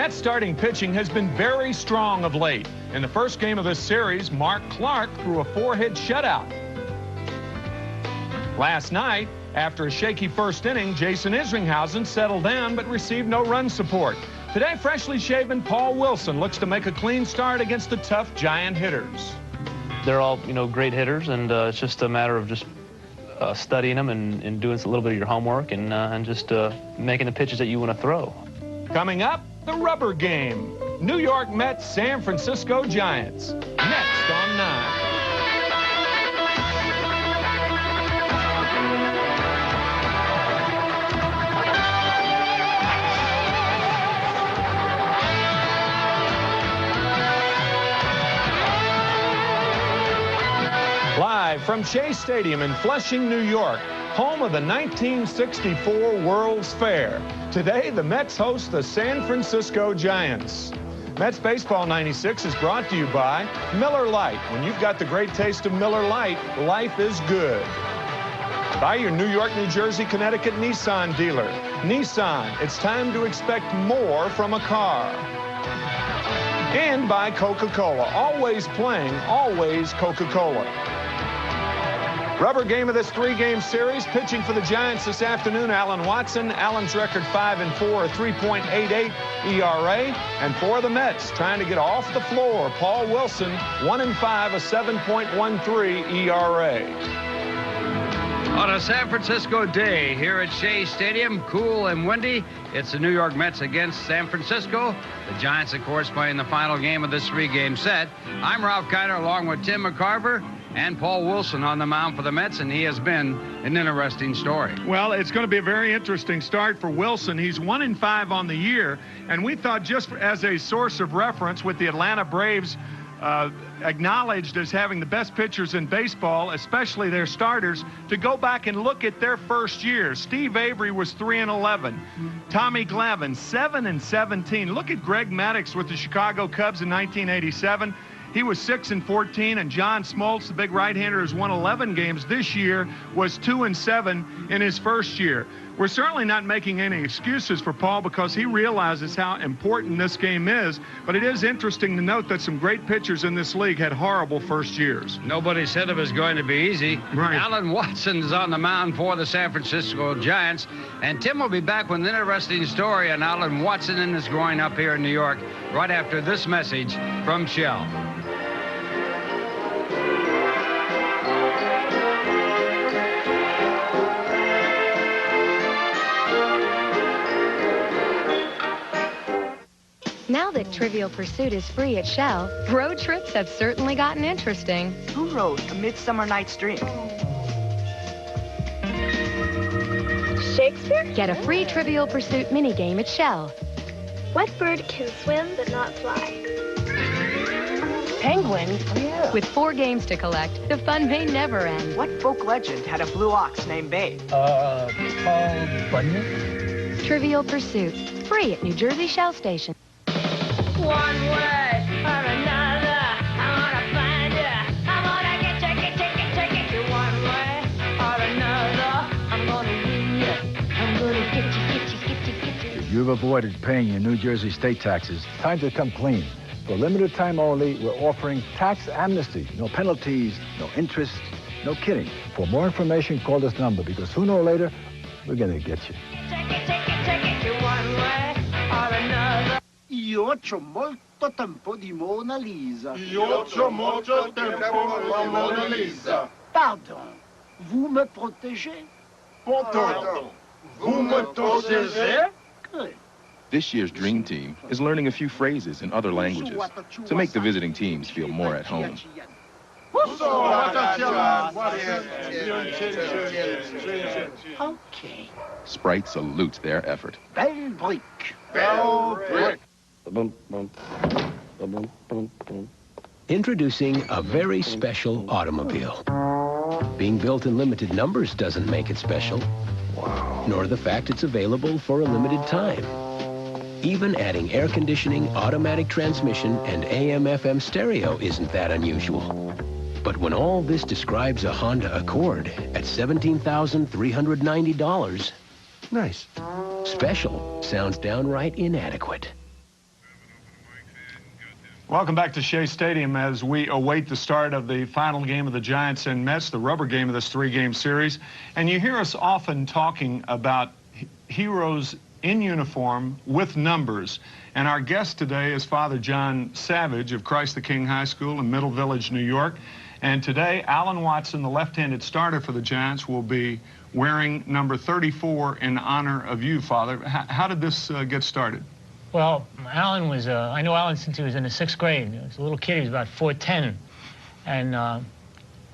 Mets starting pitching has been very strong of late. In the first game of this series, Mark Clark threw a 4-hit shutout. Last night, after a shaky first inning, Jason Isringhausen settled down but received no run support. Today, freshly shaven Paul Wilson looks to make a clean start against the tough Giant hitters. They're all, great hitters, and it's just a matter of just studying them and doing a little bit of your homework and just making the pitches that you want to throw. Coming up, the rubber game. New York Mets, San Francisco Giants. Next on 9. Live from Shea Stadium in Flushing, New York, home of the 1964 World's Fair. Today, the Mets host the San Francisco Giants. Mets Baseball 96 is brought to you by Miller Lite. When you've got the great taste of Miller Lite, life is good. By your New York, New Jersey, Connecticut Nissan dealer. Nissan, it's time to expect more from a car. And by Coca-Cola. Always playing, always Coca-Cola. Rubber game of this 3-game series. Pitching for the Giants this afternoon, Alan Watson. Allen's record 5-4, a 3.88 ERA. And for the Mets, trying to get off the floor, Paul Wilson, 1-5, a 7.13 ERA. On a San Francisco day here at Shea Stadium, cool and windy, it's the New York Mets against San Francisco. The Giants, of course, playing the final game of this 3-game set. I'm Ralph Kiner along with Tim McCarver and Paul Wilson on the mound for the Mets, and he has been an interesting story. Well, it's going to be a very interesting start for Wilson. He's 1-5 on the year, and we thought, just as a source of reference, with the Atlanta Braves acknowledged as having the best pitchers in baseball, especially their starters, to go back and look at their first year. Steve Avery was 3-11. Tommy Glavine, 7-17. Look at Greg Maddux with the Chicago Cubs in 1987. He was 6-14, and John Smoltz, the big right-hander who's won 11 games this year, was 2-7 in his first year. We're certainly not making any excuses for Paul because he realizes how important this game is, but it is interesting to note that some great pitchers in this league had horrible first years. Nobody said it was going to be easy. Right. Alan Watson is on the mound for the San Francisco Giants, and Tim will be back with an interesting story on Alan Watson and his growing up here in New York right after this message from Shell. Now that Trivial Pursuit is free at Shell, road trips have certainly gotten interesting. Who wrote A Midsummer Night's Dream? Shakespeare? Get a free Trivial Pursuit minigame at Shell. What bird can swim but not fly? Penguin. Oh, yeah. With 4 games to collect, the fun may never end. What folk legend had a blue ox named Babe? Paul Bunyan? Trivial Pursuit, free at New Jersey Shell Station. One way or another, I'm gonna find you. I'm gonna take you one way or another. I'm gonna win you. I'm gonna get you. If you've avoided paying your New Jersey state taxes, time to come clean. For a limited time only, we're offering tax amnesty. No penalties, no interest, no kidding. For more information, call this number, because sooner or later, we're gonna get you. Take you one way or another. Io c'ho molto tempo di Mona Lisa. Io c'ho molto tempo di Mona Lisa. Pardon, vous me protégez? Pardon, vous me protégez? Good. This year's Dream Team is learning a few phrases in other languages to make the visiting teams feel more at home. Okay. Sprite salutes their effort. Belle brique. Bell brick. Introducing a very special automobile. Being built in limited numbers doesn't make it special, nor the fact it's available for a limited time. Even adding air conditioning, automatic transmission, and AM/FM stereo isn't that unusual. But when all this describes a Honda Accord at $17,390, Nice. special sounds downright inadequate. Welcome back to Shea Stadium as we await the start of the final game of the Giants and Mets, the rubber game of this three-game series. And you hear us often talking about heroes in uniform with numbers. And our guest today is Father John Savage of Christ the King High School in Middle Village, New York. And today, Alan Watson, the left-handed starter for the Giants, will be wearing number 34 in honor of you, Father. How did this get started? Well, Alan was, I know Alan since he was in the 6th grade. He was a little kid, he was about 4'10". And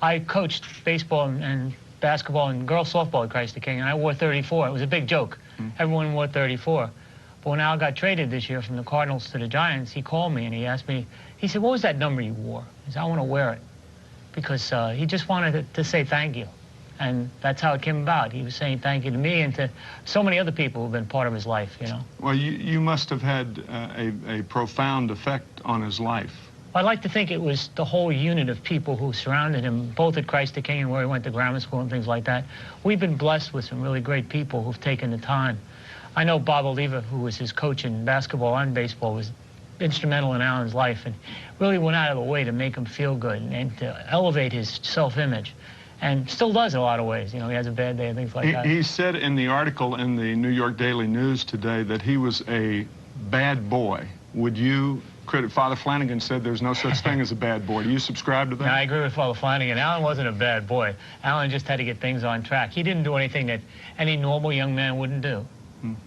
I coached baseball and basketball and girls softball at Christ the King, and I wore 34. It was a big joke. Everyone wore 34. But when Al got traded this year from the Cardinals to the Giants, he called me and he asked me, he said, what was that number you wore? He said, I want to wear it. Because he just wanted to say thank you. And that's how it came about. He was saying thank you to me and to so many other people who've been part of his life, you know. Well, you must have had a profound effect on his life. I'd like to think it was the whole unit of people who surrounded him, both at Christ the King and where he went to grammar school and things like that. We've been blessed with some really great people who've taken the time. I know Bob Oliva, who was his coach in basketball and baseball, was instrumental in Alan's life and really went out of the way to make him feel good and to elevate his self-image. And still does in a lot of ways. You know, he has a bad day and things like that. He said in the article in the New York Daily News today that he was a bad boy. Would you credit, Father Flanagan said there's no such thing as a bad boy. Do you subscribe to that? No, I agree with Father Flanagan. Alan wasn't a bad boy. Alan just had to get things on track. He didn't do anything that any normal young man wouldn't do.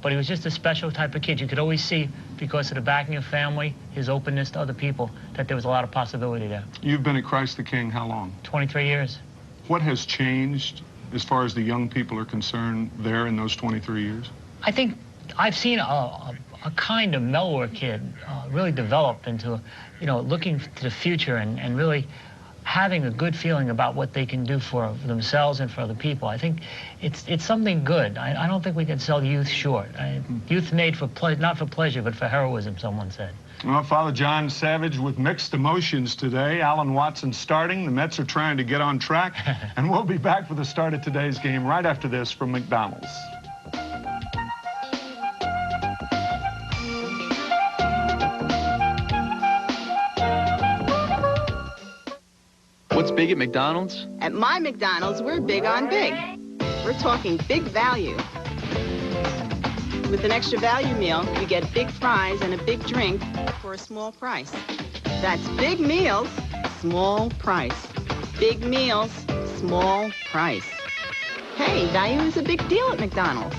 But he was just a special type of kid. You could always see, because of the backing of family, his openness to other people, that there was a lot of possibility there. You've been at Christ the King how long? 23 years. What has changed as far as the young people are concerned there in those 23 years? I think I've seen a kind of mellower kid really develop into, you know, looking to the future and really having a good feeling about what they can do for themselves and for other people. I think it's something good. I don't think we can sell youth short. Youth made for not for pleasure, but for heroism, someone said. Well, Father John Savage with mixed emotions today. Alan Watson starting. The Mets are trying to get on track. And we'll be back for the start of today's game right after this from McDonald's. What's big at McDonald's? At my McDonald's, we're big on big. We're talking big value. With an extra value meal, you get big fries and a big drink for a small price. That's big meals, small price. Big meals, small price. Hey, value is a big deal at McDonald's.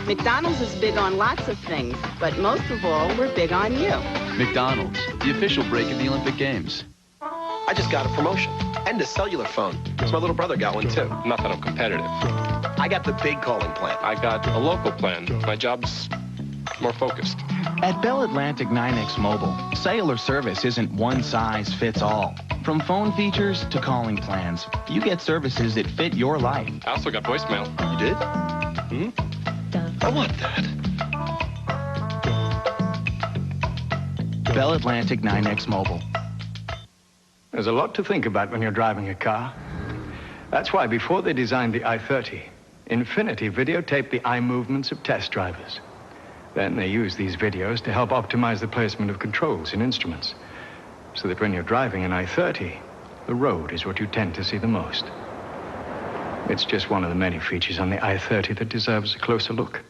McDonald's is big on lots of things, but most of all, we're big on you. McDonald's, the official break of the Olympic Games. I just got a promotion and a cellular phone, because my little brother got one too. Not that I'm competitive. I got the big calling plan. I got a local plan. My job's more focused. At Bell Atlantic 9X Mobile, cellular service isn't one size fits all. From phone features to calling plans, you get services that fit your life. I also got voicemail. You did? I want that. Bell Atlantic 9X Mobile. There's a lot to think about when you're driving a car. That's why before they designed the i30, Infiniti videotaped the eye movements of test drivers. Then they used these videos to help optimize the placement of controls and instruments, so that when you're driving an i30, the road is what you tend to see the most. It's just one of the many features on the i30 that deserves a closer look.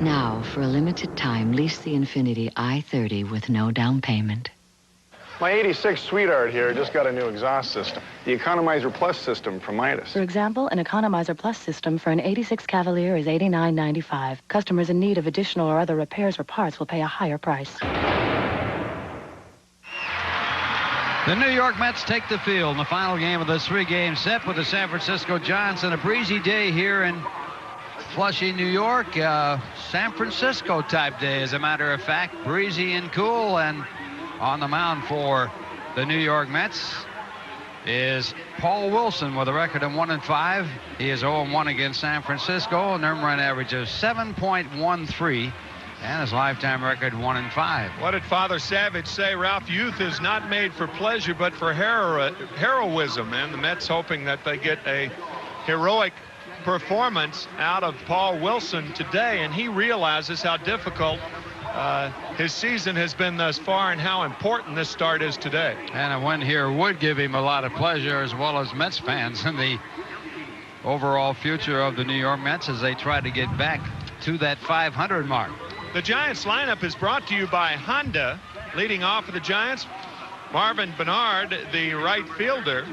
Now, for a limited time, lease the Infiniti i30 with no down payment. My 86 Sweetheart here just got a new exhaust system, the Economizer Plus system from Midas. For example, an Economizer Plus system for an 86 Cavalier is $89.95. Customers in need of additional or other repairs or parts will pay a higher price. The New York Mets take the field in the final game of this three-game set with the San Francisco Giants on a breezy day here in Flushing, New York. San Francisco type day, as a matter of fact. Breezy and cool, and on the mound for the New York Mets is Paul Wilson with a record of 1-5. He is 0-1 against San Francisco, an earned run average of 7.13, and his lifetime record 1-5. What did Father Savage say, Ralph? Youth is not made for pleasure, but for heroism, and the Mets hoping that they get a heroic performance out of Paul Wilson today, and he realizes how difficult his season has been thus far and how important this start is today. And a win here would give him a lot of pleasure, as well as Mets fans, in the overall future of the New York Mets as they try to get back to that 500 mark. The Giants lineup is brought to you by Honda. Leading off for the Giants, Marvin Bernard, the right fielder.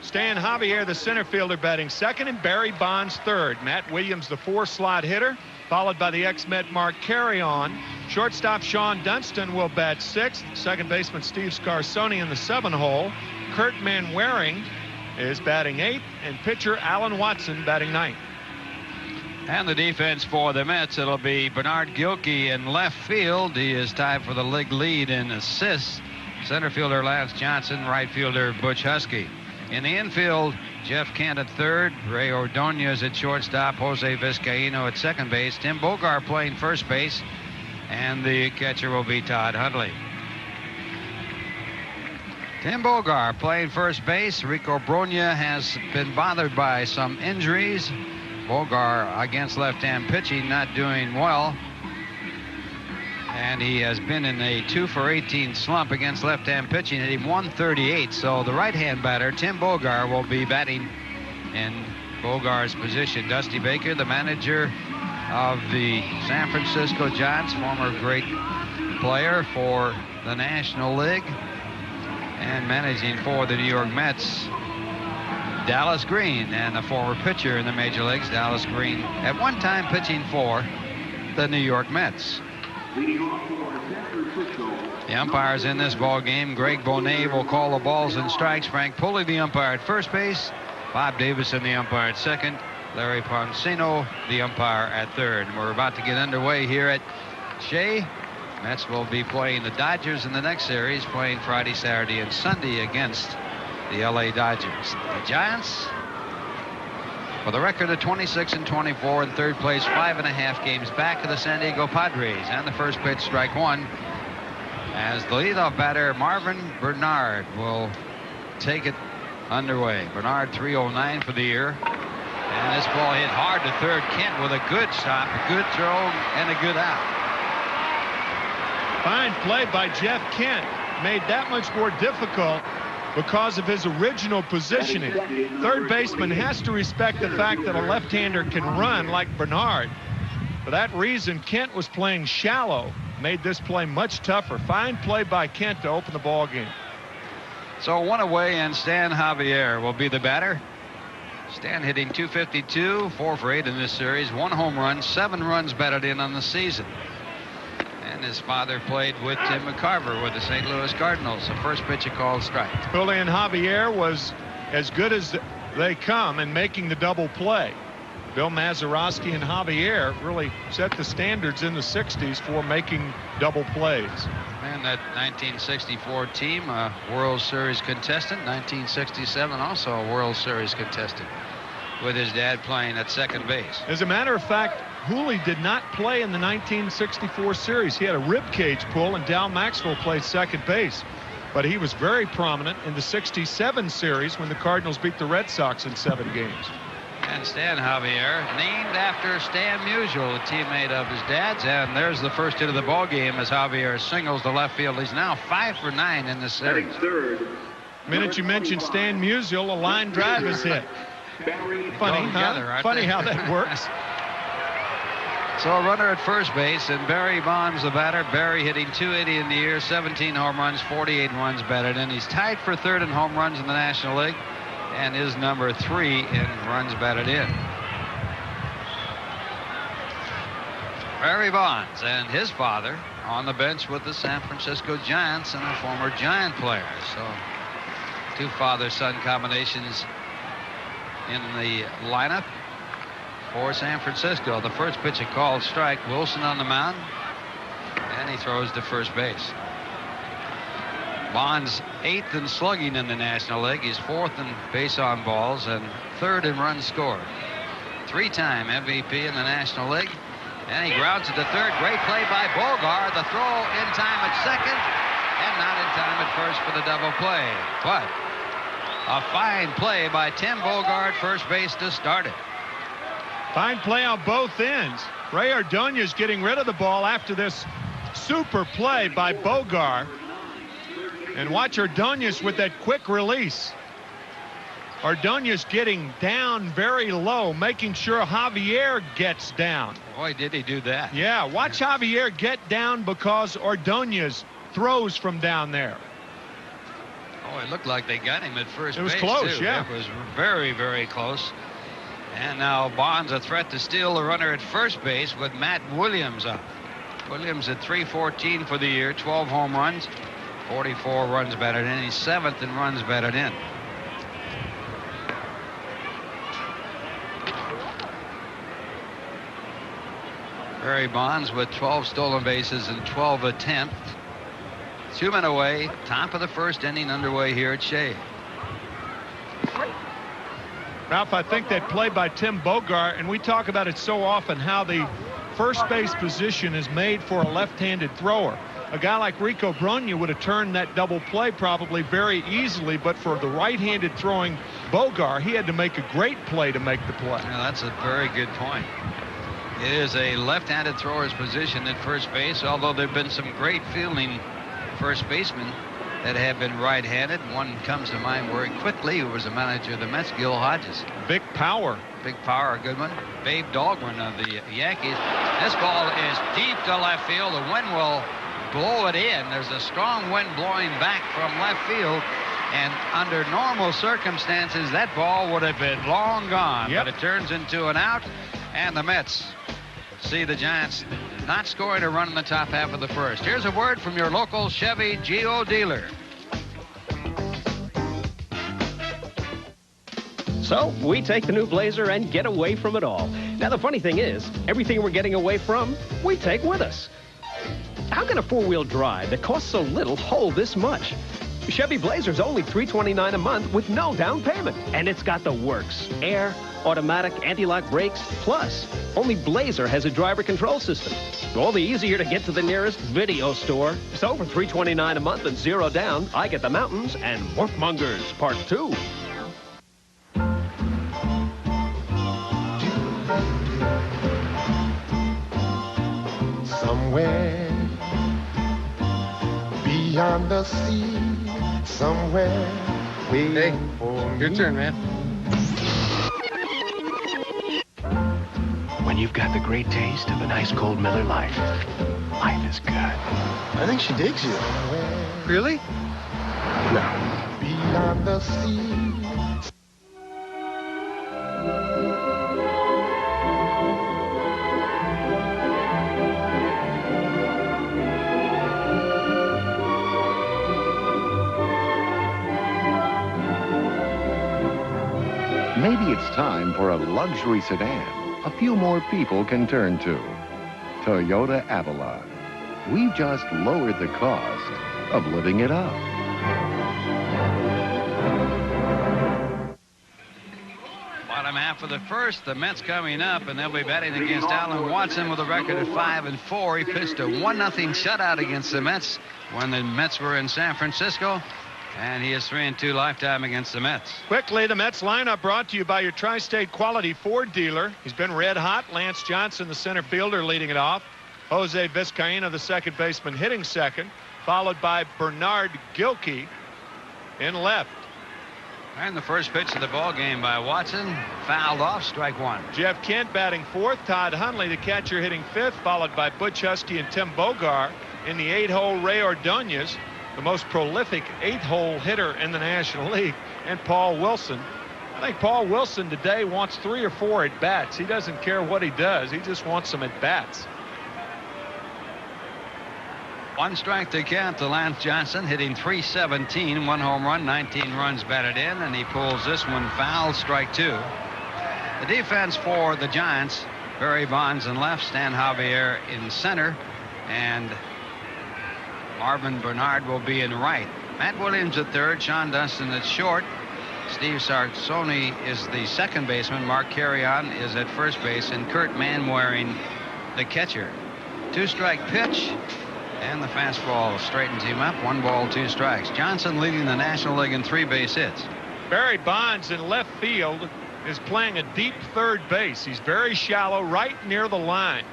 Stan Javier, the center fielder, batting second, and Barry Bonds third. Matt Williams, the 4-slot hitter, followed by the ex-Met Mark Carrion. Shortstop Sean Dunston will bat sixth. Second baseman Steve Scarsoni in the 7-hole. Kurt Manwaring is batting eighth, and pitcher Alan Watson batting ninth. And the defense for the Mets, it'll be Bernard Gilkey in left field. He is tied for the league lead in assists. Center fielder Lance Johnson, right fielder Butch Husky. In the infield, Jeff Kent at third, Ray Ordonez at shortstop, Jose Vizcaíno at second base, Tim Bogart playing first base, and the catcher will be Todd Hundley. Tim Bogart playing first base. Rico Brogna has been bothered by some injuries. Bogart against left-hand pitching not doing well, and he has been in a 2-for-18 slump against left-hand pitching, hitting 138. So the right-hand batter, Tim Bogart, will be batting in Bogart's position. Dusty Baker, the manager of the San Francisco Giants, former great player for the National League, and managing for the New York Mets, Dallas Green, and a former pitcher in the major leagues. Dallas Green at one time pitching for the New York Mets. The umpires in this ball game, Greg Bonet will call the balls and strikes. Frank Pulley, the umpire at first base. Bob Davison, the umpire at second. Larry Poncino, the umpire at third. And we're about to get underway here at Shea. Mets will be playing the Dodgers in the next series, playing Friday, Saturday, and Sunday against the LA Dodgers. The Giants, with a record of 26-24 in third place, 5.5 games back of the San Diego Padres. And the first pitch, strike one, as the leadoff batter, Marvin Bernard, will take it underway. Bernard, 309 for the year. And this ball hit hard to third. Kent with a good stop, a good throw, and a good out. Fine play by Jeff Kent. Made that much more difficult because of his original positioning. Third baseman has to respect the fact that a left-hander can run like Bernard. For that reason, Kent was playing shallow. Made this play much tougher. Fine play by Kent to open the ball game. So one away, and Stan Javier will be the batter. Stan hitting .252, 4 for 8 in this series, 1 home run, 7 runs batted in on the season. And his father played with Tim McCarver with the St. Louis Cardinals. The first pitch, a called strike. Pulley and Javier was as good as they come in making the double play. Bill Mazeroski and Javier really set the standards in the 60s for making double plays. And that 1964 team, a World Series contestant. 1967, also a World Series contestant, with his dad playing at second base. As a matter of fact, Hooley did not play in the 1964 series. He had a rib cage pull, and Dal Maxwell played second base. But he was very prominent in the 67 series when the Cardinals beat the Red Sox in 7 games. And Stan Javier, named after Stan Musial, a teammate of his dad's. And there's the first hit of the ball game as Javier singles to left field. He's now 5 for 9 in this series. The minute you mentioned Stan Musial, a line drive is hit. Funny, huh? Funny how that works. So a runner at first base, and Barry Bonds, the batter. Barry hitting .280 in the year, 17 home runs, 48 runs batted in. He's tied for third in home runs in the National League, and is number 3 in runs batted in. Barry Bonds and his father on the bench with the San Francisco Giants, and a former Giant player. So 2 father-son combinations in the lineup for San Francisco. The first pitch, a called strike. Wilson on the mound, and he throws to first base. Bonds 8th in slugging in the National League. He's 4th in base on balls and 3rd in runs scored. 3-time MVP in the National League. And he grounds it to third. Great play by Bogart. The throw in time at second, and not in time at first for the double play. But a fine play by Tim Bogart, first base, to start it. Fine play on both ends. Ray Ordonez getting rid of the ball after this super play by Bogar. And watch Ordonez with that quick release. Ordonez getting down very low, making sure Javier gets down. Boy, did he do that. Yeah, watch Javier get down because Ordonez throws from down there. Oh, it looked like they got him at first base. It was close, too. yeah. It was very, very close. And now Bonds a threat to steal the runner at first base with Matt Williams up. Williams at .314 for the year, 12 home runs, 44 runs batted in. He's 7th in runs batted in. Barry Bonds with 12 stolen bases and 12 attempts. 2 men away, top of the first inning underway here at Shea. Ralph, I think that play by Tim Bogart, and we talk about it so often, how the first base position is made for a left-handed thrower. A guy like Rico Brogna would have turned that double play probably very easily, but for the right-handed throwing Bogart, he had to make a great play to make the play. Yeah, that's a very good point. It is a left-handed thrower's position at first base, although there have been some great fielding first basemen that have been right-handed. One comes to mind very quickly, who was the manager of the Mets, Gil Hodges. Big power. Big power, a good one. Babe Dahlgren of the Yankees. This ball is deep to left field. The wind will blow it in. There's a strong wind blowing back from left field. And under normal circumstances, that ball would have been long gone. Yep. But it turns into an out. And the Mets see the Giants not scoring a run in the top half of the first. Here's a word from your local Chevy Geo dealer. So we take the new Blazer and get away from it all. Now, the funny thing is, everything we're getting away from, we take with us. How can a four-wheel drive that costs so little hold this much? Chevy Blazer's only $329 a month with no down payment. And it's got the works. Air, automatic, anti-lock brakes. Plus, only Blazer has a driver control system. All the easier to get to the nearest video store. So for $329 a month and zero down, I get the mountains and Wharfmongers Part 2. Somewhere beyond the sea, somewhere waiting for me. Your turn, man. When you've got the great taste of an ice cold Miller Lite, life is good. I think she digs you. Really? No. Beyond the sea. Maybe it's time for a luxury sedan a few more people can turn to. Toyota Avalon. We've just lowered the cost of living it up. Bottom half of the first, the Mets coming up, and they'll be batting against Alan Watson with a record of 5-4. He pitched a 1-0 shutout against the Mets when the Mets were in San Francisco. And he is 3-2 lifetime against the Mets. Quickly, the Mets lineup brought to you by your Tri-State Quality Ford dealer. He's been red hot. Lance Johnson, the center fielder, leading it off. Jose Vizcaíno, the second baseman, hitting second, followed by Bernard Gilkey in left. And the first pitch of the ball game by Watson, fouled off, strike one. Jeff Kent batting fourth. Todd Hundley, the catcher, hitting fifth, followed by Butch Husky and Tim Bogart. In the 8-hole, Ray Ordonez, the most prolific 8-hole hitter in the National League, and Paul Wilson. I think Paul Wilson today wants 3 or 4 at-bats. He doesn't care what he does. He just wants some at-bats. One strike to count to Lance Johnson, hitting .317, 1 home run, 19 runs batted in, and he pulls this one foul, strike 2. The defense for the Giants, Barry Bonds in left, Stan Javier in center, and Marvin Bernard will be in right. Matt Williams at third, Sean Dunston at short. Steve Sarsoni is the second baseman. Mark Carrion is at first base, and Kurt Manwaring the catcher. 2-strike pitch, and the fastball straightens him up. 1 ball, 2 strikes. Johnson leading the National League in 3 base hits. Barry Bonds in left field is playing a deep third base. He's very shallow, right near the line.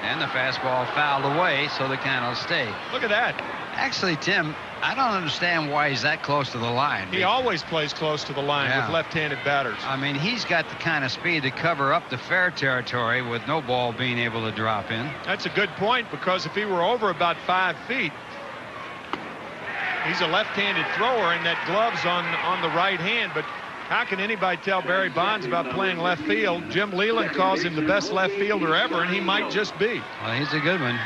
And the fastball fouled away, so the count will stay. Look at that. Actually, Tim, I don't understand why he's that close to the line. He always plays close to the line with left-handed batters. I mean, he's got the kind of speed to cover up the fair territory with no ball being able to drop in. That's a good point, because if he were over about 5 feet, he's a left-handed thrower, and that glove's on the right hand. But how can anybody tell Barry Bonds about playing left field? Jim Leland calls him the best left fielder ever, and he might just be. Well, he's a good one.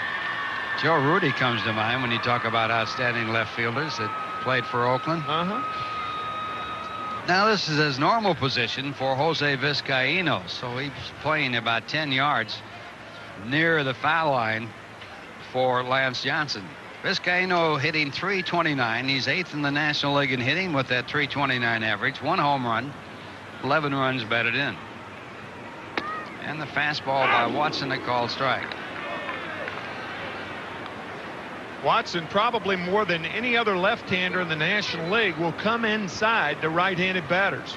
Joe Rudy comes to mind when you talk about outstanding left fielders that played for Oakland. Now, this is his normal position for Jose Vizcaíno, so he's playing about 10 yards near the foul line for Lance Johnson. Vizcaíno hitting .329. He's 8th in the National League in hitting with that .329 average. 1 home run, 11 runs batted in. And the fastball by Watson, a called strike. Watson, probably more than any other left-hander in the National League, will come inside the right-handed batters.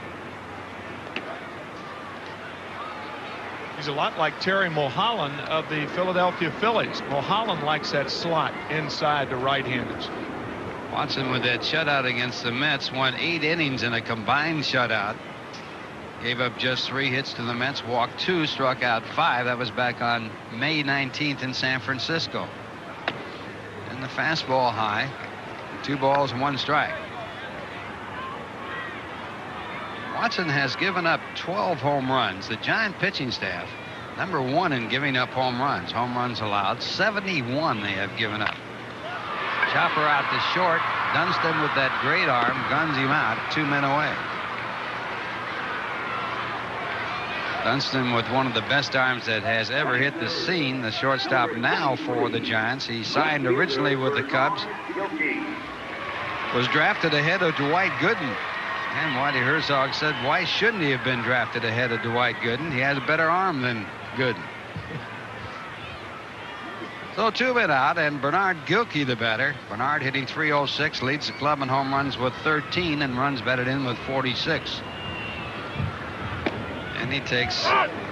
He's a lot like Terry Mulholland of the Philadelphia Phillies. Mulholland likes that slot inside the right-handers. Watson, with that shutout against the Mets, won 8 innings in a combined shutout. Gave up just 3 hits to the Mets, walked 2, struck out 5. That was back on May 19th in San Francisco. And the fastball high. 2 balls, 1 strike. Watson has given up 12 home runs. The Giant pitching staff, #1 in giving up home runs. Home runs allowed, 71 they have given up. Chopper out to short. Dunston with that great arm guns him out, 2 men away. Dunston with one of the best arms that has ever hit the scene, the shortstop now for the Giants. He signed originally with the Cubs. Was drafted ahead of Dwight Gooden. And Whitey Herzog said, why shouldn't he have been drafted ahead of Dwight Gooden? He has a better arm than Gooden. So 2 men out, and Bernard Gilkey the batter. Bernard hitting .306, leads the club in home runs with 13 and runs batted in with 46. And he takes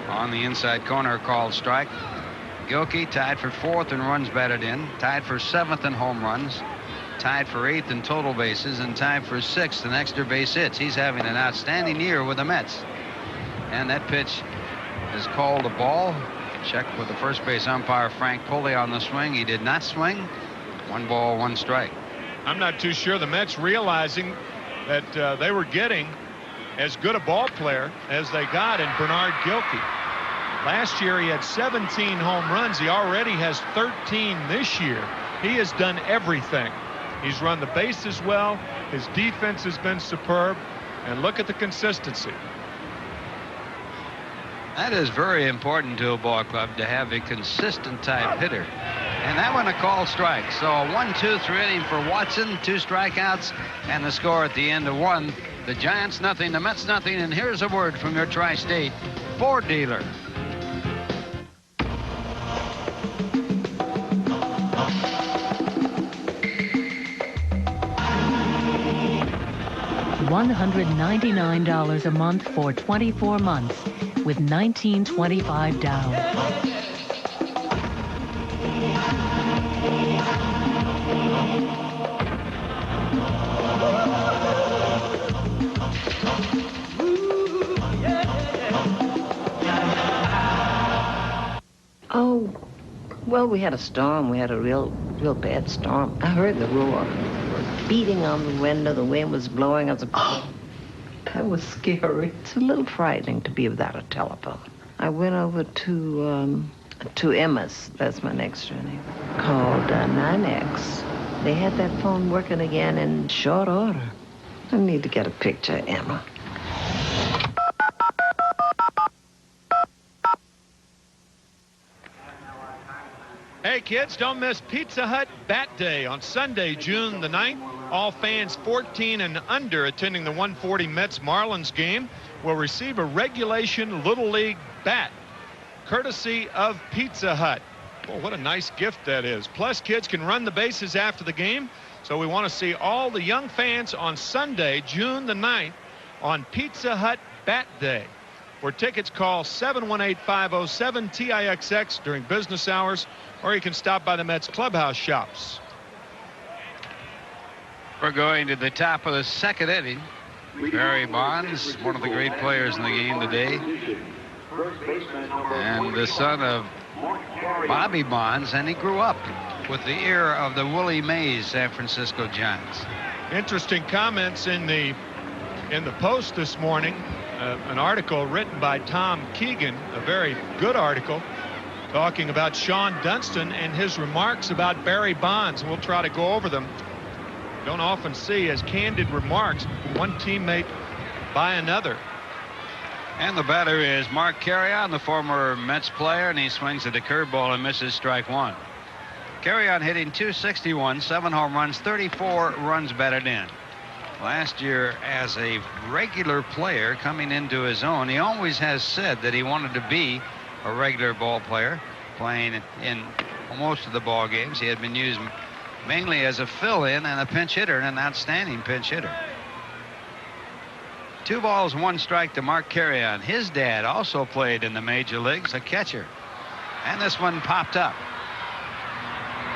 on the inside corner, called strike. Gilkey tied for 4th in runs batted in, tied for 7th in home runs, tied for 8th in total bases, and tied for 6th in extra base hits. He's having an outstanding year with the Mets. And that pitch is called a ball. Check with the first base umpire, Frank Pulley, on the swing. He did not swing. 1 ball, 1 strike. I'm not too sure the Mets realizing that they were getting as good a ball player as they got in Bernard Gilkey. Last year he had 17 home runs. He already has 13 this year. He has done everything. He's run the bases well. His defense has been superb. And look at the consistency. That is very important to a ball club, to have a consistent type hitter. And that one a called strike. So a 1-2-3 inning for Watson, 2 strikeouts, and the score at the end of 1. The Giants nothing, the Mets nothing, and here's a word from your Tri-State Ford dealer. $199 a month for 24 months with $19.25 down. Oh, well, we had a storm. We had a real bad storm. I heard the roar. Beating on the window. The wind was blowing. I was oh, that was scary. It's a little frightening to be without a telephone. I went over to Emma's. That's my next door neighbor. Called 9X. They had that phone working again in short order. I need to get a picture of Emma. Hey, kids, don't miss Pizza Hut Bat Day on Sunday, June the 9th. All fans 14 and under attending the 140 Mets-Marlins game will receive a regulation Little League bat, courtesy of Pizza Hut. Well, what a nice gift that is. Plus, kids can run the bases after the game. So we want to see all the young fans on Sunday, June the 9th, on Pizza Hut Bat Day. For tickets, call 718-507-TIXX during business hours, or you can stop by the Mets clubhouse shops. We're going to the top of the second inning. Barry Bonds, one of the great players in the game today, and the son of Bobby Bonds, and he grew up with the era of the Willie Mays San Francisco Giants. Interesting comments in the Post this morning. An article written by Tom Keegan, a very good article, talking about Sean Dunston and his remarks about Barry Bonds. We'll try to go over them. Don't often see as candid remarks from one teammate by another. And the batter is Mark Carrion, the former Mets player, and he swings at the curveball and misses strike one. Carrion hitting .261, 7 home runs, 34 runs batted in. Last year, as a regular player coming into his own, he always has said that he wanted to be a regular ball player, playing in most of the ball games. He had been used mainly as a fill-in and a pinch hitter, and an outstanding pinch hitter. 2 balls, 1 strike to Mark Carrion. His dad also played in the major leagues, a catcher. And this one popped up.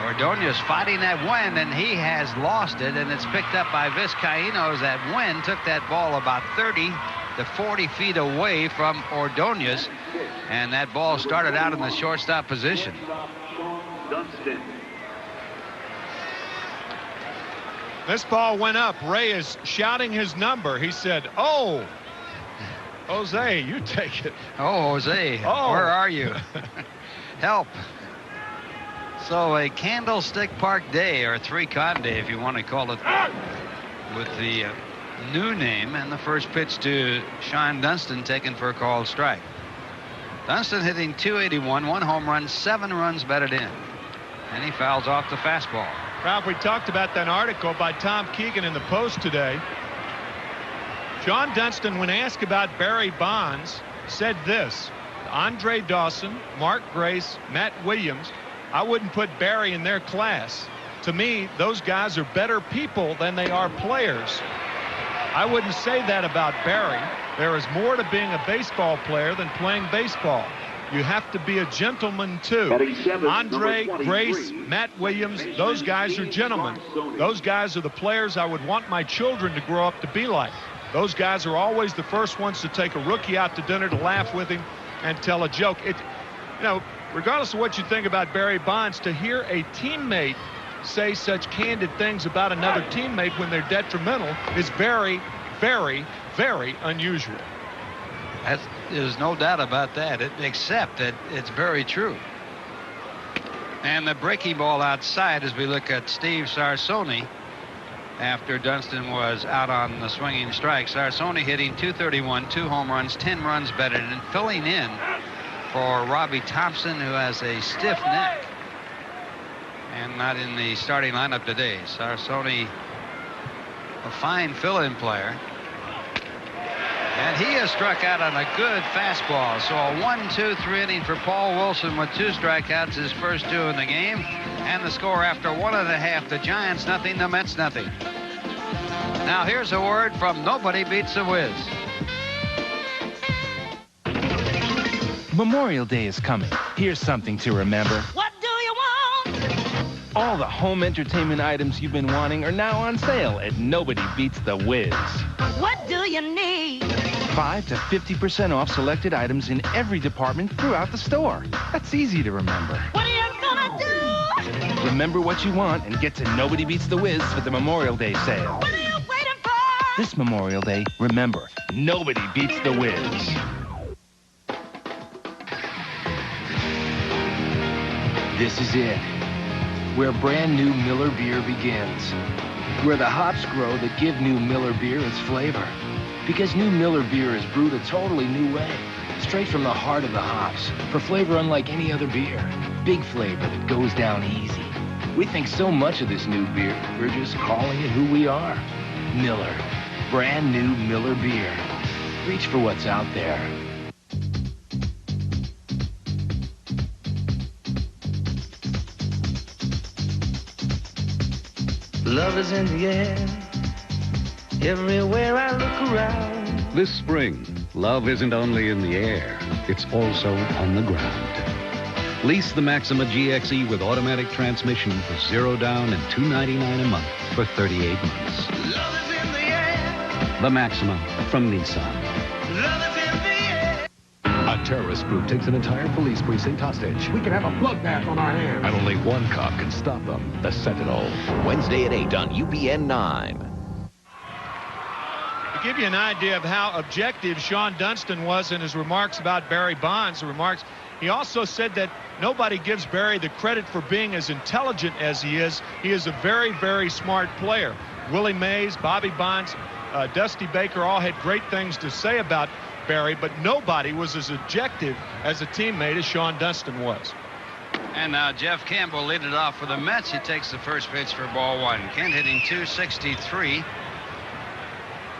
Ordonez fighting that wind, and he has lost it, and it's picked up by Vizcaíno. That wind took that ball about 30 to 40 feet away from Ordonez, and that ball started out in the shortstop position. This ball went up. Ray is shouting his number. He said, "Oh, Jose, you take it." Oh, Jose, oh. Where are you? Help. So a Candlestick Park Day, or 3-con Day, if you want to call it, with the new name, and the first pitch to Sean Dunston taken for a called strike. Dunston hitting .281, 1 home run, 7 runs batted in, and he fouls off the fastball. Ralph, we talked about that article by Tom Keegan in the Post today. John Dunston, when asked about Barry Bonds, said this: Andre Dawson, Mark Grace, Matt Williams, I wouldn't put Barry in their class. To me, those guys are better people than they are players. I wouldn't say that about Barry. There is more to being a baseball player than playing baseball. You have to be a gentleman, too. Andre, Grace, Matt Williams, those guys are gentlemen. Those guys are the players I would want my children to grow up to be like. Those guys are always the first ones to take a rookie out to dinner to laugh with him and tell a joke. Regardless of what you think about Barry Bonds, to hear a teammate say such candid things about another teammate when they're detrimental is very, very, very unusual. There's no doubt about that, except that it's very true. And the breaking ball outside, as we look at Steve Sarsoni, after Dunston was out on the swinging strike. Sarsoni hitting .231, 2 home runs, 10 runs batted in, filling in for Robbie Thompson, who has a stiff neck and not in the starting lineup today. Sarsoni, a fine fill-in player. And he has struck out on a good fastball. So a 1-2-3 inning for Paul Wilson with 2 strikeouts, his first 2 in the game. And the score after 1.5, the Giants nothing, the Mets nothing. Now here's a word from Nobody Beats the Wiz. Memorial Day is coming. Here's something to remember. What do you want? All the home entertainment items you've been wanting are now on sale at Nobody Beats the Wiz. What do you need? 5 to 50% off selected items in every department throughout the store. That's easy to remember. What are you gonna do? Remember what you want and get to Nobody Beats the Wiz for the Memorial Day sale. What are you waiting for? This Memorial Day, remember, Nobody Beats the Wiz. This is it, where brand new Miller beer begins. Where the hops grow that give new Miller beer its flavor. Because new Miller beer is brewed a totally new way, straight from the heart of the hops, for flavor unlike any other beer. Big flavor that goes down easy. We think so much of this new beer, we're just calling it who we are. Miller. Brand new Miller beer. Reach for what's out there. Love is in the air, everywhere I look around. This spring, Love isn't only in the air, it's also on the ground. Lease the Maxima GXE with automatic transmission for 0 down and $299 a month for 38 months. Love is in the air. The Maxima from Nissan. Love is in the air. A terrorist group takes an entire police precinct hostage. We could have a bloodbath on our hands. And only one cop can stop them, the Sentinel. Wednesday at 8 on UPN 9. To give you an idea of how objective Sean Dunston was in his remarks about Barry Bonds, he also said that nobody gives Barry the credit for being as intelligent as he is. He is a very, very smart player. Willie Mays, Bobby Bonds, Dusty Baker all had great things to say about Barry, but nobody was as objective as a teammate as Sean Dunston was. And now Jeff Campbell lead it off for the Mets. He takes the first pitch for ball one. Kent hitting .263.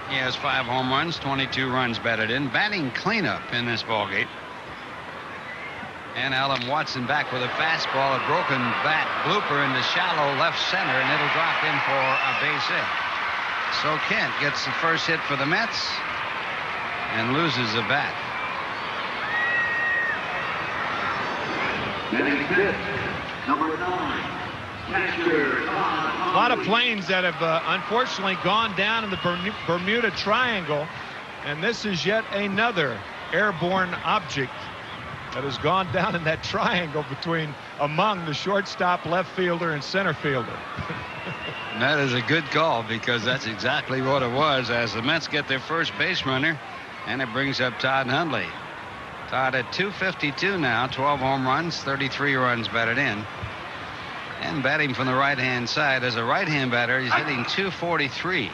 He has 5 home runs, 22 runs batted in. Batting cleanup in this ballgame. And Alan Watson back with a fastball, a broken bat blooper into shallow left center, and it'll drop in for a base hit. So Kent gets the first hit for the Mets and loses a bat. Number 9. A lot of planes that have unfortunately gone down in the Bermuda Triangle, and this is yet another airborne object that has gone down in that triangle among the shortstop, left fielder, and center fielder. And that is a good call, because that's exactly what it was, as the Mets get their first base runner, and it brings up Todd Hundley. Todd at .252 now, 12 home runs, 33 runs batted in. And batting from the right-hand side as a right-hand batter, he's hitting .243.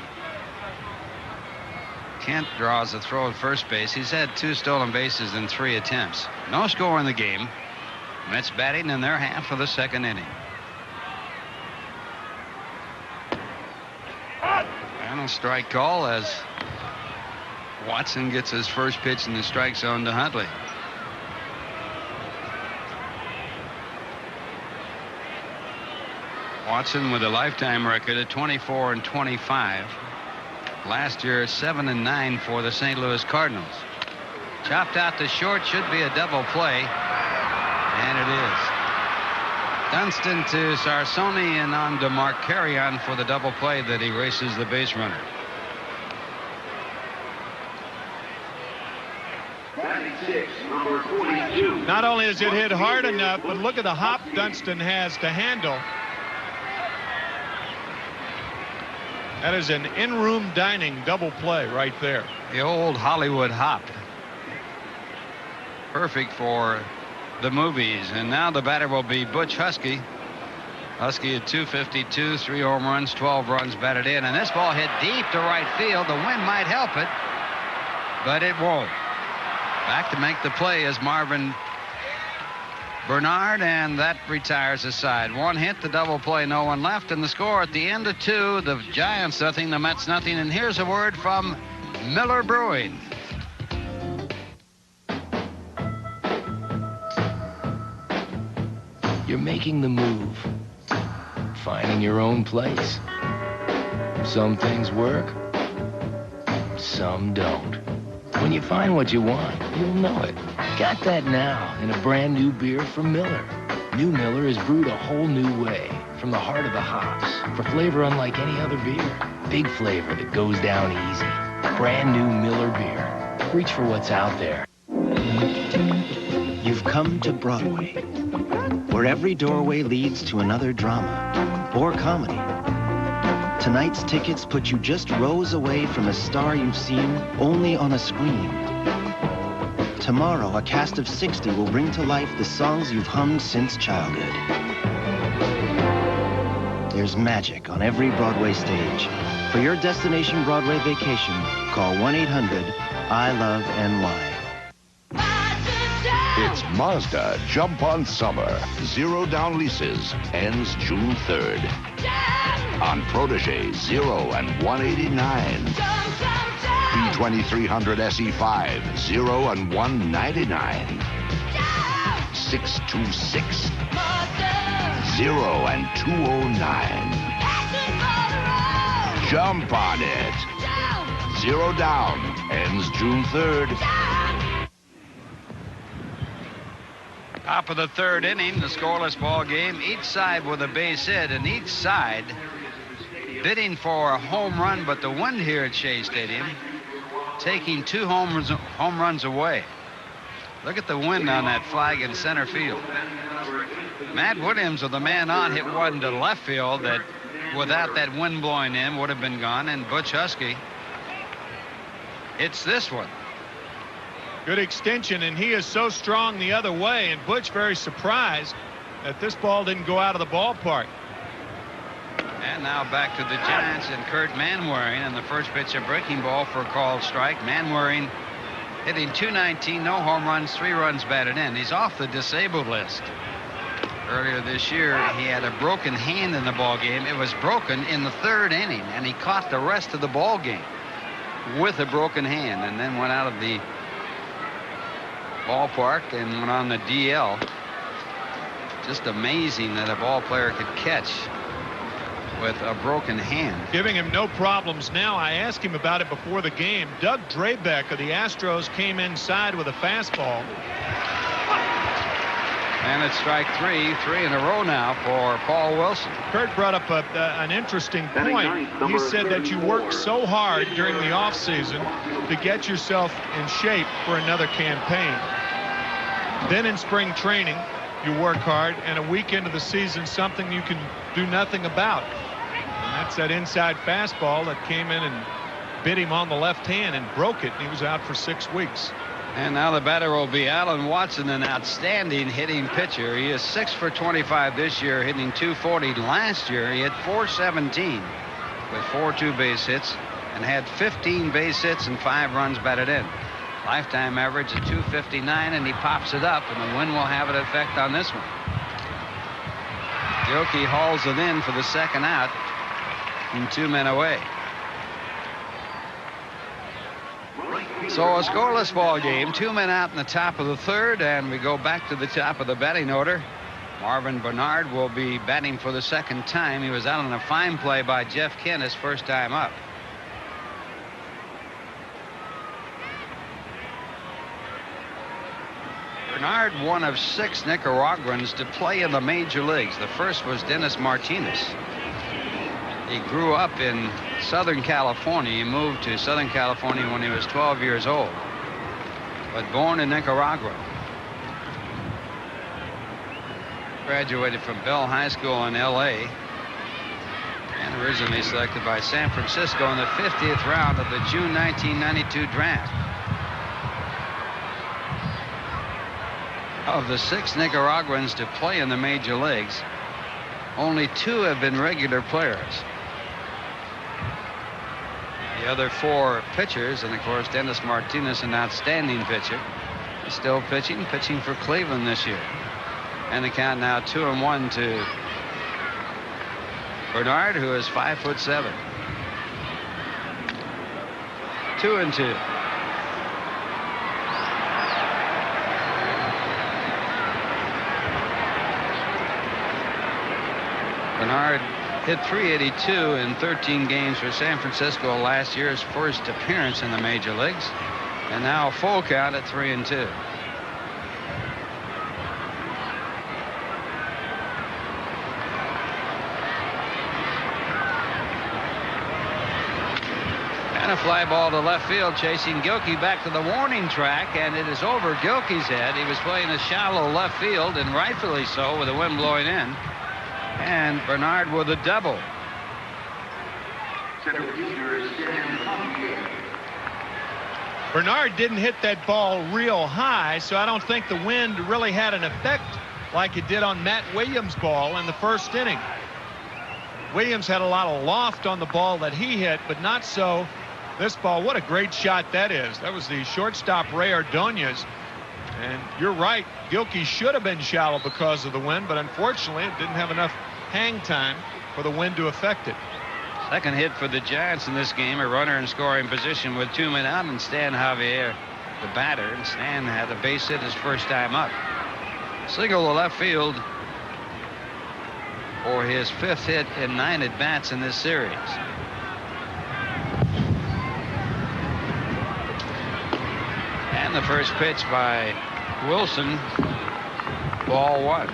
Kent draws a throw at first base. He's had 2 stolen bases in 3 attempts. No score in the game. Mets batting in their half of the second inning. And a strike call as Watson gets his first pitch in the strike zone to Huntley. Watson with a lifetime record of 24-25. Last year, 7-9 for the St. Louis Cardinals. Chopped out to short, should be a double play, and it is. Dunston to Sarsoni and on to Mark Carrion for the double play that erases the base runner. Number 42. Not only is it hit hard enough, but look at the hop Dunston has to handle. That is an in-room dining double play right there. The old Hollywood hop. Perfect for the movies. And now the batter will be Butch Husky. Husky at .252, 3 home runs, 12 runs batted in. And this ball hit deep to right field. The wind might help it, but it won't. Back to make the play is Marvin Bernard, and that retires the side. 1 hit, the double play, no one left, and the score at the end of 2, the Giants nothing, the Mets nothing. And here's a word from Miller Brewing. You're making the move, finding your own place. Some things work, some don't. When you find what you want, you'll know it. Got that now in a brand new beer from Miller. New Miller is brewed a whole new way, from the heart of the hops, for flavor unlike any other beer. Big flavor that goes down easy. Brand new Miller beer. Reach for what's out there. You've come to Broadway, where every doorway leads to another drama or comedy. Tonight's tickets put you just rows away from a star you've seen only on a screen. Tomorrow, a cast of 60 will bring to life the songs you've hummed since childhood. There's magic on every Broadway stage. For your destination Broadway vacation, call 1-800-I-LOVE-NY. It's Mazda Jump on Summer. 0 down leases. Ends June 3rd. On Protege 0 and 189. B2300 SE5 0 and 199. 626 0 and 209. Jump on it. Zero Down ends June 3rd. Top of the third inning, the scoreless ball game. Each side with a base hit, and each side bidding for a home run, but the wind here at Shea Stadium taking two home runs away. Look at the wind on that flag in center field. Matt Williams with the man on hit one to left field that without that wind blowing in would have been gone, and Butch Husky hits this one. Good extension, and he is so strong the other way, and Butch very surprised that this ball didn't go out of the ballpark. And now back to the Giants and Kurt Manwaring, and the first pitch a breaking ball for a called strike. Manwaring hitting .219, no home runs, 3 runs batted in. He's off the disabled list. Earlier this year, he had a broken hand in the ball game. It was broken in the third inning, and he caught the rest of the ball game with a broken hand, and then went out of the ballpark and went on the DL. Just amazing that a ball player could catch with a broken hand. Giving him no problems now. I asked him about it before the game. Doug Drabeck of the Astros came inside with a fastball. And it's strike 3 in a row now for Paul Wilson. Kurt brought up an interesting point. He said that you work so hard during the offseason to get yourself in shape for another campaign. Then in spring training, you work hard, and a week into the season, something you can do nothing about. And that's that inside fastball that came in and bit him on the left hand and broke it. He was out for 6 weeks. And now the batter will be Alan Watson, an outstanding hitting pitcher. He is 6 for 25 this year, hitting .240. Last year, he hit .417 with 4 two-base hits and had 15 base hits and 5 runs batted in. Lifetime average of .259, and he pops it up, and the wind will have an effect on this one. Gilkey hauls it in for the second out, and 2 men away. So a scoreless ball game, 2 men out in the top of the third, and we go back to the top of the batting order. Marvin Bernard will be batting for the second time. He was out on a fine play by Jeff Kent his first time up. Bernard, one of 6 Nicaraguans to play in the major leagues. The first was Dennis Martinez. He grew up in Southern California. He moved to Southern California when he was 12 years old, but born in Nicaragua. Graduated from Bell High School in L.A. and originally selected by San Francisco in the 50th round of the June 1992 draft. Of the 6 Nicaraguans to play in the major leagues, only 2 have been regular players. The other 4 pitchers, and of course Dennis Martinez, an outstanding pitcher, is still pitching for Cleveland this year. And the count now 2-1 to Bernard, who is 5'7". 2-2. Bernard hit .382 in 13 games for San Francisco last year, his first appearance in the major leagues, and now a full count at 3-2. And a fly ball to left field, chasing Gilkey back to the warning track, and it is over Gilkey's head. He was playing a shallow left field, and rightfully so, with the wind blowing in. And Bernard with a double. Bernard didn't hit that ball real high, so I don't think the wind really had an effect like it did on Matt Williams' ball in the first inning. Williams had a lot of loft on the ball that he hit, but not so this ball. What a great shot that is. That was the shortstop Ray Ordonez. And you're right, Gilkey should have been shallow because of the wind, but unfortunately it didn't have enough hang time for the wind to affect it. Second hit for the Giants in this game, a runner in scoring position with 2 men out, and Stan Javier, the batter. And Stan had a base hit his first time up. Single to left field for his 5th hit in 9 at-bats in this series. And the first pitch by Wilson, ball 1.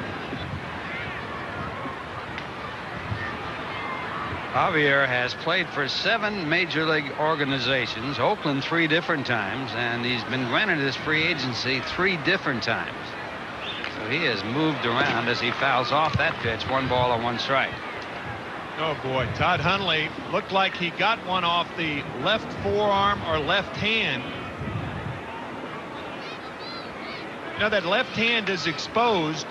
Javier has played for 7 major league organizations, Oakland 3 different times, and he's been granted his free agency 3 different times. So he has moved around as he fouls off that pitch. 1 ball and 1 strike. Oh boy, Todd Hundley looked like he got one off the left forearm or left hand. Now that left hand is exposed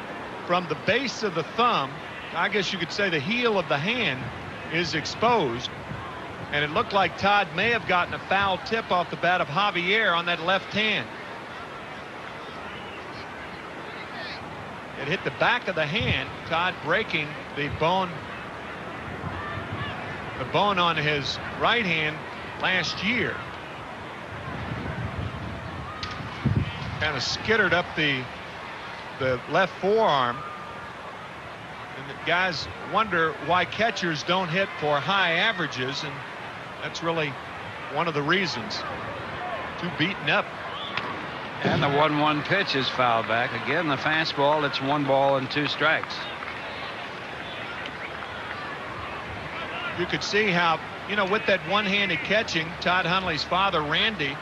from the base of the thumb. I guess you could say the heel of the hand is exposed, and it looked like Todd may have gotten a foul tip off the bat of Javier on that left hand. It hit the back of the hand, Todd breaking the bone on his right hand last year. Kind of skittered up the left forearm. And the guys wonder why catchers don't hit for high averages, and that's really one of the reasons. Too beaten up. And the 1-1 pitch is fouled back. Again, the fastball, it's 1 ball and 2 strikes. You could see how, with that one-handed catching, Todd Hundley's father, Randy,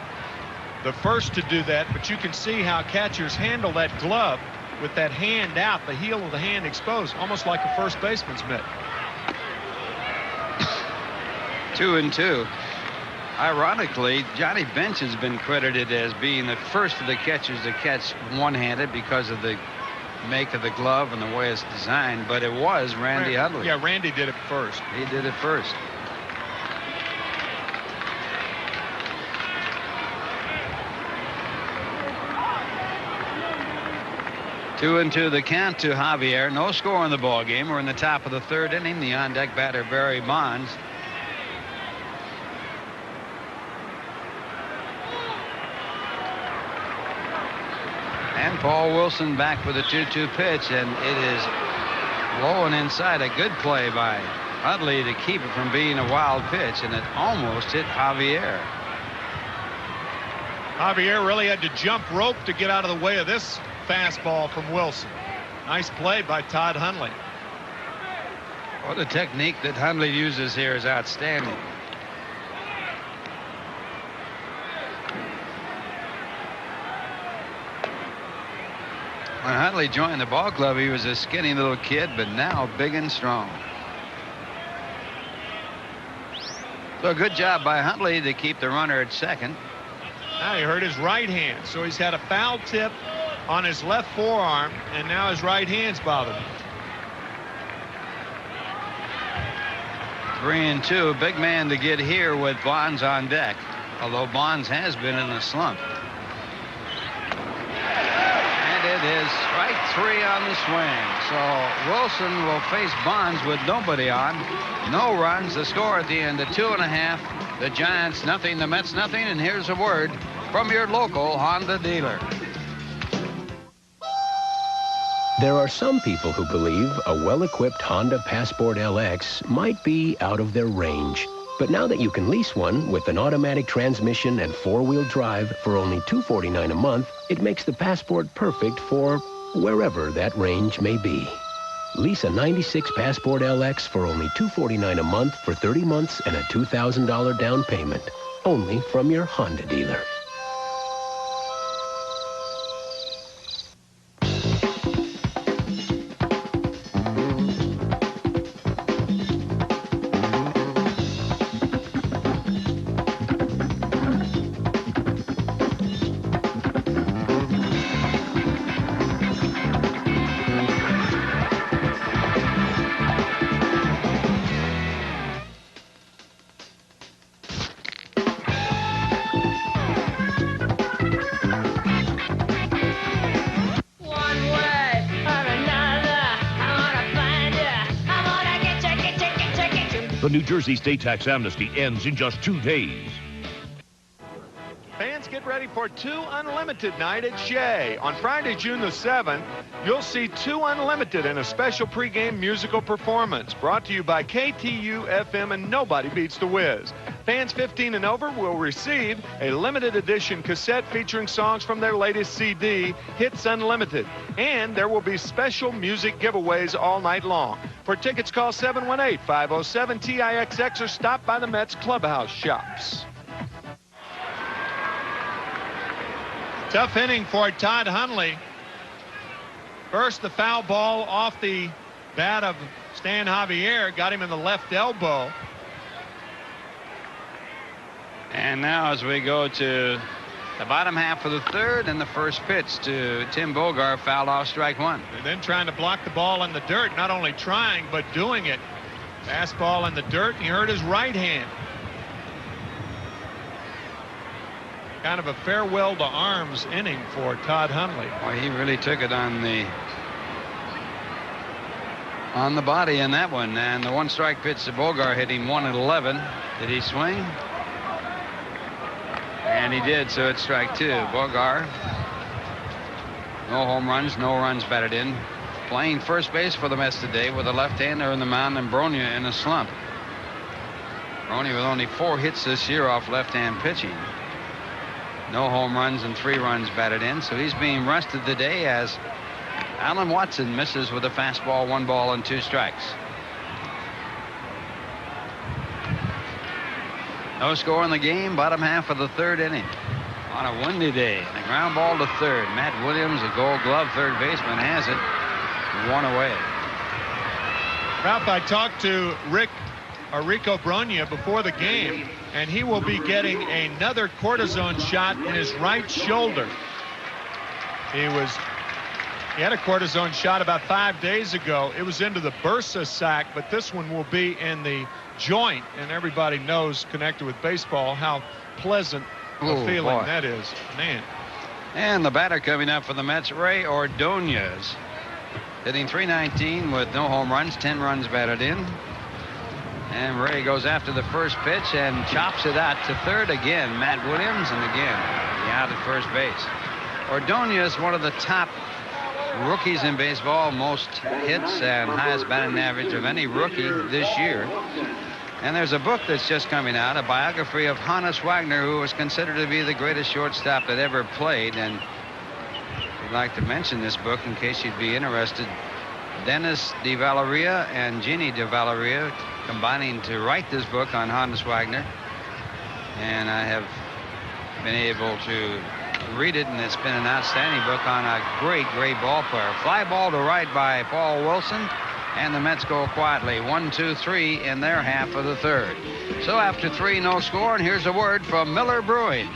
the first to do that, but you can see how catchers handle that glove with that hand out, the heel of the hand exposed, almost like a first baseman's mitt. 2-2. Ironically, Johnny Bench has been credited as being the first of the catchers to catch one-handed because of the make of the glove and the way it's designed, but it was Randy Hundley. Yeah, Randy did it first. He did it first. Two and two the count to Javier. No score in the ball game. We're in the top of the 3rd inning. The on-deck batter, Barry Bonds. And Paul Wilson back with a 2-2 pitch, and it is low and inside. A good play by Hundley to keep it from being a wild pitch, and it almost hit Javier. Javier really had to jump rope to get out of the way of this fastball from Wilson. Nice play by Todd Hundley. Well, the technique that Hundley uses here is outstanding. When Hundley joined the ball club, he was a skinny little kid, but now big and strong. So good job by Hundley to keep the runner at second. Now he hurt his right hand, so he's had a foul tip on his left forearm, and now his right hand's bothered him. 3-2. Big man to get here with Bonds on deck, although Bonds has been in a slump. And it is strike 3 on the swing. So Wilson will face Bonds with nobody on. No runs. The score at the end, the 2.5. The Giants nothing, the Mets nothing. And here's a word from your local Honda dealer. There are some people who believe a well-equipped Honda Passport LX might be out of their range. But now that you can lease one with an automatic transmission and 4-wheel drive for only $249 a month, it makes the Passport perfect for wherever that range may be. Lease a 96 Passport LX for only $249 a month for 30 months and a $2,000 down payment. Only from your Honda dealer. The New Jersey state tax amnesty ends in just 2 days. Fans, get ready for 2 Unlimited night at Shea. On Friday, June the 7th, you'll see 2 Unlimited in a special pregame musical performance brought to you by KTU FM and Nobody Beats the Wiz. Fans 15 and over will receive a limited edition cassette featuring songs from their latest CD, Hits Unlimited. And there will be special music giveaways all night long. For tickets, call 718-507-TIXX or stop by the Mets clubhouse shops. Tough inning for Todd Hundley. First, the foul ball off the bat of Stan Javier got him in the left elbow. And now as we go to the bottom half of the third and the first pitch to Tim Bogar, fouled off, strike one. And then trying to block the ball in the dirt, not only trying, but doing it. Fastball in the dirt, and he hurt his right hand. Kind of a farewell to arms inning for Todd Hundley. Well, he really took it on the body in that one. And the one strike pitch to Bogar hit him 1-11. Did he swing? And he did, so it's strike two. Bogar, no home runs, no runs batted in. Playing first base for the Mets today with a left-hander in the mound and Bronya in a slump. Bronya with only 4 hits this year off left-hand pitching. No home runs and 3 runs batted in, so he's being rested today as Alan Watson misses with a fastball, 1 ball and 2 strikes. No score in the game, bottom half of the third inning. On a windy day, and a ground ball to third. Matt Williams, a Gold Glove third baseman, has it 1 away. Ralph, I talked to Rico Bronya before the game, and he will be getting another cortisone shot in his right shoulder. He had a cortisone shot about 5 days ago. It was into the bursa sac, but this one will be in the joint, and everybody knows, connected with baseball, how pleasant a feeling that is. Man. And the batter coming up for the Mets, Ray Ordonez, hitting .319 with no home runs, 10 runs batted in. And Ray goes after the first pitch and chops it out to third again. Matt Williams, and again the out at first base. Ordonez, one of the top rookies in baseball, most hits and highest batting average of any rookie this year. And there's a book that's just coming out, a biography of Hannes Wagner, who was considered to be the greatest shortstop that ever played. And we'd like to mention this book in case you'd be interested. Dennis De Valeria and Jeannie De Valeria combining to write this book on Hannes Wagner. And I have been able to read it, and it's been an outstanding book on a great ball player. Fly ball to right by Paul Wilson, and the Mets go quietly 1-2-3 in their half of the third. So after 3, no score, and here's a word from Miller Brewing.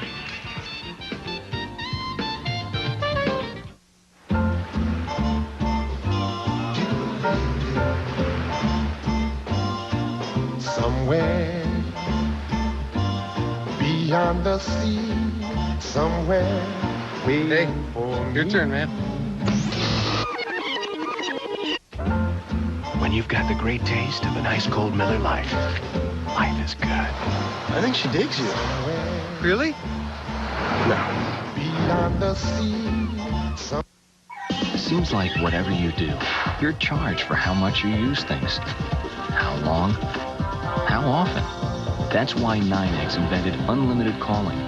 Somewhere beyond the sea, somewhere waiting for me. Your turn, man. When you've got the great taste of an ice cold Miller Lite, life is good. I think she digs you. Really? No. Beyond the sea. Seems like whatever you do, you're charged for how much you use things. How long? How often? That's why 9X invented unlimited calling.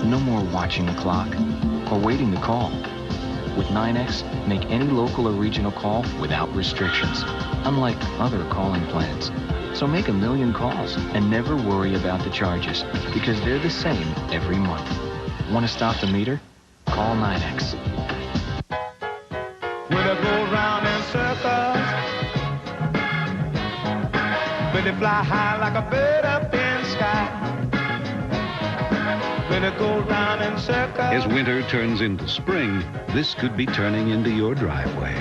No more watching the clock or waiting to call. With 9X, make any local or regional call without restrictions, unlike other calling plans. So make 1 million calls and never worry about the charges, because they're the same every month. Want to stop the meter? Call 9X. Will it go round in circles? Will it fly high like a bird up in the sky? Will it go round in circles? As winter turns into spring, this could be turning into your driveway.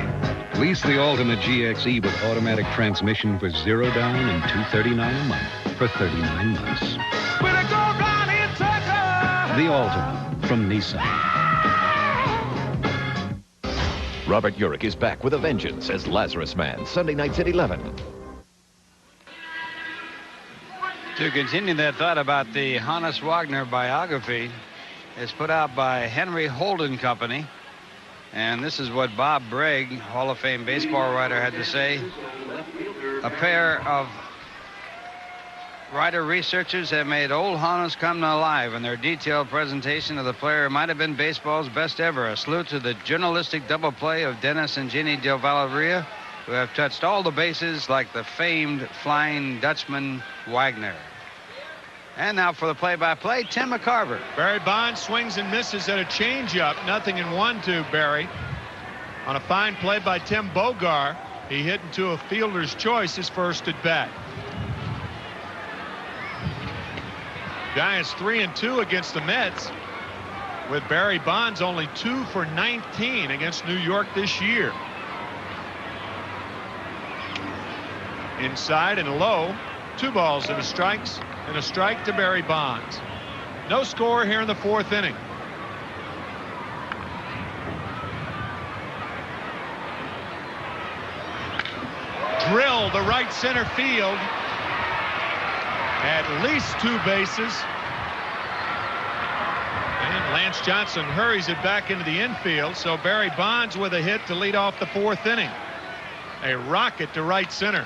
Lease the Ultima GXE with automatic transmission for $0 down and $239 a month for 39 months. Will it go round in circles? The Ultima from Nissan. Robert Urich is back with a vengeance as Lazarus Man, Sunday nights at 11. To continue that thought about the Hannes Wagner biography, it's put out by Henry Holden Company. And this is what Bob Bragg, Hall of Fame baseball writer, had to say. A pair of writer researchers have made old harness come alive in their detailed presentation of the player who might have been baseball's best ever. A salute to the journalistic double play of Dennis and Jeannie Del Valeria, who have touched all the bases like the famed Flying Dutchman Wagner. And now for the play-by-play, Tim McCarver. Barry Bonds swings and misses at a changeup. 0-1 to Barry. On a fine play by Tim Bogar, he hit into a fielder's choice his first at bat. Giants 3-2 against the Mets, with Barry Bonds only 2 for 19 against New York this year. Inside and low, 2 balls and a strike to Barry Bonds. No score here in the 4th inning. Drill to right center field. At least 2 bases. And Lance Johnson hurries it back into the infield. So Barry Bonds with a hit to lead off the 4th inning. A rocket to right center.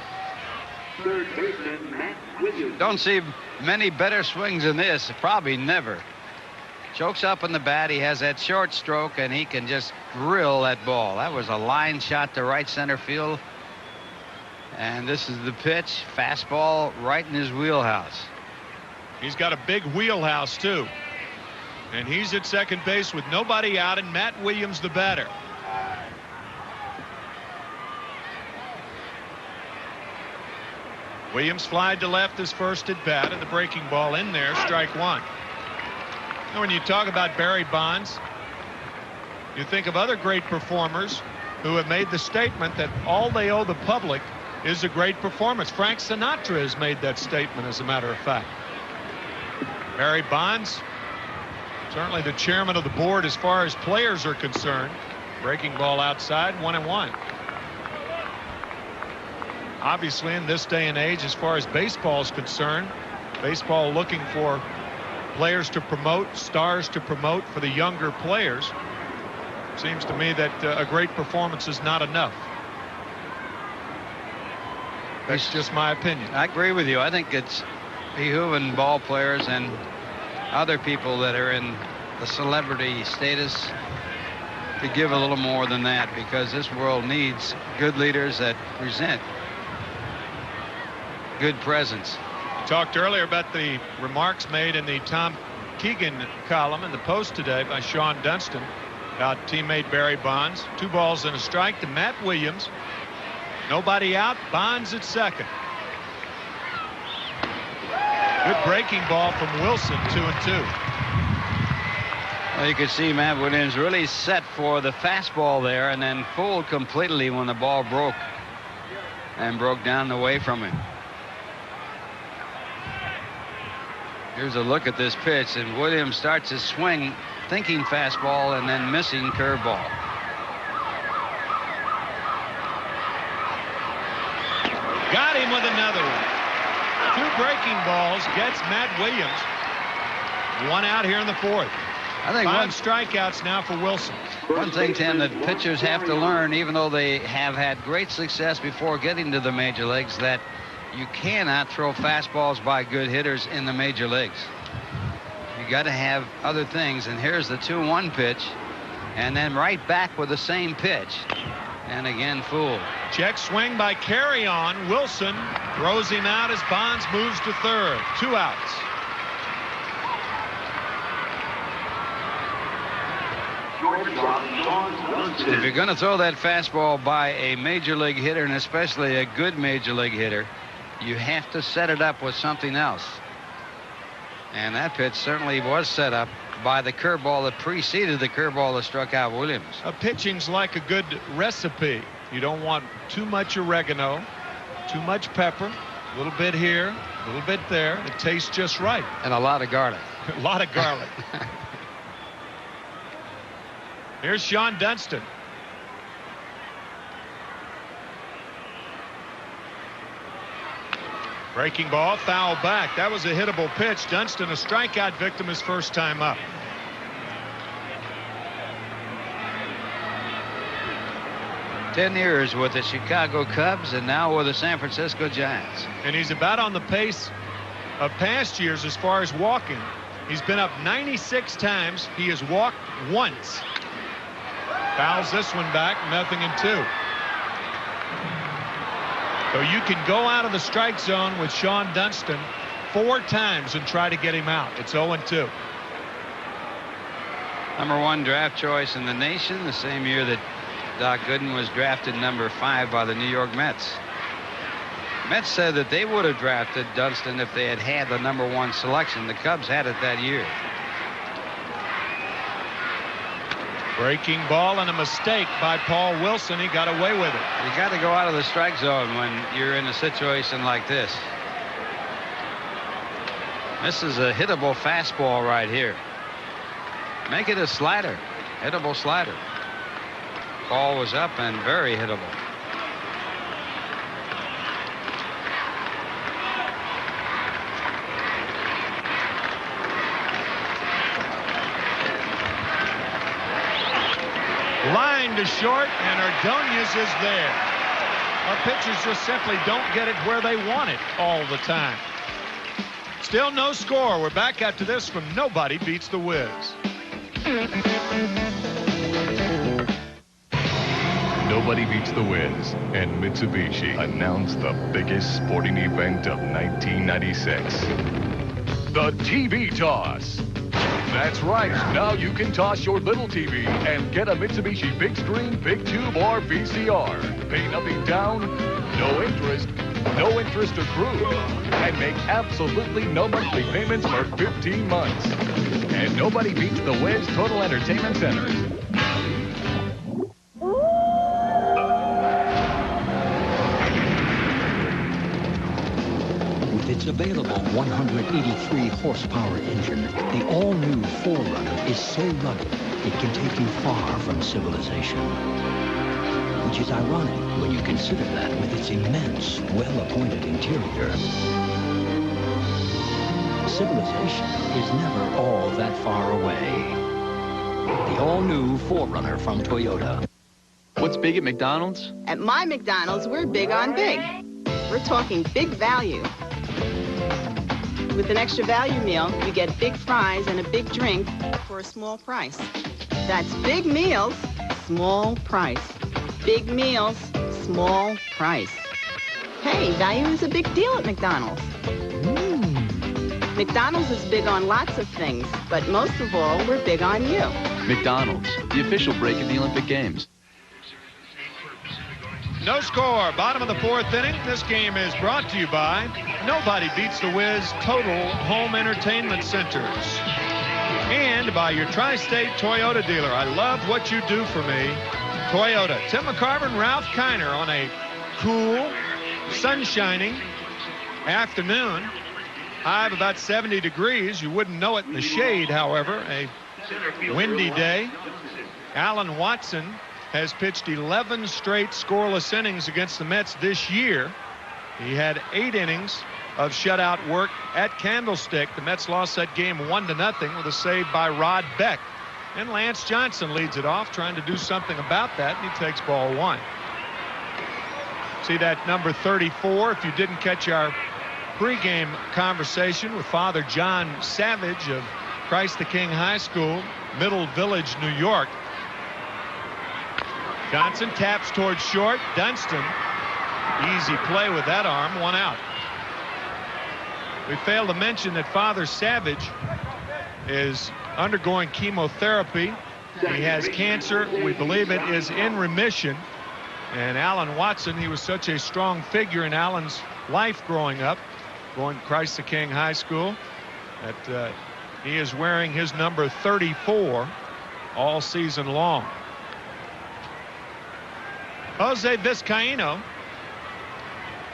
Don't see many better swings than this. Probably never. Chokes up in the bat. He has that short stroke, and he can just drill that ball. That was a line shot to right center field. And this is the pitch. Fastball right in his wheelhouse. He's got a big wheelhouse, too. And he's at second base with nobody out, and Matt Williams the batter. Williams flied to left his first at bat, and the breaking ball in there, strike 1. And when you talk about Barry Bonds, you think of other great performers who have made the statement that all they owe the public is a great performance. Frank Sinatra has made that statement, as a matter of fact. Barry Bonds, certainly the chairman of the board as far as players are concerned. Breaking ball outside, 1-1. Obviously, in this day and age, as far as baseball is concerned, baseball looking for players to promote, stars to promote for the younger players. Seems to me that a great performance is not enough. That's just my opinion. I agree with you. I think it's behooving ball players and other people that are in the celebrity status to give a little more than that, because this world needs good leaders that present good presence. Talked earlier about the remarks made in the Tom Keegan column in the Post today by Sean Dunston about teammate Barry Bonds. 2 balls and a strike to Matt Williams. Nobody out. Bonds at second. Good breaking ball from Wilson, 2-2. Well, you could see Matt Williams really set for the fastball there, and then fooled completely when the ball broke and broke down away from him. Here's a look at this pitch, and Williams starts his swing thinking fastball and then missing curveball. Got him with another one. 2 breaking balls gets Matt Williams. 1 out here in the 4th. I think 5 strikeouts now for Wilson. One thing, Tim, that pitchers have to learn, even though they have had great success before getting to the major leagues, that you cannot throw fastballs by good hitters in the major leagues. You got to have other things. And here's the 2-1 pitch, and then right back with the same pitch, and again fooled. Check swing by Carry On. Wilson throws him out as Bonds moves to third. 2 outs. If you're going to throw that fastball by a major league hitter, and especially a good major league hitter, you have to set it up with something else. And that pitch certainly was set up by the curveball that preceded the curveball that struck out Williams. Pitching's like a good recipe. You don't want too much oregano, too much pepper, a little bit here, a little bit there. It tastes just right. And a lot of garlic. A lot of garlic. Here's Sean Dunston. Breaking ball, foul back. That was a hittable pitch. Dunston, a strikeout victim his first time up. Ten years with the Chicago Cubs and now with the San Francisco Giants. And he's about on the pace of past years as far as walking. He's been up 96 times. He has walked once. Fouls this one back, 0-2. So you can go out of the strike zone with Sean Dunston 4 times and try to get him out. It's 0-2. Number 1 draft choice in the nation, the same year that Doc Gooden was drafted number 5 by the New York Mets. Mets said that they would have drafted Dunston if they had had the number 1 selection. The Cubs had it that year. Breaking ball and a mistake by Paul Wilson. He got away with it. You got to go out of the strike zone when you're in a situation like this. This is a hittable fastball right here. Make it a slider. Hittable slider. Ball was up and very hittable. Line to short, and Ordonez is there. Our pitchers just simply don't get it where they want it all the time. Still no score. We're back after this from Nobody Beats the Wiz. Nobody Beats the Wiz and Mitsubishi announced the biggest sporting event of 1996. The TV Toss. That's right. Now you can toss your little TV and get a Mitsubishi Big Screen, Big Tube, or VCR. Pay nothing down, no interest accrued, and make absolutely no monthly payments for 15 months. And nobody beats the Wiz Total Entertainment Center. With its available 183 horsepower engine, the all-new 4Runner is so rugged it can take you far from civilization. Which is ironic when you consider that with its immense, well-appointed interior. Civilization is never all that far away. The all-new 4Runner from Toyota. What's big at McDonald's? At my McDonald's, we're big on big. We're talking big value. With an extra value meal, you get big fries and a big drink for a small price. That's big meals, small price. Big meals, small price. Hey, value is a big deal at McDonald's. McDonald's is big on lots of things, but most of all, we're big on you. McDonald's, the official break of the Olympic Games. No score. Bottom of the 4th inning. This game is brought to you by Nobody Beats the Wiz Total Home Entertainment Centers. And by your Tri-State Toyota dealer. I love what you do for me. Toyota. Tim McCarver and Ralph Kiner on a cool, sun-shining afternoon. High of about 70 degrees. You wouldn't know it in the shade, however. A windy day. Alan Watson has pitched 11 straight scoreless innings against the Mets this year. He had 8 innings of shutout work at Candlestick. The Mets lost that game 1-0 with a save by Rod Beck. And Lance Johnson leads it off, trying to do something about that, and he takes ball 1. See that number 34, if you didn't catch our pregame conversation with Father John Savage of Christ the King High School, Middle Village, New York. Johnson taps towards short. Dunston, easy play with that arm, 1 out. We failed to mention that Father Savage is undergoing chemotherapy. He has cancer. We believe it is in remission. And Alan Watson, he was such a strong figure in Alan's life growing up, going to Christ the King High School, that he is wearing his number 34 all season long. Jose Vizcaino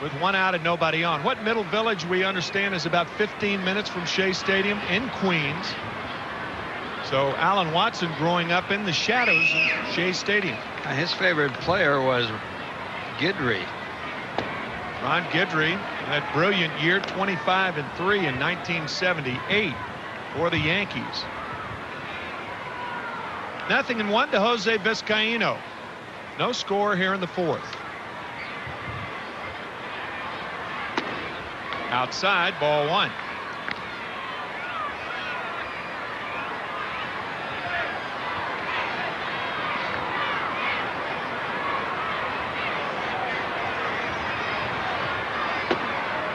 with 1 out and nobody on. What Middle Village, we understand, is about 15 minutes from Shea Stadium in Queens. So Alan Watson growing up in the shadows of Shea Stadium. His favorite player was Guidry. Ron Guidry, that brilliant year, 25-3 in 1978 for the Yankees. 0-1 to Jose Vizcaino. No score here in the 4th. Outside, ball 1.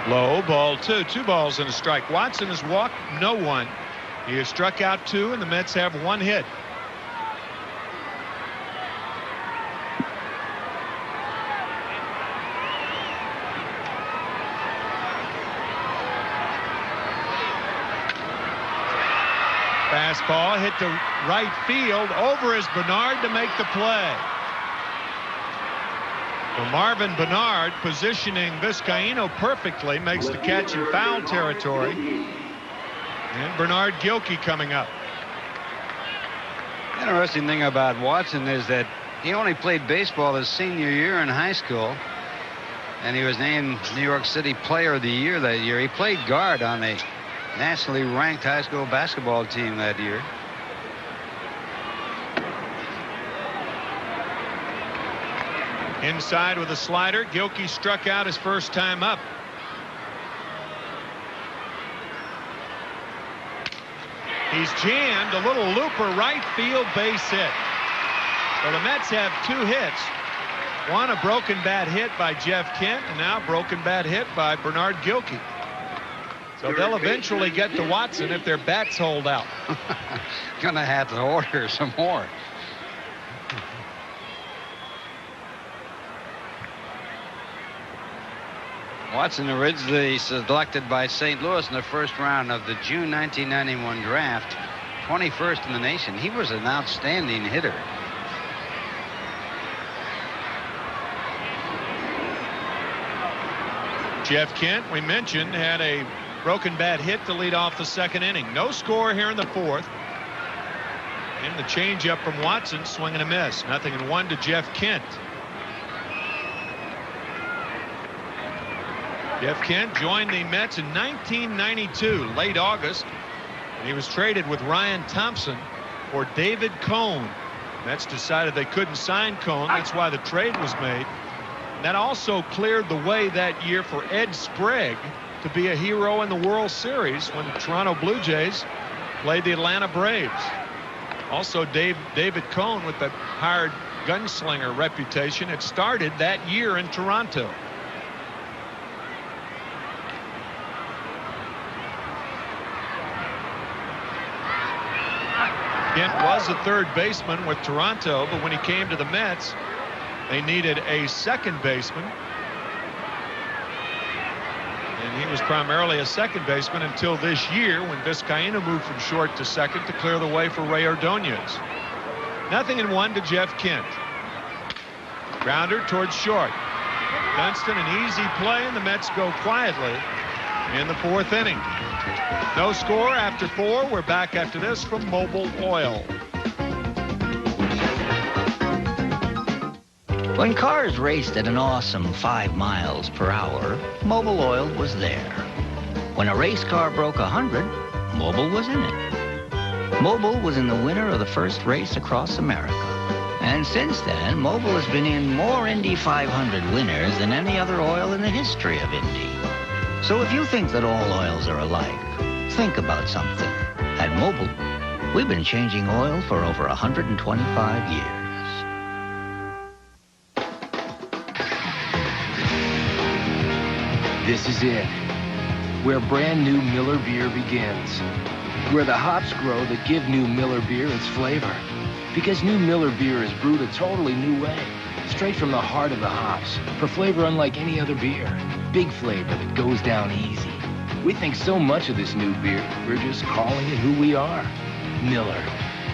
Low, ball 2. 2 balls and a strike. Watson has walked no one. He has struck out 2, and the Mets have 1 hit. Fastball hit to right field. Over is Bernard to make the play. Well, Marvin Bernard, positioning Vizcaíno perfectly, makes the catch in foul territory. And Bernard Gilkey coming up. The interesting thing about Watson is that he only played baseball his senior year in high school, and he was named New York City Player of the Year that year. He played guard on a nationally ranked high school basketball team that year. Inside with a slider. Gilkey struck out his first time up. He's jammed. A little looper right field base hit. So the Mets have 2 hits. One, a broken bat hit by Jeff Kent, and now a broken bat hit by Bernard Gilkey. So they'll eventually get to Watson if their bats hold out. Gonna have to order some more. Watson originally selected by St. Louis in the first round of the June 1991 draft, 21st in the nation. He was an outstanding hitter. Jeff Kent, we mentioned, had a broken bat hit to lead off the second inning. No score here in the fourth. And the changeup from Watson, swing and a miss. 0-1 to Jeff Kent. Jeff Kent joined the Mets in 1992, late August, and he was traded with Ryan Thompson for David Cone. Mets decided they couldn't sign Cone. That's why the trade was made. And that also cleared the way that year for Ed Sprague to be a hero in the World Series when the Toronto Blue Jays played the Atlanta Braves. Also, David Cone, with the hired gunslinger reputation, had started that year in Toronto. Kent was a third baseman with Toronto, but when he came to the Mets, they needed a second baseman. And he was primarily a second baseman until this year when Vizcaíno moved from short to second to clear the way for Ray Ordonez. 0-1 to Jeff Kent. Grounder towards short. Dunston, an easy play, and the Mets go quietly in the fourth inning. No score after 4. We're back after this from Mobil Oil. When cars raced at an awesome 5 miles per hour, Mobil Oil was there. When a race car broke 100, Mobil was in it. Mobil was in the winner of the first race across America. And since then, Mobil has been in more Indy 500 winners than any other oil in the history of Indy. So if you think that all oils are alike, think about something. At Mobil, we've been changing oil for over 125 years. This is it, where brand new Miller beer begins. Where the hops grow that give new Miller beer its flavor. Because new Miller beer is brewed a totally new way, straight from the heart of the hops, for flavor unlike any other beer. Big flavor that goes down easy. We think so much of this new beer, we're just calling it who we are. Miller.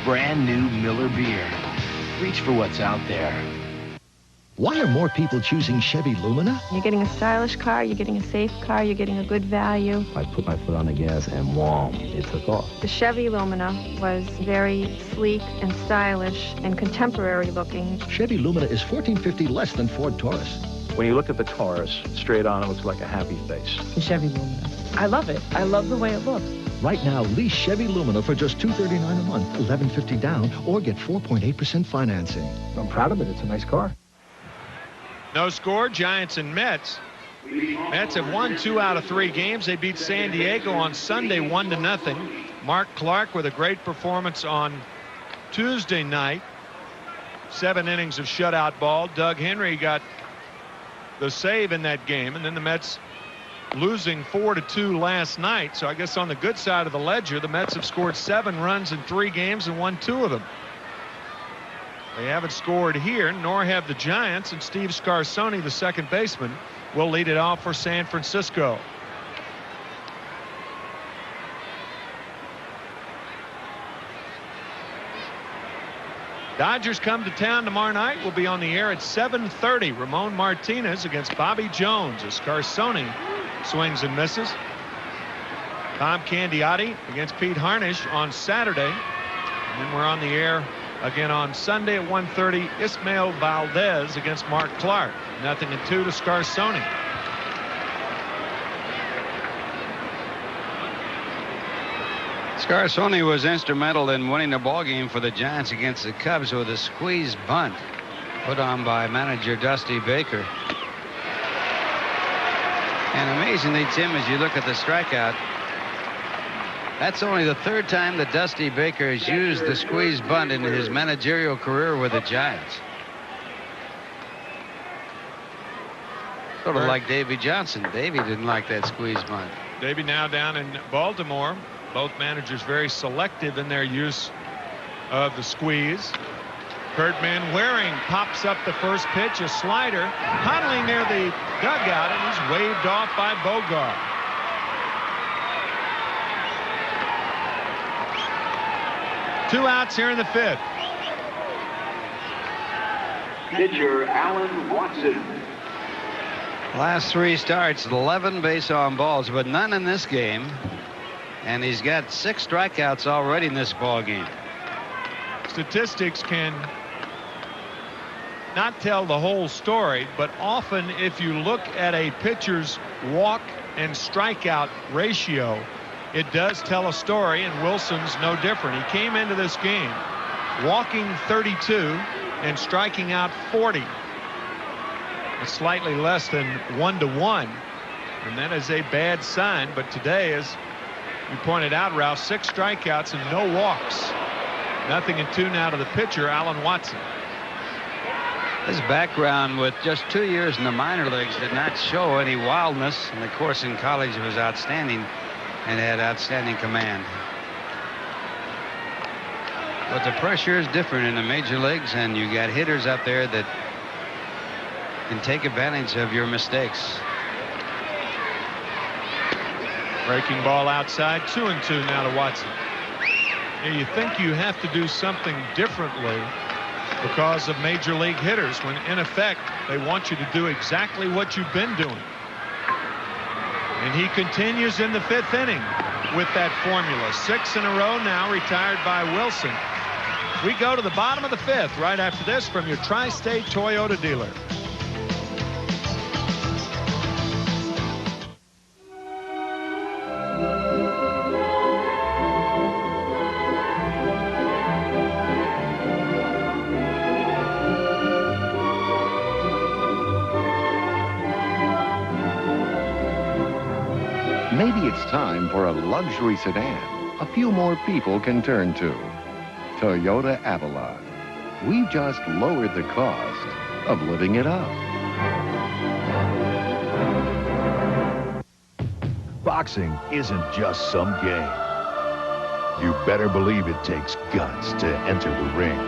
Brand new Miller beer. Reach for what's out there. Why are more people choosing Chevy Lumina? You're getting a stylish car, you're getting a safe car, you're getting a good value. I put my foot on the gas and wham, it took off. The Chevy Lumina was very sleek and stylish and contemporary looking. Chevy Lumina is $1,450 less than Ford Taurus. When you look at the Taurus, straight on, it looks like a happy face. The Chevy Lumina. I love it. I love the way it looks. Right now, lease Chevy Lumina for just $239 a month, $1,150 down, or get 4.8% financing. I'm proud of it. It's a nice car. No score, Giants and Mets. Mets have won 2 out of 3 games. They beat San Diego on Sunday 1-0. Mark Clark with a great performance on Tuesday night. 7 innings of shutout ball. Doug Henry got the save in that game, and then the Mets losing 4-2 last night. So I guess on the good side of the ledger, the Mets have scored 7 runs in 3 games and won 2 of them. They haven't scored here, nor have the Giants, and Steve Scarsoni, the second baseman, will lead it off for San Francisco. Dodgers come to town tomorrow night. We'll be on the air at 7:30. Ramon Martinez against Bobby Jones as Scarsoni swings and misses. Tom Candiotti against Pete Harnisch on Saturday. And then we're on the air again on Sunday at 1:30. Ismael Valdez against Mark Clark. 0-2 to Scarsoni. Scarsoni was instrumental in winning the ball game for the Giants against the Cubs with a squeeze bunt put on by manager Dusty Baker. And amazingly, Tim, as you look at the strikeout, that's only the 3rd time that Dusty Baker has used the squeeze bunt in his managerial career with the Giants. Sort of like Davey Johnson. Davey didn't like that squeeze bunt. Davey now down in Baltimore. Both managers very selective in their use of the squeeze. Kurt Manwaring pops up the first pitch, a slider, huddling near the dugout, and he's waved off by Bogart. Two outs here in the 5th. Pitcher Alan Watson. Last 3 starts, 11 base on balls, but none in this game. And he's got 6 strikeouts already in this ball game. Statistics can not tell the whole story, but often if you look at a pitcher's walk and strikeout ratio, it does tell a story, and Wilson's no different. He came into this game walking 32 and striking out 40. It's slightly less than 1-to-1, and that is a bad sign. But today, as you pointed out, Ralph, 6 strikeouts and no walks. 0-2 now to the pitcher, Alan Watson. His background with just 2 years in the minor leagues did not show any wildness, and of course in college was outstanding and had outstanding command. But the pressure is different in the major leagues, and you got hitters up there that can take advantage of your mistakes. Breaking ball outside, 2-2 now to Watson. You think you have to do something differently because of major league hitters, when in effect they want you to do exactly what you've been doing. And he continues in the 5th inning with that formula. 6 in a row now, retired by Wilson. We go to the bottom of the 5th right after this from your Tri-State Toyota dealer. Maybe it's time for a luxury sedan a few more people can turn to. Toyota Avalon. We've just lowered the cost of living it up. Boxing isn't just some game. You better believe it takes guts to enter the ring.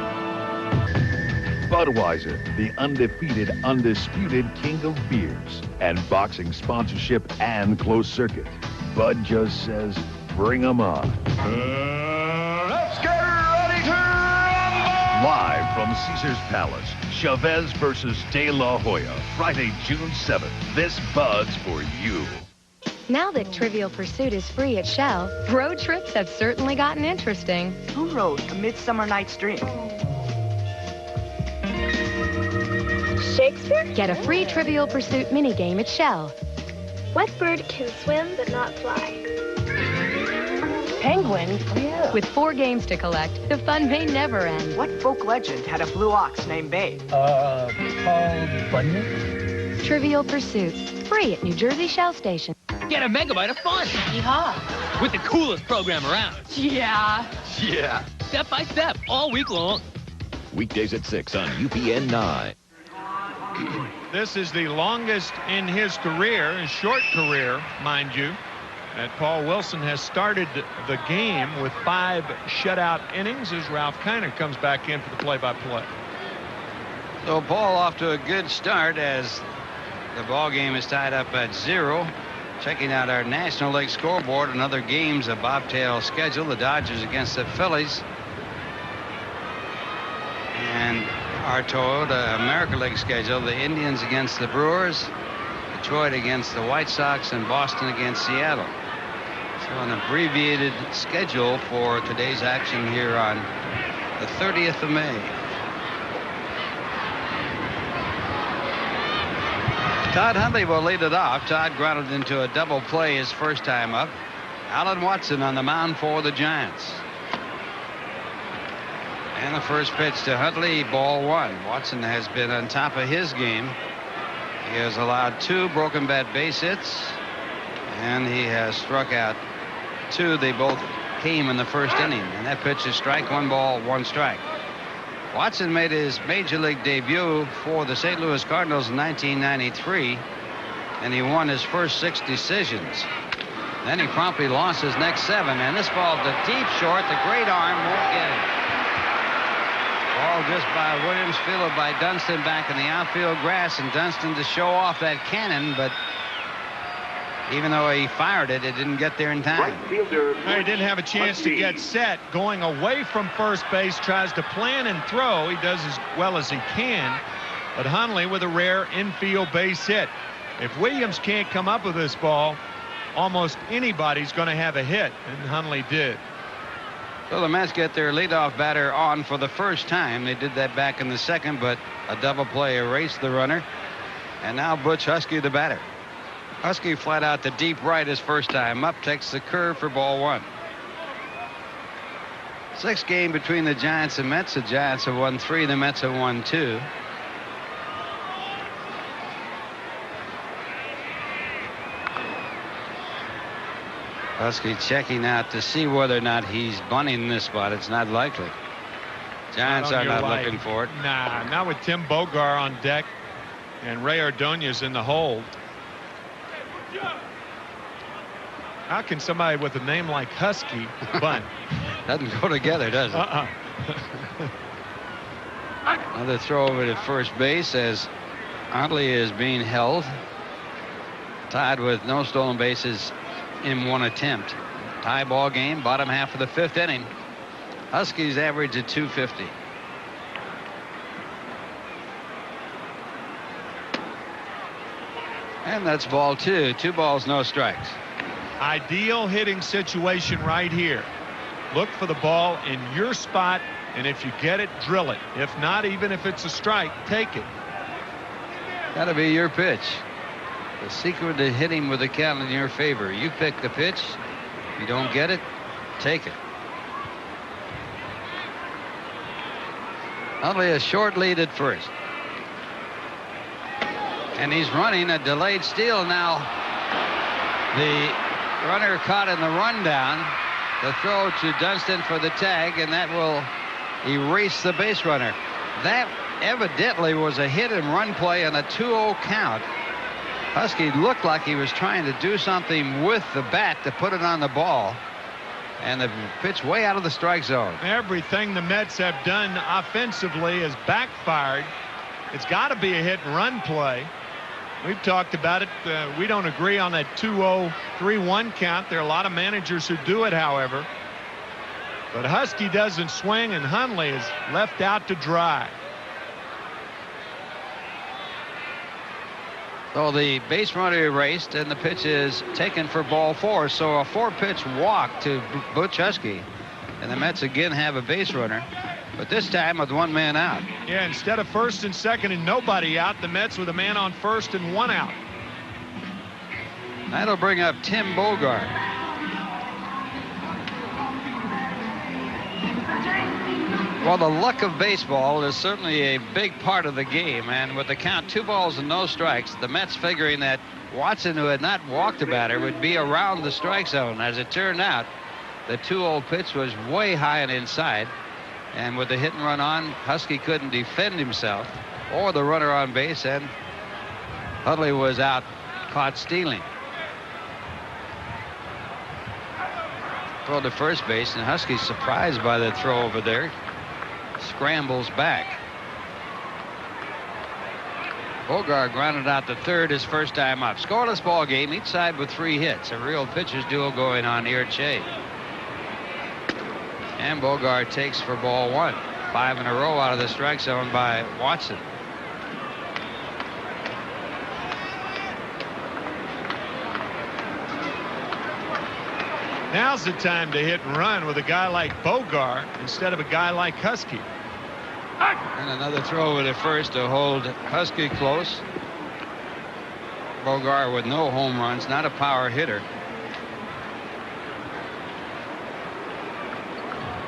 Budweiser, the undefeated, undisputed king of beers, and boxing sponsorship and closed circuit. Bud just says, bring 'em on. Let's get ready to rumble! Live from Caesar's Palace, Chavez versus De La Hoya, Friday, June 7th. This Bud's for you. Now that Trivial Pursuit is free at Shell, road trips have certainly gotten interesting. Who wrote A Midsummer Night's Dream? Shakespeare? Get a free Trivial Pursuit minigame at Shell. What bird can swim but not fly? Penguin? Oh, yeah. With 4 games to collect, the fun may never end. What folk legend had a blue ox named Babe? Paul Bunyan? Trivial Pursuit, free at New Jersey Shell Station. Get a megabyte of fun. Yeehaw. With the coolest program around. Yeah. Yeah. Step by step, all week long. Weekdays at 6 on UPN 9. This is the longest in his career, his short career, mind you, that Paul Wilson has started the game with 5 shutout innings as Ralph Kiner comes back in for the play-by-play. So Paul off to a good start as the ball game is tied up at 0. Checking out our National League scoreboard and other games of bobtail schedule. The Dodgers against the Phillies. And our Toyota American League schedule. The Indians against the Brewers. Detroit against the White Sox. And Boston against Seattle. So an abbreviated schedule for today's action here on the 30th of May. Todd Hundley will lead it off. Todd grounded into a double play his first time up. Alan Watson on the mound for the Giants. And the first pitch to Hundley, ball 1. Watson has been on top of his game. He has allowed 2 broken bat base hits, and he has struck out 2. They both came in the first inning. And that pitch is strike, 1 ball, 1 strike. Watson made his major league debut for the St. Louis Cardinals in 1993, and he won his first 6 decisions. Then he promptly lost his next 7, and this ball to deep short. The great arm won't get it. Ball just by Williams, fielded by Dunston back in the outfield grass, and Dunston to show off that cannon, but even though he fired it, it didn't get there in time. Right fielder. He didn't have a chance to get set. Going away from first base, tries to plan and throw. He does as well as he can. But Hundley with a rare infield base hit. If Williams can't come up with this ball, almost anybody's going to have a hit, and Hundley did. So the Mets get their leadoff batter on for the first time. They did that back in the second, but a double play erased the runner. And now Butch Husky the batter. Husky flat out to deep right his first time up, takes the curve for ball 1. 6th game between the Giants and Mets. The Giants have won 3, the Mets have won 2. Husky checking out to see whether or not he's bunting this spot. It's not likely. Giants are not looking for it. Nah, not with Tim Bogar on deck and Ray Ordonez in the hold. How can somebody with a name like Husky bunt? Doesn't go together, does it? Another throw over to first base as Hundley is being held. Tied with no stolen bases in 1 attempt. Tie ball game, bottom half of the 5th inning. Huskies average at 250. And that's ball 2. 2 balls, no strikes. Ideal hitting situation right here. Look for the ball in your spot, and if you get it, drill it. If not, even if it's a strike, take it. That'll be your pitch. The secret to hitting with the count in your favor. You pick the pitch. If you don't get it, take it. Only a short lead at first. And he's running a delayed steal now. The runner caught in the rundown. The throw to Dunston for the tag, and that will erase the base runner. That evidently was a hit and run play on a 2-0 count. Husky looked like he was trying to do something with the bat to put it on the ball, and the pitch way out of the strike zone. Everything the Mets have done offensively has backfired. It's got to be a hit and run play. We've talked about it. We don't agree on that 2-0, 3-1 count. There are a lot of managers who do it, however. But Husky doesn't swing, and Hundley is left out to dry. So the base runner erased, and the pitch is taken for ball 4. So a 4-pitch walk to Butch Husky. And the Mets again have a base runner, but this time with 1 man out. Yeah, instead of first and second and nobody out, the Mets with a man on first and 1 out. That'll bring up Tim Bogart. Well, the luck of baseball is certainly a big part of the game, and with the count 2 balls and no strikes, the Mets figuring that Watson, who had not walked a batter, would be around the strike zone. As it turned out, the 2-0 pitch was way high and inside, and with the hit and run on, Husky couldn't defend himself. or the runner on base, and Utley was out caught stealing. Throw to first base, and Husky, surprised by the throw over there, scrambles back. Bogart grounded out to third his first time up. Scoreless ball game, each side with 3 hits. A real pitcher's duel going on here at Shea. And Bogart takes for ball 1. 5 in a row out of the strike zone by Watson. Now's the time to hit and run with a guy like Bogart instead of a guy like Husky. And another throw over to first to hold Husky close. Bogart with no home runs, not a power hitter.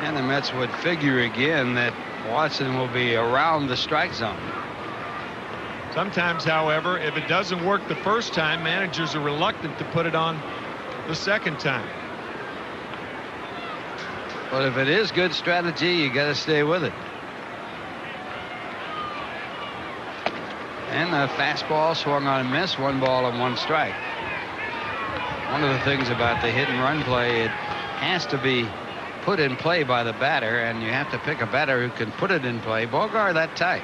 And the Mets would figure again that Watson will be around the strike zone. Sometimes, however, if it doesn't work the first time, managers are reluctant to put it on the second time. But if it is good strategy, you got to stay with it. And the fastball swung on a miss, 1 ball and 1 strike. One of the things about the hit and run play, it has to be put in play by the batter, and you have to pick a batter who can put it in play. Bogart that type.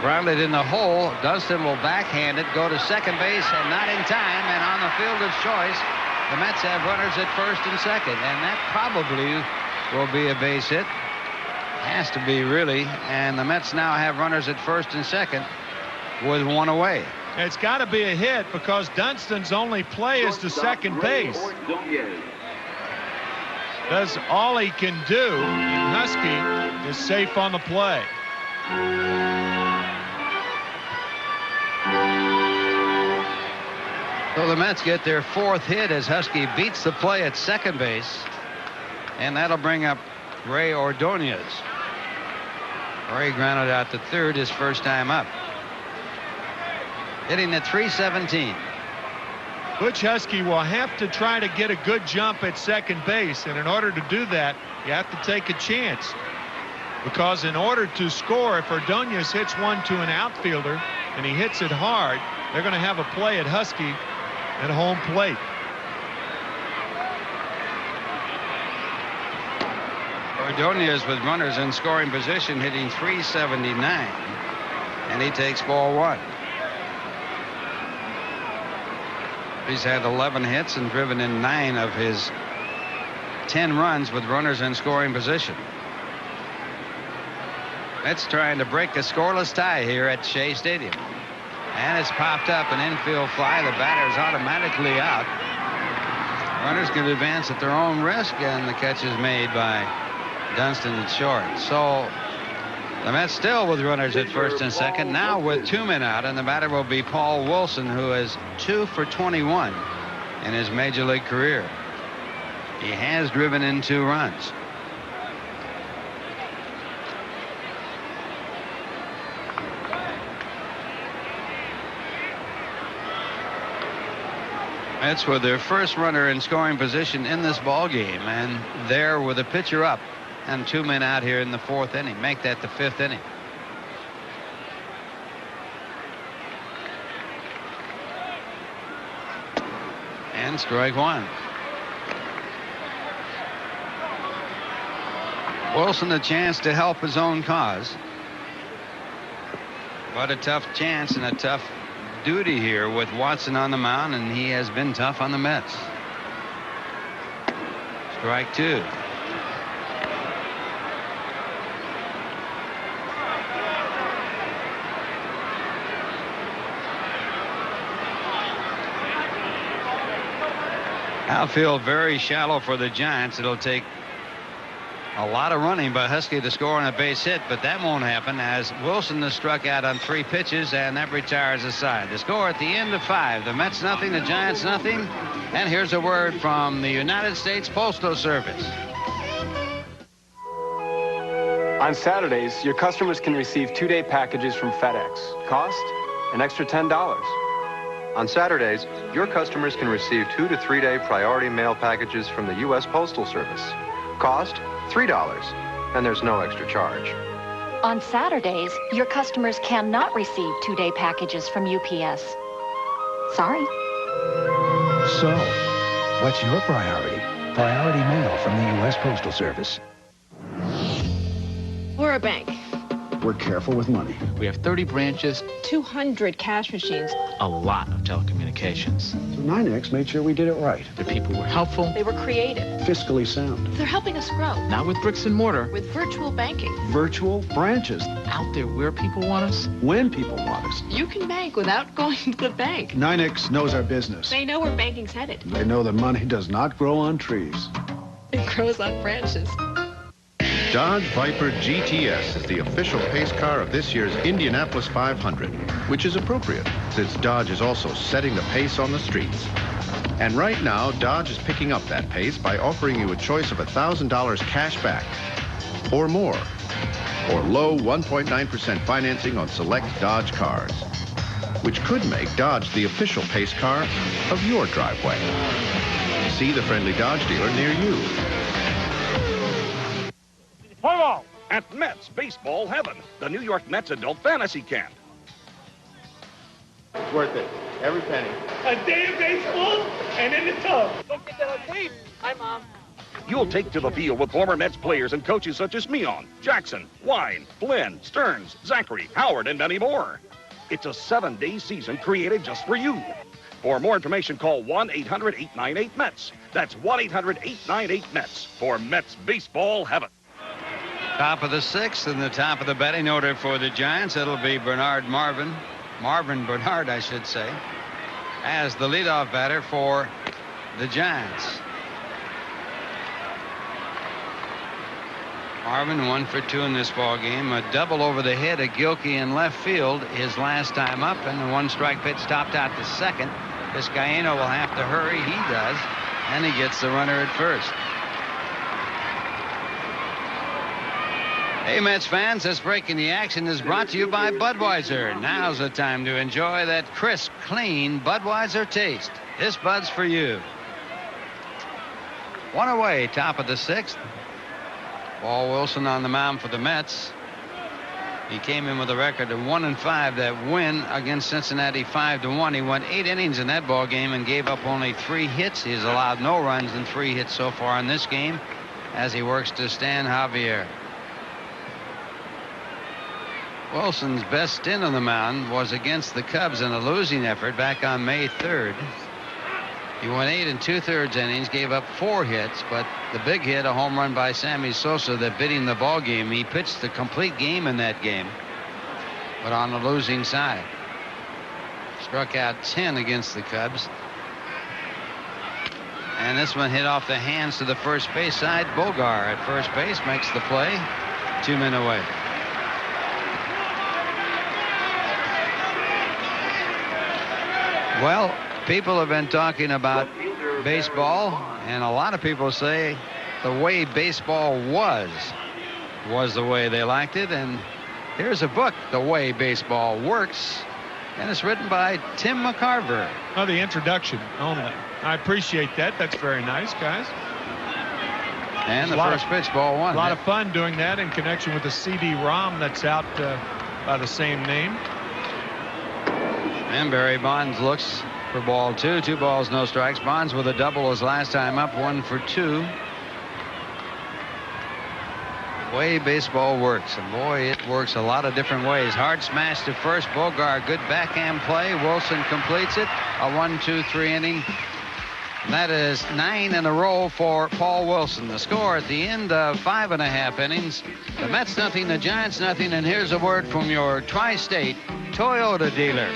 Grounded in the hole. Dunston will backhand it, go to second base, and not in time. And on the fielder's choice, the Mets have runners at first and second, and that probably will be a base hit. Has to be, really. And the Mets now have runners at first and second with 1 away. It's got to be a hit because Dunston's only play is to second base. Does all he can do, and Husky is safe on the play. So the Mets get their 4th hit as Husky beats the play at second base, and that'll bring up Ray Ordonez. Ray grounded out to third his first time up. Hitting at .317. Butch Husky will have to try to get a good jump at second base, and in order to do that, you have to take a chance. Because in order to score, if Ordonez hits one to an outfielder and he hits it hard, they're going to have a play at Husky at home plate. Ordonez with runners in scoring position, hitting .379, and he takes ball 1. He's had 11 hits and driven in 9 of his 10 runs with runners in scoring position. Mets trying to break a scoreless tie here at Shea Stadium. And it's popped up, an infield fly. The batter's automatically out. Runners can advance at their own risk, and the catch is made by Dunston at short. So the Mets still with runners at first and second, now with 2 men out, and the batter will be Paul Wilson, who is 2 for 21 in his major league career. He has driven in 2 runs. Mets with their first runner in scoring position in this ball game, and there with a pitcher up and 2 men out here in the 4th inning. Make that the 5th inning. And strike 1. Wilson a chance to help his own cause, but a tough chance and a tough duty here with Watson on the mound, and he has been tough on the Mets. Strike 2. Outfield very shallow for the Giants. It'll take a lot of running by Husky to score on a base hit, but that won't happen as Wilson has struck out on 3 pitches, and that retires the side. The score at the end of 5. The Mets nothing, the Giants nothing. And here's a word from the United States Postal Service. On Saturdays, your customers can receive 2-day packages from FedEx. Cost? An extra $10. On Saturdays, your customers can receive 2 to 3 day priority mail packages from the U.S. Postal Service. Cost $3, and there's no extra charge. On Saturdays, your customers cannot receive 2-day packages from UPS. Sorry. So, what's your priority? Priority mail from the U.S. Postal Service. We're a bank. We're careful with money. We have 30 branches. 200 cash machines. A lot of telecommunications. So 9X made sure we did it right. The people were helpful. They were creative. Fiscally sound. They're helping us grow. Not with bricks and mortar. With virtual banking. Virtual branches. Out there where people want us. When people want us. You can bank without going to the bank. 9X knows our business. They know where banking's headed. They know that money does not grow on trees. It grows on branches. Dodge Viper GTS is the official pace car of this year's Indianapolis 500, which is appropriate since Dodge is also setting the pace on the streets. And right now, Dodge is picking up that pace by offering you a choice of $1,000 cash back or more, or low 1.9% financing on select Dodge cars, which could make Dodge the official pace car of your driveway. See the friendly Dodge dealer near you. Hello! At Mets Baseball Heaven, the New York Mets Adult Fantasy Camp. It's worth it. Every penny. A day of baseball and in the tub. Don't get that on tape. Hi, Mom. You'll take to the field with former Mets players and coaches such as Meon, Jackson, Wine, Flynn, Stearns, Zachary, Howard, and many more. It's a 7-day season created just for you. For more information, call 1-800-898-METS. That's 1-800-898-METS for Mets Baseball Heaven. Top of the 6th and the top of the batting order for the Giants. It'll be Marvin Bernard, I should say, as the leadoff batter for the Giants. Marvin 1 for 2 in this ball game. A double over the head of Gilkey in left field his last time up, and the 1-strike pitch topped out the second. Vizcaíno will have to hurry. He does, and he gets the runner at first. Hey, Mets fans, this Breaking the Action is brought to you by Budweiser. Now's the time to enjoy that crisp, clean Budweiser taste. This Bud's for you. 1 away, top of the 6th. Paul Wilson on the mound for the Mets. He came in with a record of 1-5. That win against Cincinnati 5-1. He went 8 innings in that ball game and gave up only 3 hits. He's allowed no runs and 3 hits so far in this game as he works to Stan Javier. Wilson's best stint on the mound was against the Cubs in a losing effort back on May 3rd. He went 8 2/3 innings, gave up 4 hits, but the big hit, a home run by Sammy Sosa that bid him the ball game. He pitched the complete game in that game, but on the losing side. Struck out 10 against the Cubs. And this one hit off the hands to the first base side. Bogar at first base makes the play. 2 men away. Well, people have been talking about baseball, and a lot of people say the way baseball was the way they liked it. And here's a book, The Way Baseball Works, and it's written by Tim McCarver. Oh, the introduction only. I appreciate that. That's very nice, guys. And the first pitch, ball 1. A lot of fun doing that in connection with the CD-ROM that's out by the same name. And Barry Bonds looks for ball 2. 2 balls, no strikes. Bonds with a double his last time up, 1 for 2. Way baseball works, and boy, it works a lot of different ways. Hard smash to first. Bogar, good backhand play. Wilson completes it. A 1-2-3 inning. And that is 9 in a row for Paul Wilson. The score at the end of 5.5 innings. The Mets nothing, the Giants nothing, and here's a word from your Tri-State Toyota dealer.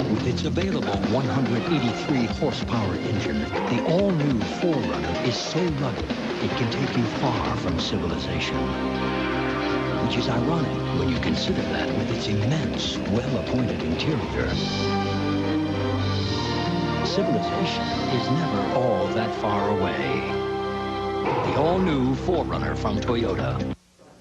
With its available 183 horsepower engine, the all-new 4Runner is so rugged it can take you far from civilization. Which is ironic when you consider that with its immense, well-appointed interior. Civilization is never all that far away. The all-new 4Runner from Toyota.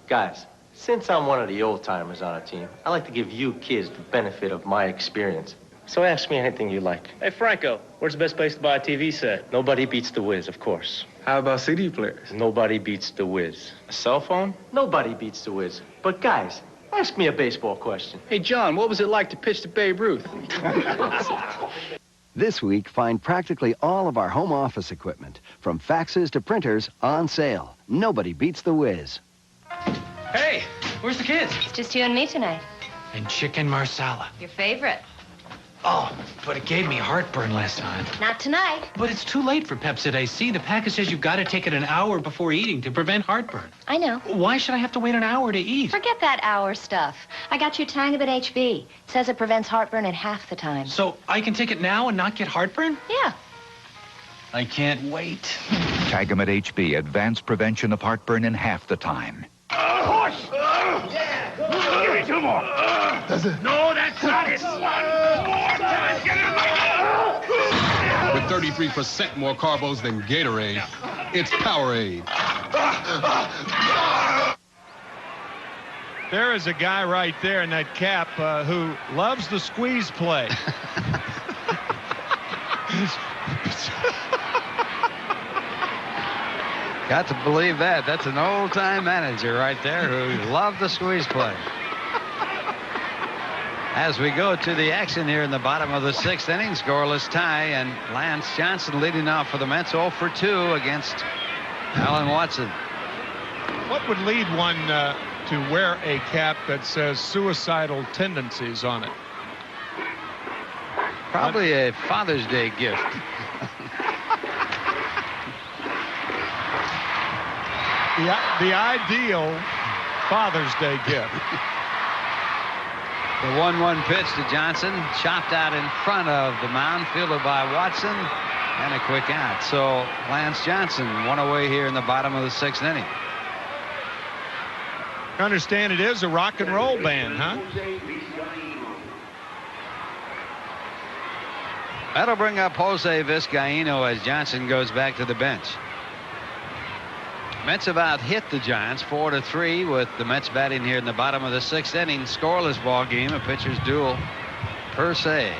Guys, since I'm one of the old-timers on our team, I like to give you kids the benefit of my experience. So ask me anything you like. Hey, Franco, where's the best place to buy a TV set? Nobody beats the Wiz, of course. How about CD players? Nobody beats the Wiz. A cell phone? Nobody beats the Wiz. But guys, ask me a baseball question. Hey, John, what was it like to pitch to Babe Ruth? This week, find practically all of our home office equipment, from faxes to printers, on sale. Nobody beats the Wiz. Hey, where's the kids? It's just you and me tonight. And chicken marsala. Your favorite. Oh, but it gave me heartburn last time. Not tonight. But it's too late for Pepcid AC. The package says you've got to take it an hour before eating to prevent heartburn. I know. Why should I have to wait an hour to eat? Forget that hour stuff. I got you Tangamid HB. It says it prevents heartburn in half the time. So I can take it now and not get heartburn? Yeah. I can't wait. Tangamid HB, advanced prevention of heartburn in half the time. Push! Give me two more. Does it? No, that's not it. One more time. Get it. With 33% more carbos than Gatorade, it's Powerade. There is a guy right there in that cap who loves the squeeze play. Got to believe that. That's an old-time manager right there who loved the squeeze play. As we go to the action here in the bottom of the 6th inning, scoreless tie, and Lance Johnson leading off for the Mets 0 for 2 against Alan Watson. What would lead one to wear a cap that says suicidal tendencies on it? Probably a Father's Day gift. The ideal Father's Day gift. The 1-1 pitch to Johnson, chopped out in front of the mound, fielded by Watson, and a quick out. So Lance Johnson one away here in the bottom of the 6th inning. I understand it is a rock and roll band, huh? That'll bring up Jose Vizcaíno as Johnson goes back to the bench. Mets have out-hit the Giants 4-3 with the Mets batting here in the bottom of the 6th inning. Scoreless ball game, a pitcher's duel per se.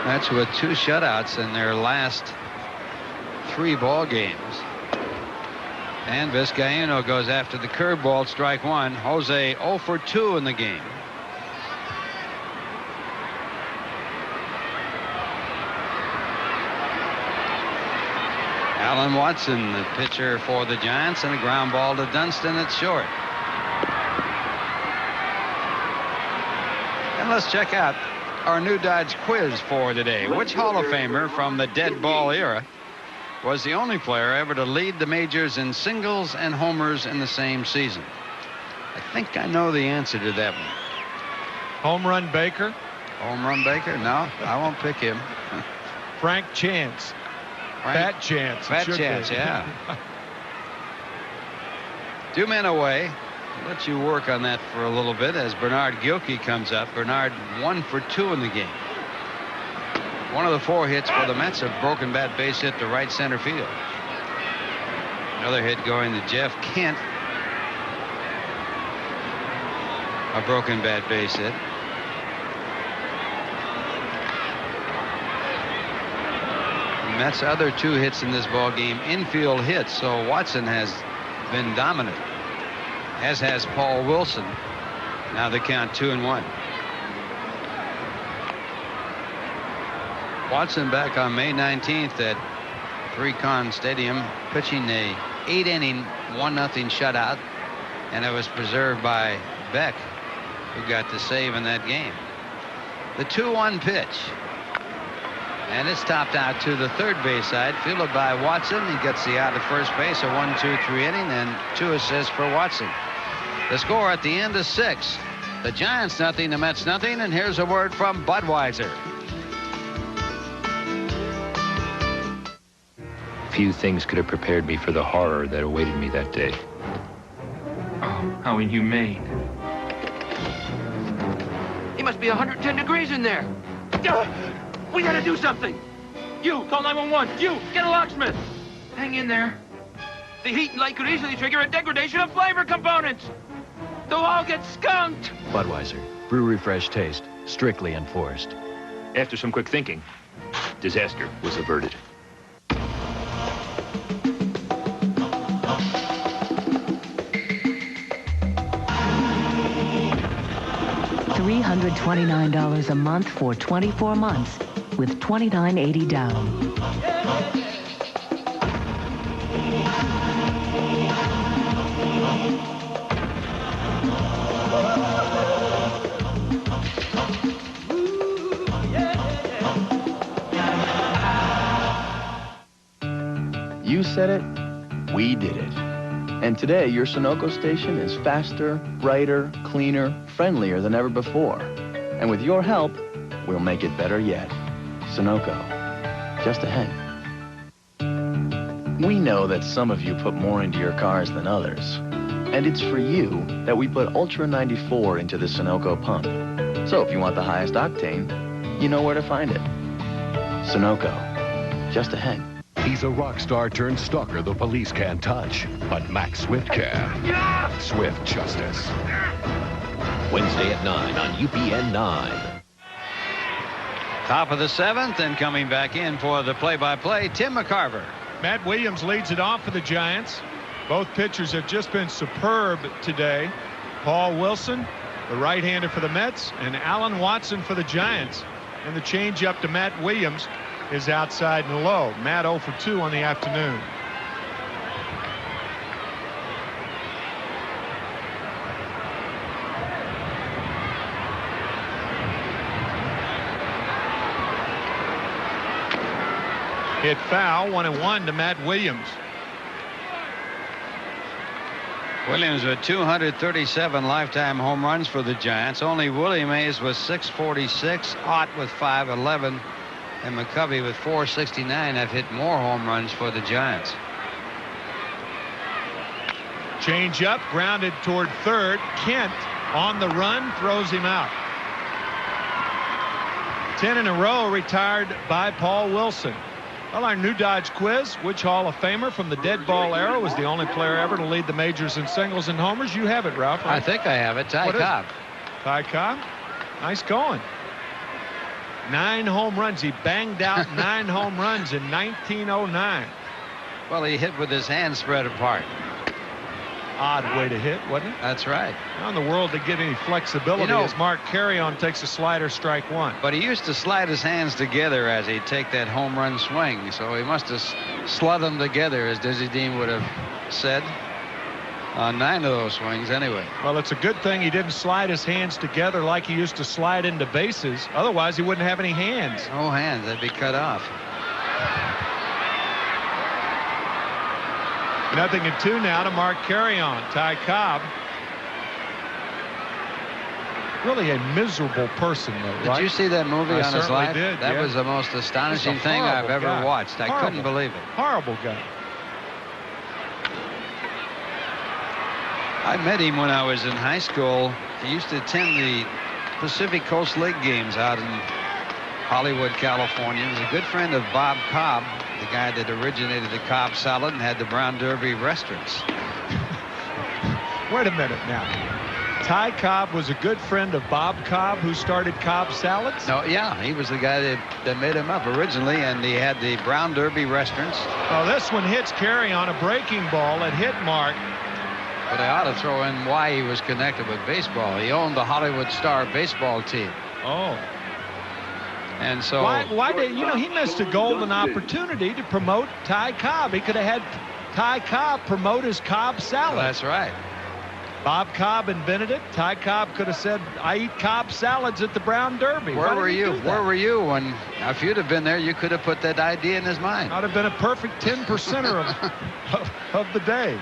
Mets with 2 shutouts in their last 3 ball games. And Vizcaíno goes after the curveball, strike 1. Jose 0 for 2 in the game. Alan Watson, the pitcher for the Giants, and a ground ball to Dunston at short. And let's check out our new Dodge quiz for today. Which Hall of Famer from the dead ball era was the only player ever to lead the majors in singles and homers in the same season? I think I know the answer to that one. Home Run Baker? Home Run Baker? No, I won't pick him. Frank Chance. Fat Chance. Fat Chance, yeah. 2 men away. I'll let you work on that for a little bit as Bernard Gilkey comes up. Bernard 1 for 2 in the game. One of the 4 hits for the Mets, a broken bat base hit to right center field. Another hit going to Jeff Kent. A broken bat base hit. Mets' other 2 hits in this ball game, infield hits, so Watson has been dominant, as has Paul Wilson. Now they count 2-1. Watson back on May 19th at 3-Con Stadium, pitching a 8-inning 1-0 shutout, and it was preserved by Beck, who got the save in that game. The 2-1 pitch. And it's topped out to the third base side, fielded by Watson. He gets the out at first base, a 1-2-3 inning, and 2 assists for Watson. The score at the end is 6. The Giants nothing, the Mets nothing, and here's a word from Budweiser. Few things could have prepared me for the horror that awaited me that day. Oh, how inhumane. It must be 110 degrees in there. We gotta do something. You, call 911. You, get a locksmith. Hang in there. The heat and light could easily trigger a degradation of flavor components. They'll all get skunked. Budweiser. Brewery fresh taste. Strictly enforced. After some quick thinking, disaster was averted. $329 a month for 24 months with $29.80 down. You said it, we did it. And today, your Sunoco station is faster, brighter, cleaner, friendlier than ever before. And with your help, we'll make it better yet. Sunoco, just a hint. We know that some of you put more into your cars than others. And it's for you that we put Ultra 94 into the Sunoco pump. So if you want the highest octane, you know where to find it. Sunoco, just a hint. He's a rock star turned stalker the police can't touch, but Max Swift can. Swift Justice. Wednesday at 9 on UPN 9. Top of the 7th, and coming back in for the play-by-play, Tim McCarver. Matt Williams leads it off for the Giants. Both pitchers have just been superb today. Paul Wilson, the right-hander for the Mets, and Alan Watson for the Giants. And the changeup to Matt Williams is outside and low. Matt 0 for 2 on the afternoon. Hit foul, 1-1 to Matt Williams. Williams with 237 lifetime home runs for the Giants. Only Willie Mays with 646, Ott with 511, and McCovey with 469 have hit more home runs for the Giants. Change up, grounded toward third. Kent on the run, throws him out. 10 in a row retired by Paul Wilson. Well, our new Dodge quiz, which Hall of Famer from the dead ball era was the only player ever to lead the majors in singles and homers? You have it, Ralph. I think I have it. Ty Cobb. Ty Cobb? Nice going. 9 home runs. He banged out 9 home runs in 1909. Well, he hit with his hands spread apart. Odd way to hit, wasn't it? That's right. How in the world to get any flexibility as Mark Carrion takes a slider, strike one. But he used to slide his hands together as he'd take that home run swing. So he must have slid them together, as Dizzy Dean would have said, on 9 of those swings anyway. Well, it's a good thing he didn't slide his hands together like he used to slide into bases. Otherwise, he wouldn't have any hands. No hands. They'd be cut off. 0-2 now to Mark Carrion. Ty Cobb. Really a miserable person, though, right? Did you see that movie on his life? Did, that was the most astonishing thing I've ever watched. I couldn't believe it. Horrible guy. I met him when I was in high school. He used to attend the Pacific Coast League games out in Hollywood, California. He was a good friend of Bob Cobb, the guy that originated the Cobb salad and had the Brown Derby restaurants. Wait a minute now. Ty Cobb was a good friend of Bob Cobb, who started Cobb salads? No, yeah, he was the guy that made him up originally, and he had the Brown Derby restaurants. Oh, this one hits Carrion, a breaking ball. It hit Mark. But I ought to throw in why he was connected with baseball. He owned the Hollywood Star baseball team. Oh. And so why did he missed a golden opportunity to promote Ty Cobb. He could have had Ty Cobb promote his Cobb salad. Well, that's right. Bob Cobb invented it. Ty Cobb could have said, I eat Cobb salads at the Brown Derby. Where were you? Where were you when, if you'd have been there, you could have put that idea in his mind? I'd have been a perfect 10%er of the day.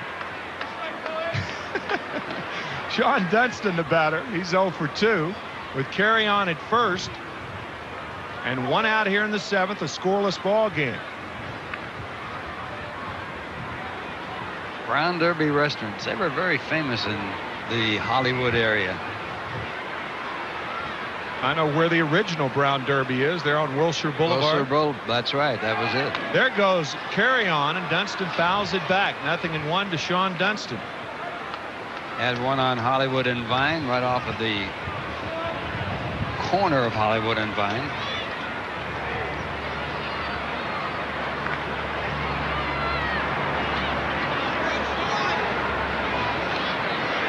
Sean Dunston, the batter. He's 0 for 2 with Carrion at first. And 1 out here in the 7th, a scoreless ball game. Brown Derby restaurants. They were very famous in the Hollywood area. I know where the original Brown Derby is. They're on Wilshire Boulevard. That's right. That was it. There goes Carry On, and Dunston fouls it back. 0-1 to Sean Dunston. Had one on Hollywood and Vine, right off of the corner of Hollywood and Vine.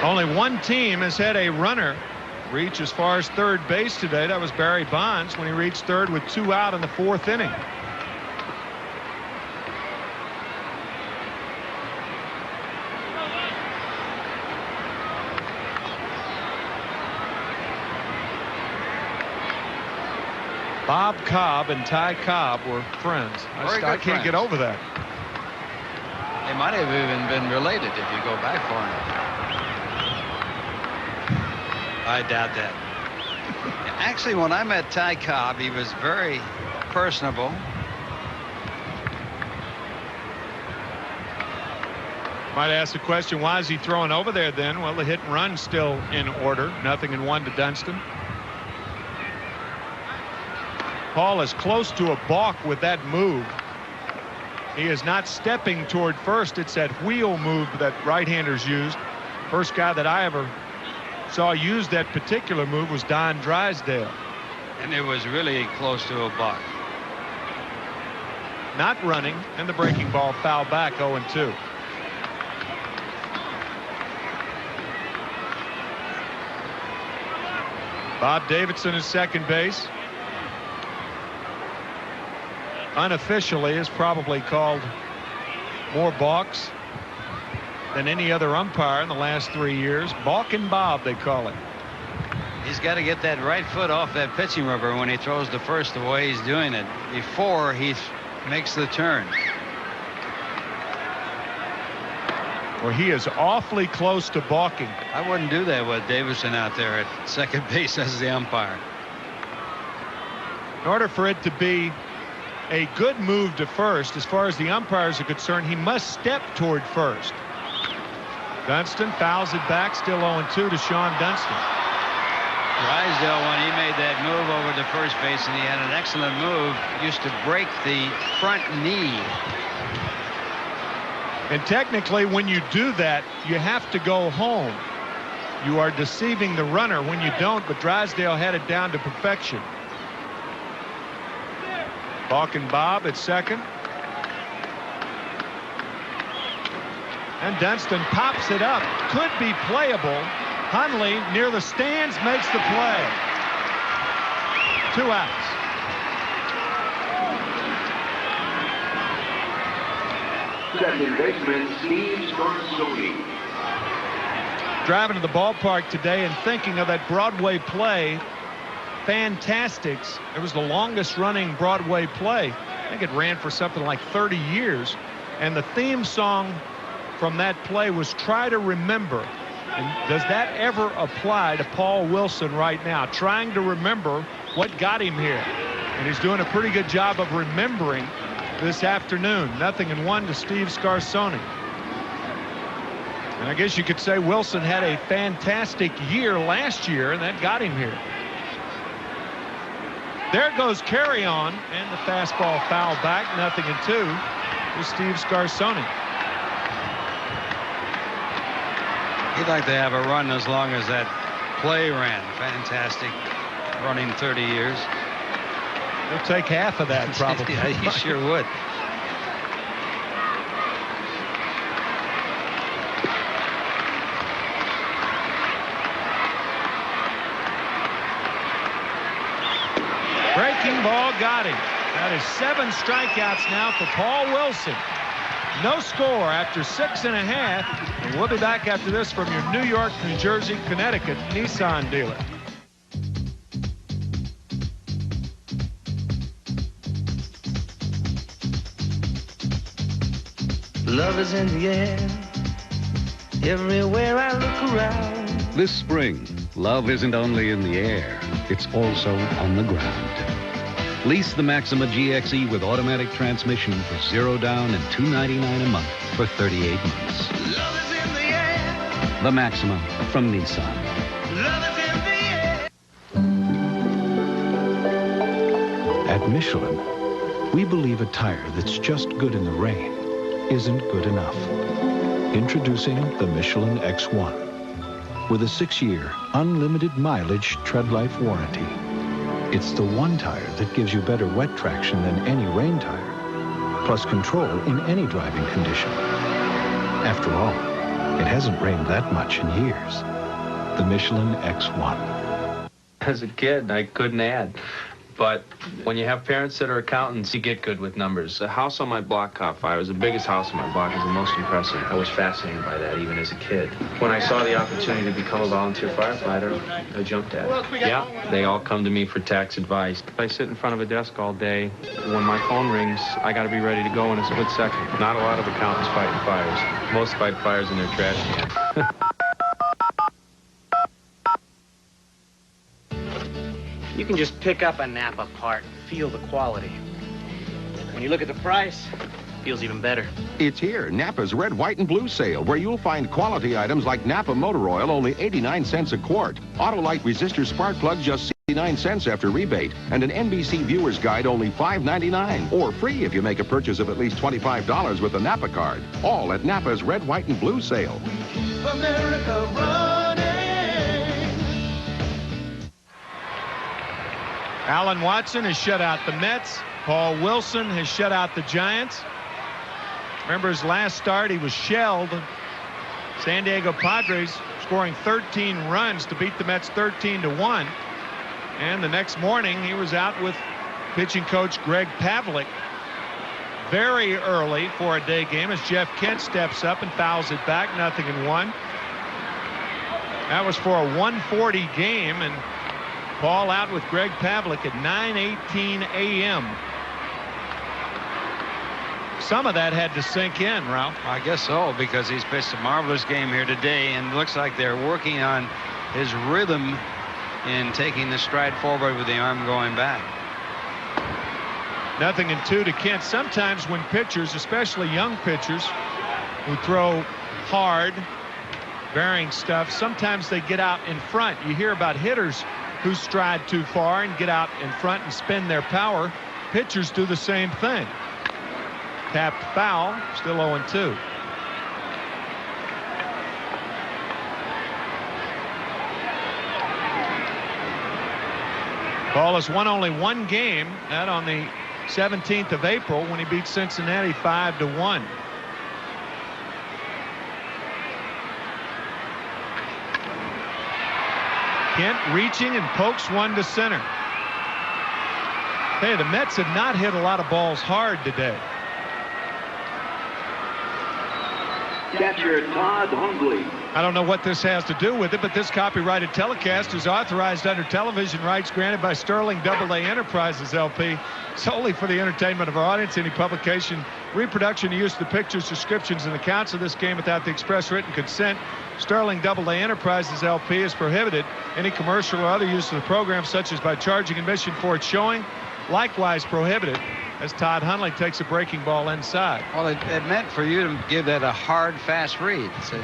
Only one team has had a runner reach as far as third base today. That was Barry Bonds when he reached third with 2 out in the 4th inning. Bob Cobb and Ty Cobb were friends. I can't get over that. They might have even been related if you go back far enough. I doubt that. Actually, when I met Ty Cobb, he was very personable. Might ask the question, why is he throwing over there then? Well, the hit and run still in order. 0-1 to Dunston. Paul is close to a balk with that move. He is not stepping toward first. It's that wheel move that right-handers used. First guy that I ever saw use that particular move was Don Drysdale. And it was really close to a balk. Not running, and the breaking ball foul back 0-2. Bob Davidson is second base. Unofficially is probably called more balks than any other umpire in the last 3 years. Balkin' Bob, they call it. He's got to get that right foot off that pitching rubber when he throws the first, the way he's doing it, before he makes the turn. Well, he is awfully close to balking. I wouldn't do that with Davidson out there at second base as the umpire. In order for it to be a good move to first, as far as the umpires are concerned, he must step toward first. Dunston fouls it back, still 0-2 to Sean Dunston. Drysdale, when he made that move over to first base, and he had an excellent move, used to break the front knee. And technically, when you do that, you have to go home. You are deceiving the runner when you don't, but Drysdale had it down to perfection. Balkin' Bob at second. And Dunston pops it up. Could be playable. Hundley near the stands makes the play. 2 outs. Second baseman Steve Scarsoni. Driving to the ballpark today and thinking of that Broadway play, Fantastics. It was the longest running Broadway play. I think it ran for something like 30 years. And the theme song from that play was Try to Remember. And does that ever apply to Paul Wilson right now? Trying to remember what got him here. And he's doing a pretty good job of remembering this afternoon. 0-1 to Steve Scarsoni. And I guess you could say Wilson had a fantastic year last year, and that got him here. There goes Carry On, and the fastball foul back. 0-2 to Steve Scarsoni. He'd like to have a run as long as that play ran. Fantastic, running 30 years. He'll take half of that, probably. Yeah, he sure would. Breaking ball got him. That is 7 strikeouts now for Paul Wilson. No score after 6.5. And we'll be back after this from your New York, New Jersey, Connecticut Nissan dealer. Love is in the air, everywhere I look around. This spring, love isn't only in the air, it's also on the ground. Lease the Maxima GXE with automatic transmission for $0 down and $299 a month for 38 months. Love is in the air. The Maxima from Nissan. Love is in the air. At Michelin, we believe a tire that's just good in the rain isn't good enough. Introducing the Michelin X1 with a 6-year, unlimited mileage tread life warranty. It's the one tire that gives you better wet traction than any rain tire, plus control in any driving condition. After all, it hasn't rained that much in years. The Michelin X1. As a kid, I couldn't add. But when you have parents that are accountants, you get good with numbers. The house on my block caught fire. It was the biggest house on my block. It was the most impressive. I was fascinated by that, even as a kid. When I saw the opportunity to become a volunteer firefighter, I jumped at it. Yeah, they all come to me for tax advice. I sit in front of a desk all day. When my phone rings, I got to be ready to go in a split second. Not a lot of accountants fighting fires. Most fight fires in their trash can. You can just pick up a Napa part and feel the quality. When you look at the price, it feels even better. It's here, Napa's Red, White, and Blue sale, where you'll find quality items like Napa motor oil, only 89 cents a quart. Autolite resistor spark plug, just 69 cents after rebate. And an NBC Viewer's Guide, only $5.99. Or free if you make a purchase of at least $25 with a Napa card. All at Napa's Red, White, and Blue sale. America running. Alan Watson has shut out the Mets. Paul Wilson has shut out the Giants. Remember his last start, he was shelled. San Diego Padres scoring 13 runs to beat the Mets 13-1. And the next morning, he was out with pitching coach Greg Pavlik very early for a day game as Jeff Kent steps up and fouls it back, 0-1. That was for a 140 game, and Paul out with Greg Pavlik at 9:18 a.m. Some of that had to sink in, Ralph. I guess so, because he's pitched a marvelous game here today, and looks like they're working on his rhythm in taking the stride forward with the arm going back. 0-2 to Kent. Sometimes when pitchers, especially young pitchers who throw hard, bearing stuff, sometimes they get out in front. You hear about hitters who stride too far and get out in front and spend their power. Pitchers do the same thing. Tapped foul, still 0-2. Paul has won only one game, that on the 17th of April when he beat Cincinnati 5-1. Kent reaching and pokes one to center. Hey, the Mets have not hit a lot of balls hard today. Catcher Todd Hundley. I don't know what this has to do with it, but this copyrighted telecast is authorized under television rights granted by Sterling AA Enterprises LP solely for the entertainment of our audience. Any publication, reproduction, use of the pictures, descriptions, and accounts of this game without the express written consent Sterling AA Enterprises LP is prohibited. Any commercial or other use of the program, such as by charging admission for its showing, likewise prohibited. As Todd Hundley takes a breaking ball inside. Well, it meant for you to give that a hard, fast read, see?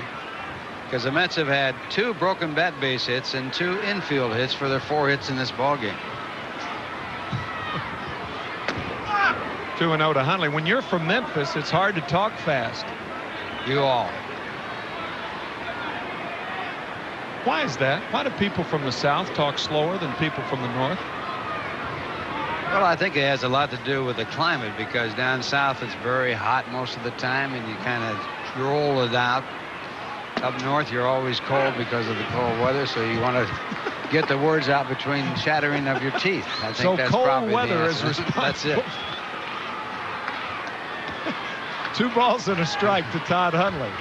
Because the Mets have had 2 broken bat base hits and 2 infield hits for their 4 hits in this ball game. 2-0 to Hundley. When you're from Memphis, it's hard to talk fast. You all. Why is that? Why do people from the South talk slower than people from the North? Well, I think it has a lot to do with the climate, because down south it's very hot most of the time and you kind of roll it out. Up north you're always cold because of the cold weather, so you want to get the words out between shattering of your teeth. I think so that's cold probably weather the is answer. responsible. That's it. 2 balls and a strike to Todd Hundley.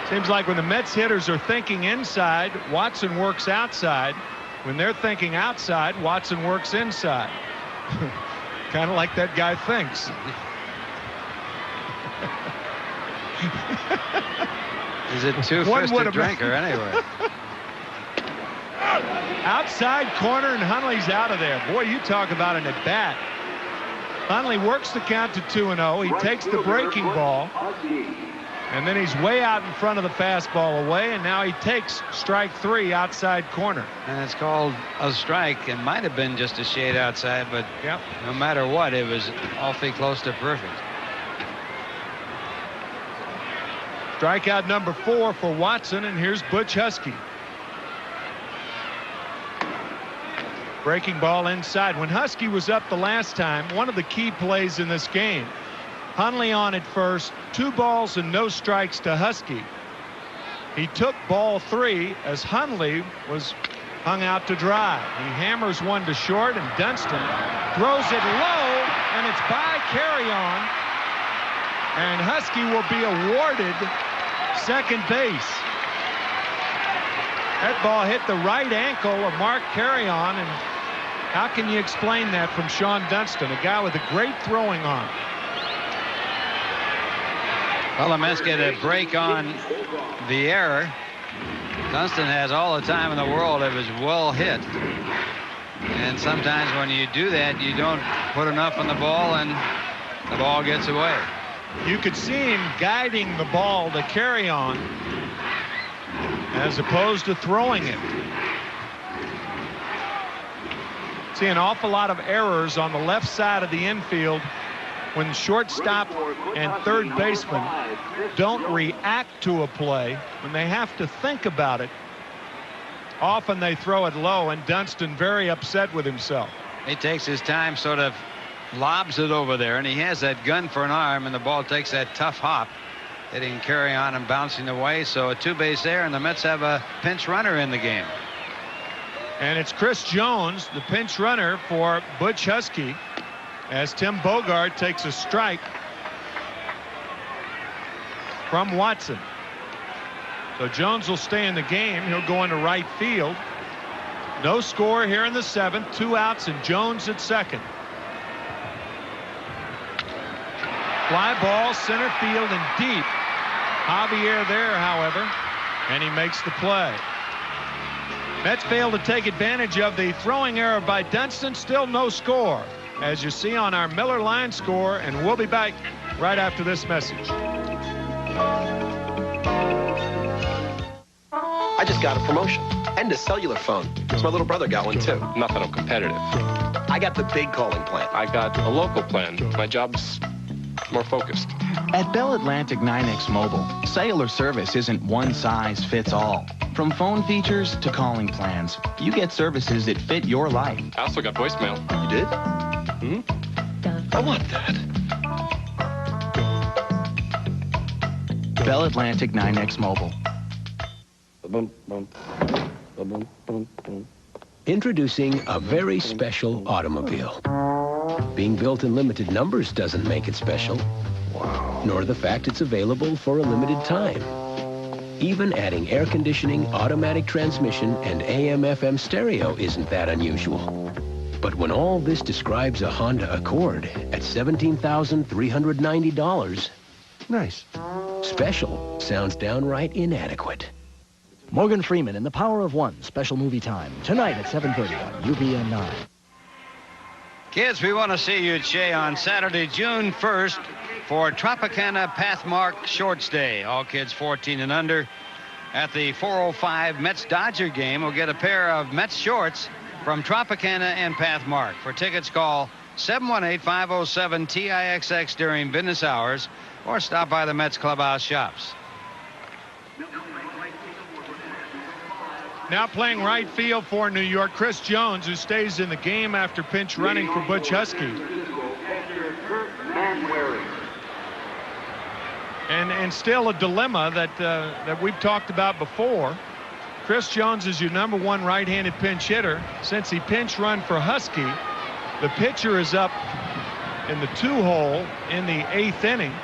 Seems like when the Mets hitters are thinking inside, Watson works outside. When they're thinking outside, Watson works inside. Kind of like that guy thinks. Is it two-fisted drinker anyway? Outside corner, and Hundley's out of there. Boy, you talk about an at-bat. Hundley works the count to 2-0. He takes the breaking ball. And then he's way out in front of the fastball away, and now he takes strike 3 outside corner. And it's called a strike. It might have been just a shade outside, but no matter what, it was awfully close to perfect. Strikeout number 4 for Watson, and here's Butch Husky. Breaking ball inside. When Husky was up the last time, one of the key plays in this game, Hundley on at first, 2 balls and no strikes to Husky. He took ball 3 as Hundley was hung out to dry. He hammers one to short, and Dunston throws it low, and it's by Carry-On, and Husky will be awarded second base. That ball hit the right ankle of Mark Carry-On, and how can you explain that from Sean Dunston, a guy with a great throwing arm? Well, the Mets get a break on the error. Dunston has all the time in the world. It was well hit. And sometimes when you do that, you don't put enough on the ball, and the ball gets away. You could see him guiding the ball to Carry-On as opposed to throwing it. See an awful lot of errors on the left side of the infield when shortstop and third baseman don't react to a play. When they have to think about it, often they throw it low, and Dunston very upset with himself. He takes his time, sort of lobs it over there, and he has that gun for an arm, and the ball takes that tough hop, hitting Carry-On and bouncing away. So a 2-base error, and the Mets have a pinch runner in the game. And it's Chris Jones, the pinch runner for Butch Husky, as Tim Bogart takes a strike from Watson. So Jones will stay in the game. He'll go into right field. No score here in the 7th. 2 outs and Jones at second. Fly ball, center field and deep. Javier there, however, and he makes the play. Mets failed to take advantage of the throwing error by Dunston. Still no score, as you see on our Miller Line score, and we'll be back right after this message. I just got a promotion and a cellular phone. So my little brother got one too. Not that I'm competitive. I got the big calling plan. I got a local plan. My job's more focused. At Bell Atlantic 9X Mobile, cellular service isn't one size fits all. From phone features to calling plans, you get services that fit your life. I also got voicemail. You did? I want that. Bell Atlantic 9X Mobile. Introducing a very special automobile. Being built in limited numbers doesn't make it special. Nor the fact it's available for a limited time. Even adding air conditioning, automatic transmission, and AM/FM stereo isn't that unusual. But when all this describes a Honda Accord at $17,390, nice. Special sounds downright inadequate. Morgan Freeman in The Power of One, special movie time, tonight at 7:30 on UPN 9. Kids, we want to see you at Shea on Saturday, June 1st for Tropicana Pathmark Shorts Day. All kids 14 and under at the 4:05 Mets-Dodger game will get a pair of Mets shorts from Tropicana and Pathmark. For tickets, call 718-507-TIXX during business hours or stop by the Mets clubhouse shops. Now playing right field for New York, Chris Jones, who stays in the game after pinch running for Butch Husky. And still a dilemma that we've talked about before. Chris Jones is your #1 right-handed pinch hitter. Since he pinch run for Husky, the pitcher is up in the 2-hole in the 8th inning.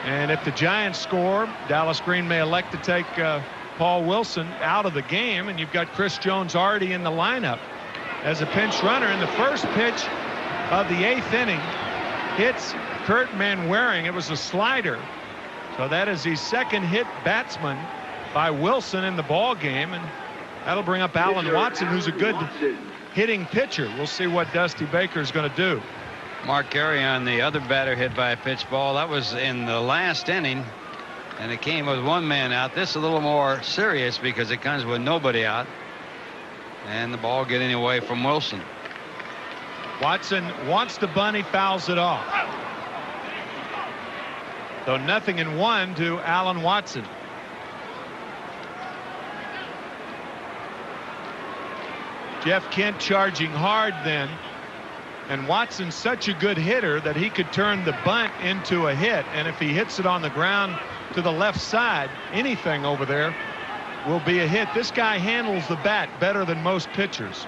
And if the Giants score, Dallas Green may elect to take Paul Wilson out of the game, and you've got Chris Jones already in the lineup as a pinch runner. And the first pitch of the 8th inning hits Kurt Manwaring. It was a slider. So that is the second hit batsman by Wilson in the ball game, and that'll bring up Alan Watson, who's a good hitting pitcher. We'll see what Dusty Baker is going to do. Mark Carry-On, the other batter hit by a pitch ball. That was in the last inning. And it came with one man out. This is a little more serious because it comes with nobody out. And the ball getting away from Wilson. Watson wants the bunt. He fouls it off. So 0-1 to Alan Watson. Jeff Kent charging hard then. And Watson's such a good hitter that he could turn the bunt into a hit. And if he hits it on the ground to the left side, anything over there will be a hit. This guy handles the bat better than most pitchers.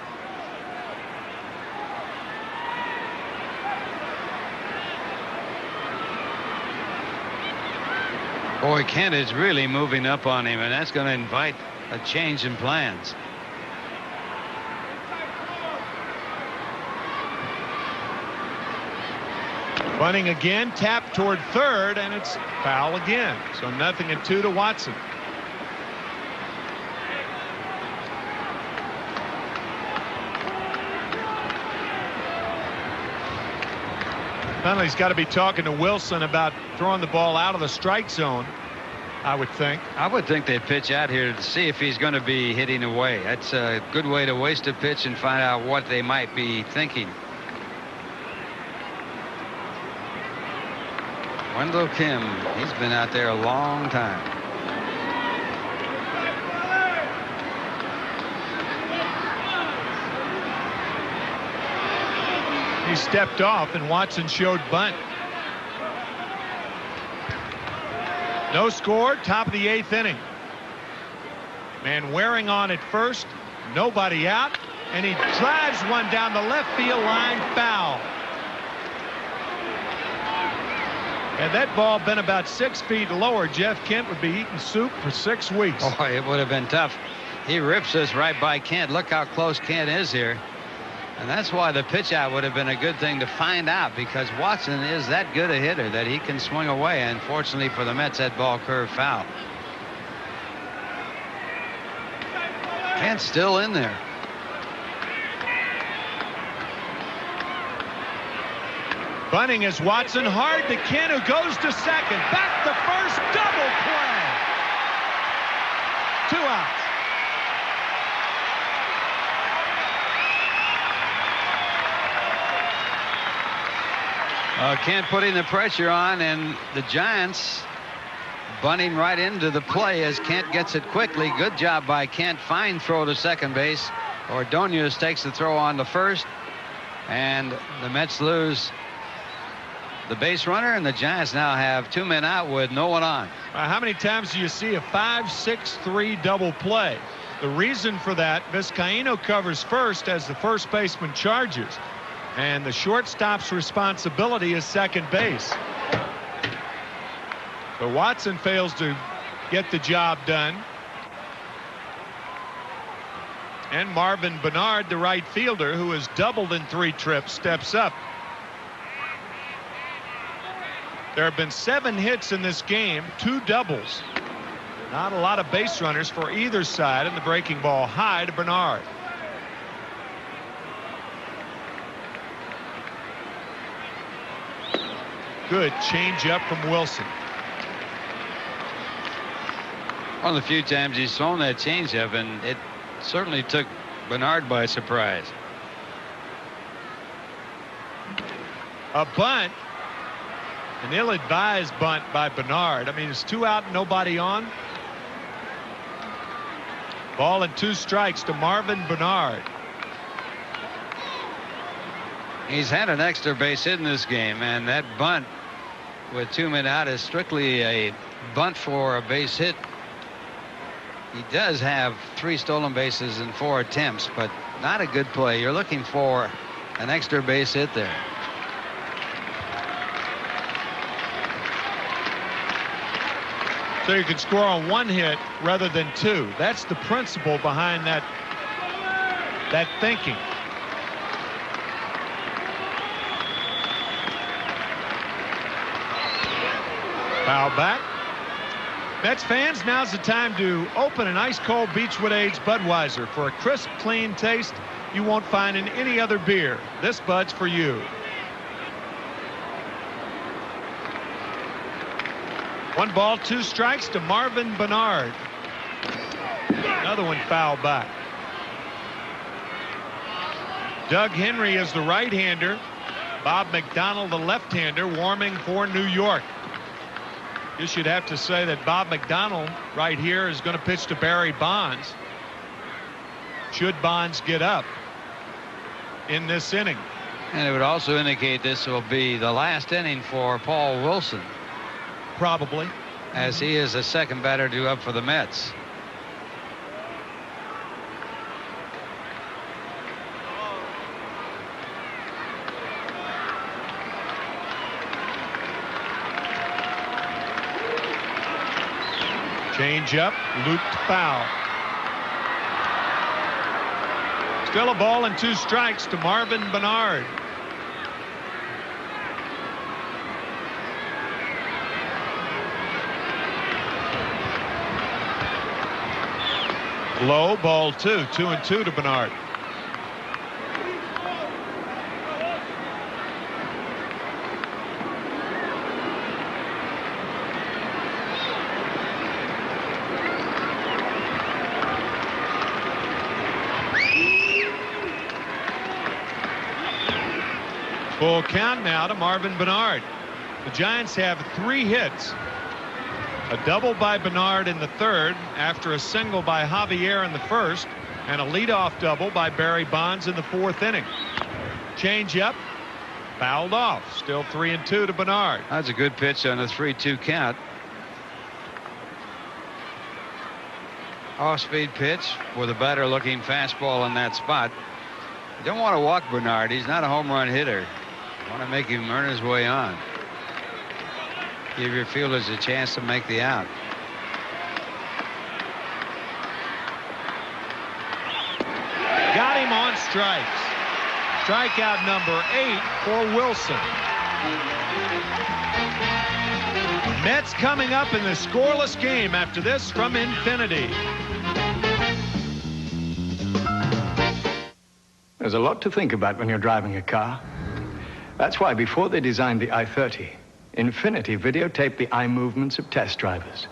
Boy, Kent is really moving up on him, and that's going to invite a change in plans. Bunting again, tap toward third, and it's foul again. So 0-2 to Watson. Finally's got to be talking to Wilson about throwing the ball out of the strike zone, I would think. I would think they'd pitch out here to see if he's going to be hitting away. That's a good way to waste a pitch and find out what they might be thinking. Wendell Kim, he's been out there a long time. He stepped off and Watson showed bunt. No score, top of the 8th inning. Man wearing on at first, nobody out, and he drives one down the left field line, foul. Had that ball been about 6 feet lower, Jeff Kent would be eating soup for 6 weeks. Oh, it would have been tough. He rips this right by Kent. Look how close Kent is here. And that's why the pitch out would have been a good thing to find out, because Watson is that good a hitter that he can swing away. Unfortunately for the Mets, that ball curved foul. Kent's still in there. Bunting is Watson, hard to Kent, who goes to second. Back to first, double play. 2 outs. Kent putting the pressure on, and the Giants bunting right into the play as Kent gets it quickly. Good job by Kent. Fine throw to second base. Ordonez takes the throw on to first, and the Mets lose the base runner, and the Giants now have 2 men out with no one on. How many times do you see a 5-6-3 double play? The reason for that, Vizcaíno covers first as the first baseman charges, and the shortstop's responsibility is second base. So Watson fails to get the job done. And Marvin Bernard, the right fielder, who has doubled in 3 trips, steps up. There have been 7 hits in this game, 2 doubles. Not a lot of base runners for either side, and the breaking ball high to Bernard. Good change-up from Wilson. One of the few times he's thrown that change-up, and it certainly took Bernard by surprise. A bunt, an ill-advised bunt by Bernard. I mean, it's 2 out, nobody on. Ball and 2 strikes to Marvin Bernard. He's had an extra base hit in this game, and that bunt with 2 men out is strictly a bunt for a base hit. He does have 3 stolen bases in 4 attempts, but not a good play. You're looking for an extra base hit there. So you can score on 1 hit rather than 2. That's the principle behind that thinking. Foul back. Mets fans, now's the time to open an ice-cold Beechwood Age Budweiser for a crisp, clean taste you won't find in any other beer. This Bud's for you. 1 ball, 2 strikes to Marvin Bernard. Another one fouled back. Doug Henry is the right-hander. Bob McDonald, the left-hander, warming for New York. You should have to say that Bob McDonald right here is going to pitch to Barry Bonds. Should Bonds get up in this inning. And it would also indicate this will be the last inning for Paul Wilson. Probably. As he is the second batter due up for the Mets. Change up, looped foul. Still a ball and 2 strikes to Marvin Bernard. Low, ball 2, 2-2 to Bernard. Full count now to Marvin Bernard. The Giants have 3 hits. A double by Bernard in the 3rd after a single by Javier in the 1st, and a leadoff double by Barry Bonds in the 4th inning. Change up, fouled off. Still 3-2 to Bernard. That's a good pitch on a 3-2 count. Off-speed pitch with a better looking fastball in that spot. You don't want to walk Bernard. He's not a home run hitter. You want to make him earn his way on. Give your fielders a chance to make the out. Got him on strikes. Strikeout number 8 for Wilson. Mets coming up in the scoreless game after this from Infinity. There's a lot to think about when you're driving a car. That's why before they designed the i-30, Infinity videotaped the eye movements of test drivers.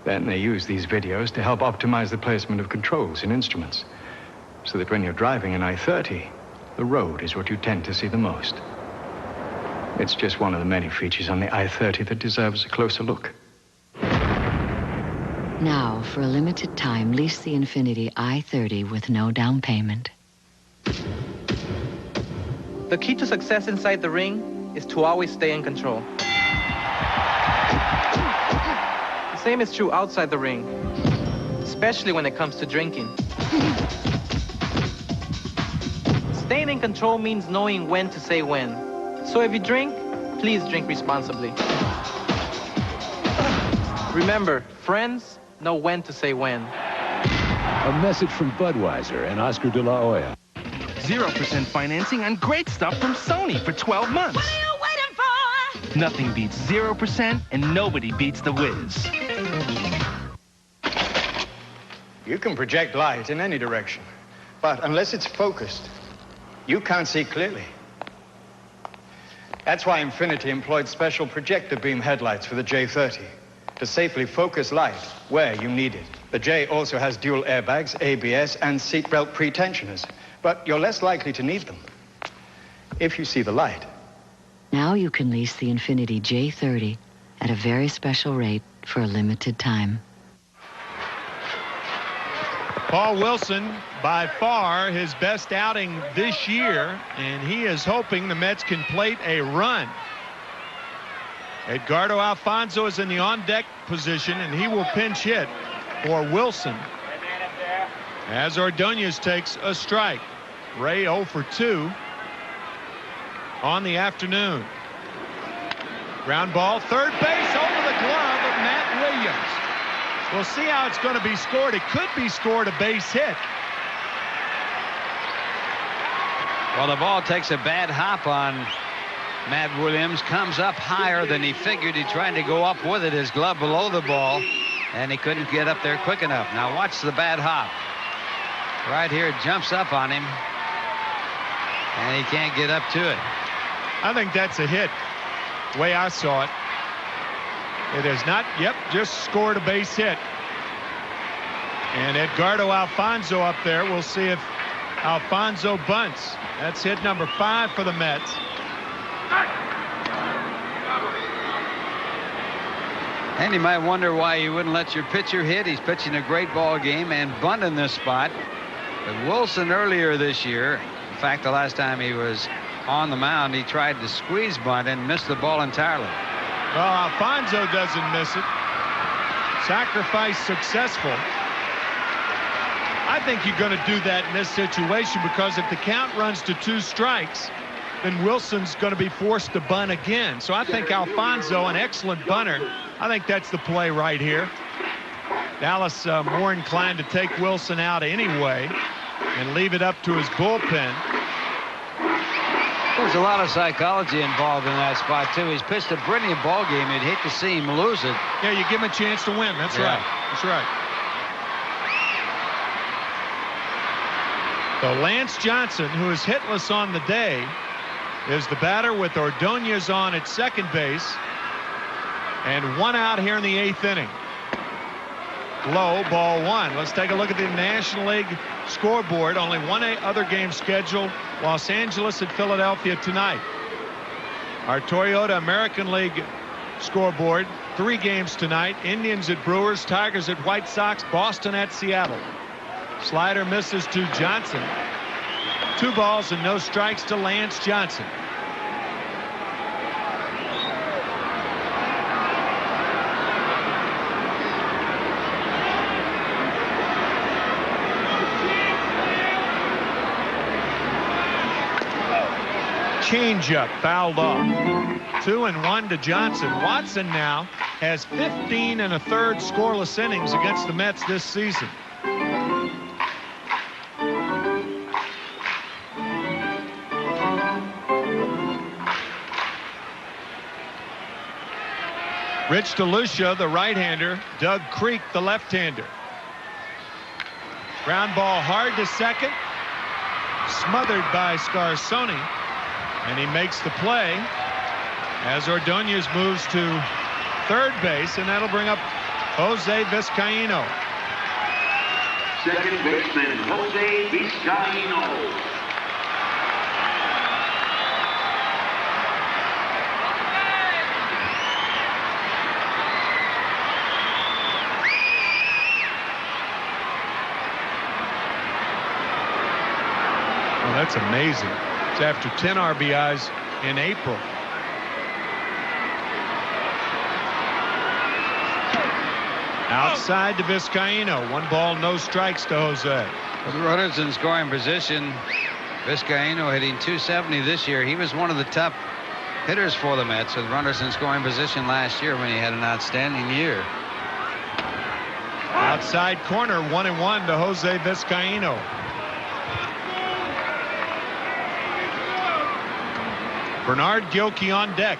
Then they used these videos to help optimize the placement of controls and instruments, so that when you're driving an i-30, the road is what you tend to see the most. It's just one of the many features on the i-30 that deserves a closer look. Now, for a limited time, lease the Infinity i-30 with no down payment. The key to success inside the ring is to always stay in control. The same is true outside the ring, especially when it comes to drinking. Staying in control means knowing when to say when. So if you drink, please drink responsibly. Remember, friends know when to say when. A message from Budweiser and Oscar de la Hoya. 0% financing on great stuff from Sony for 12 months. What are you waiting for? Nothing beats 0% and nobody beats the Wiz. You can project light in any direction, but unless it's focused, you can't see clearly. That's why Infinity employed special projector beam headlights for the J30 to safely focus light where you need it. The J also has dual airbags, ABS, and seatbelt pretensioners, but you're less likely to need them if you see the light. Now you can lease the Infinity J30 at a very special rate for a limited time. Paul Wilson, by far his best outing this year, and he is hoping the Mets can plate a run. Edgardo Alfonso is in the on-deck position, and he will pinch hit for Wilson as Ordonez takes a strike. Ray 0 for 2 on the afternoon. Ground ball, third base, over the glove of Matt Williams. We'll see how it's going to be scored. It could be scored a base hit. Well, the ball takes a bad hop on Matt Williams, comes up higher than he figured. He tried to go up with it, his glove below the ball, and he couldn't get up there quick enough. Now watch the bad hop. Right here, it jumps up on him, and he can't get up to it. I think that's a hit, the way I saw it. It has not, yep, just scored a base hit. And Edgardo Alfonso up there. We'll see if Alfonso bunts. That's hit number 5 for the Mets. And you might wonder why you wouldn't let your pitcher hit. He's pitching a great ball game and bunt in this spot. But Wilson earlier this year, in fact, the last time he was on the mound, he tried to squeeze bunt and missed the ball entirely. Well, Alfonso doesn't miss it. Sacrifice successful. I think you're going to do that in this situation, because if the count runs to 2 strikes, then Wilson's going to be forced to bunt again. So I think Alfonso, an excellent bunter, I think that's the play right here. Dallas more inclined to take Wilson out anyway and leave it up to his bullpen. There's a lot of psychology involved in that spot, too. He's pitched a brilliant ball game. You'd hate to see him lose it. Yeah, you give him a chance to win. That's right. That's right. So Lance Johnson, who is hitless on the day, is the batter with Ordonez on at second base. And 1 out here in the 8th inning. Low, ball 1. Let's take a look at the National League scoreboard. Only one other game scheduled. Los Angeles at Philadelphia tonight. Our Toyota American League scoreboard. 3 games tonight. Indians at Brewers, Tigers at White Sox, Boston at Seattle. Slider misses to Johnson. 2 balls and no strikes to Lance Johnson. Changeup fouled off. 2-1 to Johnson. Watson now has 15 1/3 scoreless innings against the Mets this season. Rich DeLucia, the right-hander. Doug Creek, the left-hander. Ground ball hard to second. Smothered by Scarsoni. And he makes the play as Ordonez moves to third base, and that'll bring up Jose Vizcaino. Second baseman, Jose Vizcaino. Well, that's amazing. It's after 10 RBIs in April. Outside to Vizcaino. 1 ball, no strikes to Jose. With runners in scoring position, Vizcaino hitting .270 this year. He was one of the top hitters for the Mets with runners in scoring position last year when he had an outstanding year. Outside corner, 1-1 to Jose Vizcaino. Bernard Gilkey on deck.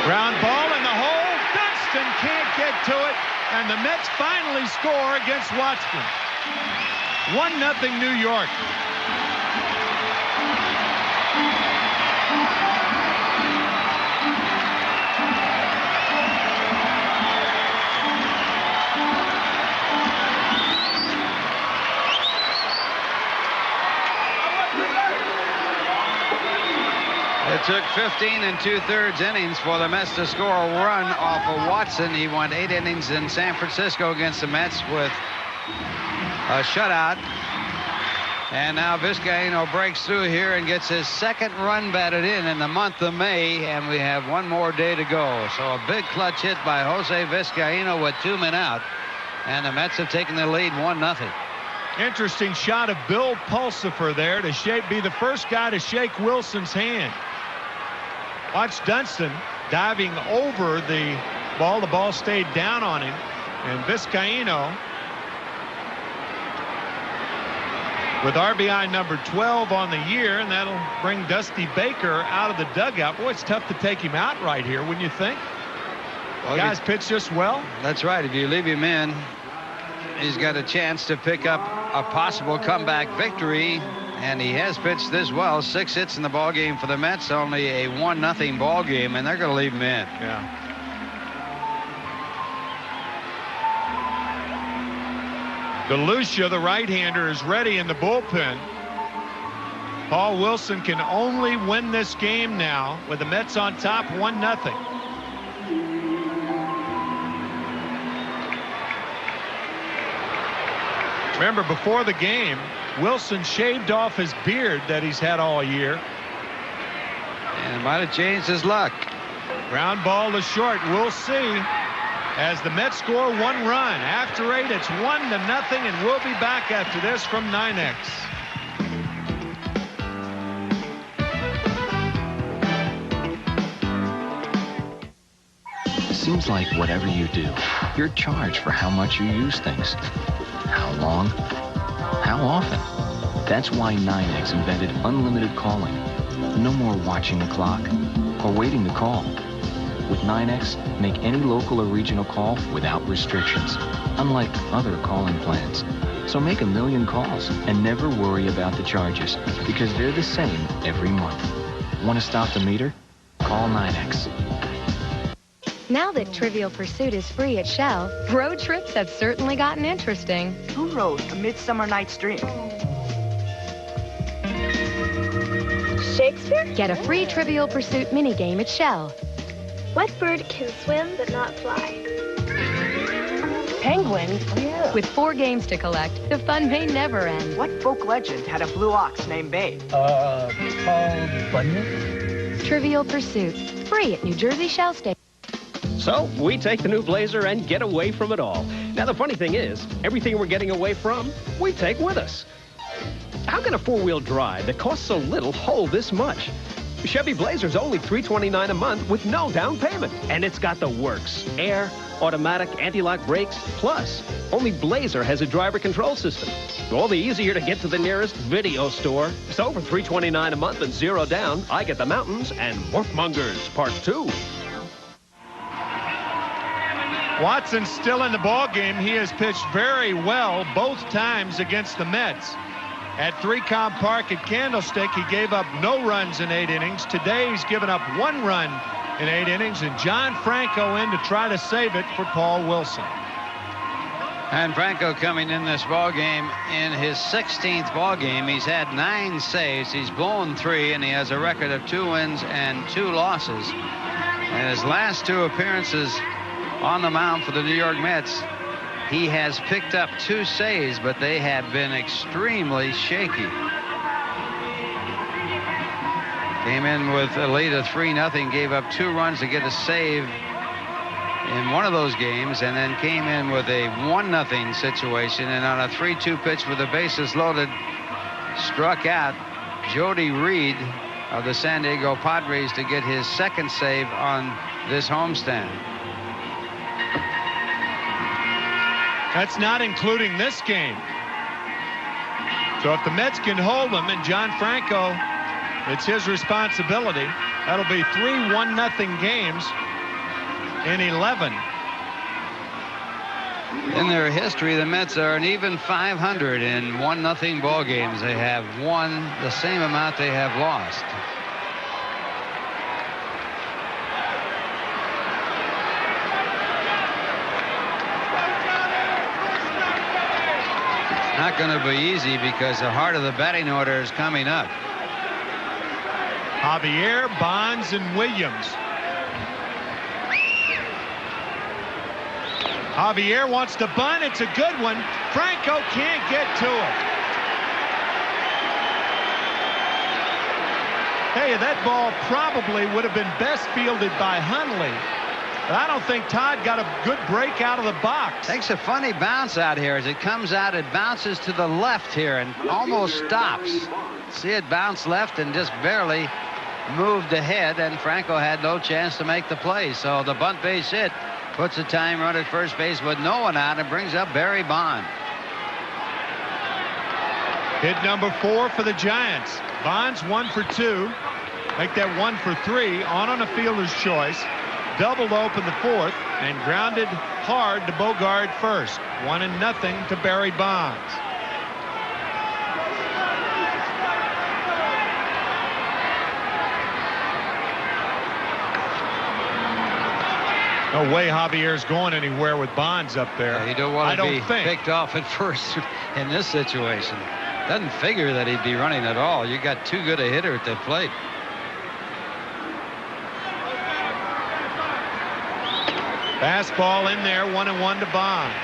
Ground ball in the hole. Dunston can't get to it. And the Mets finally score against Watson. 1-0 New York. It took 15 2/3 innings for the Mets to score a run off of Watson. He won 8 innings in San Francisco against the Mets with a shutout. And now Vizcaino breaks through here and gets his 2nd run batted in the month of May, and we have 1 more day to go. So a big clutch hit by Jose Vizcaino with 2 men out, and the Mets have taken the lead 1-0. Interesting shot of Bill Pulsifer there to be the first guy to shake Wilson's hand. Watch Dunston diving over the ball. The ball stayed down on him. And Vizcaino with RBI number 12 on the year, and that'll bring Dusty Baker out of the dugout. Boy, it's tough to take him out right here, wouldn't you think? Well, guys pitch just well. That's right. If you leave him in, he's got a chance to pick up a possible comeback victory. And he has pitched this well. 6 hits in the ball game for the Mets. Only a 1-0 ball game, and they're going to leave him in. Yeah. DeLucia, the right-hander, is ready in the bullpen. Paul Wilson can only win this game now with the Mets on top 1-0. Remember, before the game, Wilson shaved off his beard that he's had all year. And it might have changed his luck. Ground ball to short. We'll see. As the Mets score 1 run. After 8, it's 1-0, and we'll be back after this from 9X. Seems like whatever you do, you're charged for how much you use things. How long? How often? That's why 9X invented unlimited calling. No more watching the clock or waiting to call. With 9X, make any local or regional call without restrictions, unlike other calling plans. So make 1 million calls and never worry about the charges, because they're the same every month. Want to stop the meter? Call 9X. Now that Trivial Pursuit is free at Shell, road trips have certainly gotten interesting. Who wrote A Midsummer Night's Dream? Shakespeare? Get a free Trivial Pursuit minigame at Shell. What bird can swim but not fly? Penguin? Oh, yeah. With 4 games to collect, the fun may never end. What folk legend had a blue ox named Babe? Paul Bunyan? Trivial Pursuit, free at New Jersey Shell Station. So, we take the new Blazer and get away from it all. Now, the funny thing is, everything we're getting away from, we take with us. How can a 4-wheel drive that costs so little hold this much? Chevy Blazer's only $329 a month with no down payment. And it's got the works. Air, automatic, anti-lock brakes. Plus, only Blazer has a driver control system. All the easier to get to the nearest video store. So for $329 a month and 0 down, I get the mountains and Wolfmongers Part 2. Watson's still in the ball game. He has pitched very well both times against the Mets. At 3Com Park at Candlestick, he gave up no runs in 8 innings. Today, he's given up 1 run in 8 innings, and John Franco in to try to save it for Paul Wilson. And Franco coming in this ball game in his 16th ball game. He's had 9 saves. He's blown 3, and he has a record of 2 wins and 2 losses. And his last 2 appearances on the mound for the New York Mets, he has picked up 2 saves, but they have been extremely shaky. Came in with a lead of 3-0, gave up 2 runs to get a save in one of those games, and then came in with a 1-0 situation, and on a 3-2 pitch with the bases loaded, struck out Jody Reed of the San Diego Padres to get his 2nd save on this homestand. That's not including this game. So if the Mets can hold them, and John Franco, it's his responsibility, that'll be 3 1-0 games in 11. In their history, the Mets are an even 500 in 1-0 ball games. They have won the same amount they have lost. Not going to be easy because the heart of the batting order is coming up. Javier, Bonds, and Williams. Javier wants to bunt. It's a good one. Franco can't get to it. Hey, that ball probably would have been best fielded by Hundley. But I don't think Todd got a good break out of the box. Takes a funny bounce out here. As it comes out, it bounces to the left here and almost stops. See it bounce left and just barely moved ahead, and Franco had no chance to make the play. So the bunt base hit puts a time run at first base with no one out and brings up Barry Bond. Hit number 4 for the Giants. Bonds 1 for 2. Make that 1 for 3 on a fielder's choice. Doubled open the 4th and grounded hard to Bogard first. 1-0 to Barry Bonds. No way Javier's going anywhere with Bonds up there. Yeah, you don't want to be think. picked off at first in this situation. Doesn't figure that he'd be running at all. You got too good a hitter at the plate. Fastball in there, 1-1 to Bonds.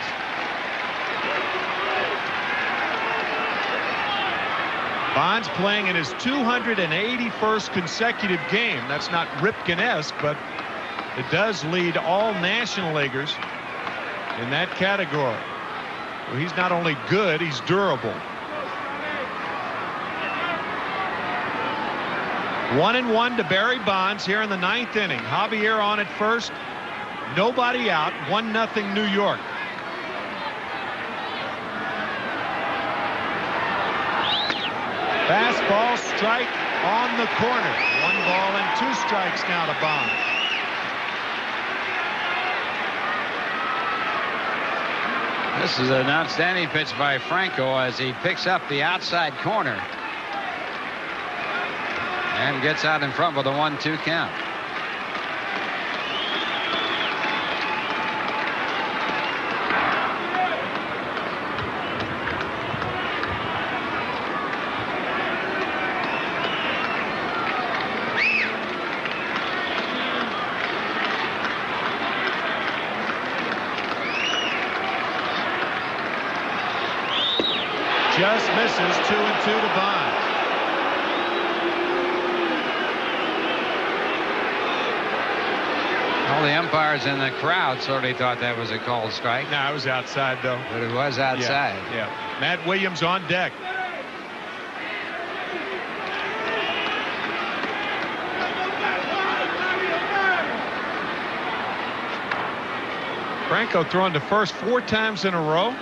Bonds playing in his 281st consecutive game. That's not Ripken-esque, but it does lead all National Leaguers in that category. Well, he's not only good, he's durable. 1-1 to Barry Bonds here in the 9th inning. Javier on at first. Nobody out. 1-0 New York. Fastball strike on the corner. 1 ball and 2 strikes now to Bonds. This is an outstanding pitch by Franco as he picks up the outside corner and gets out in front with a 1-2 count. Just misses. 2-2 to Bonds. All the umpires in the crowd certainly thought that was a called strike. No, it was outside, though. But it was outside. Yeah. Matt Williams on deck. Franco throwing to first 4 times in a row.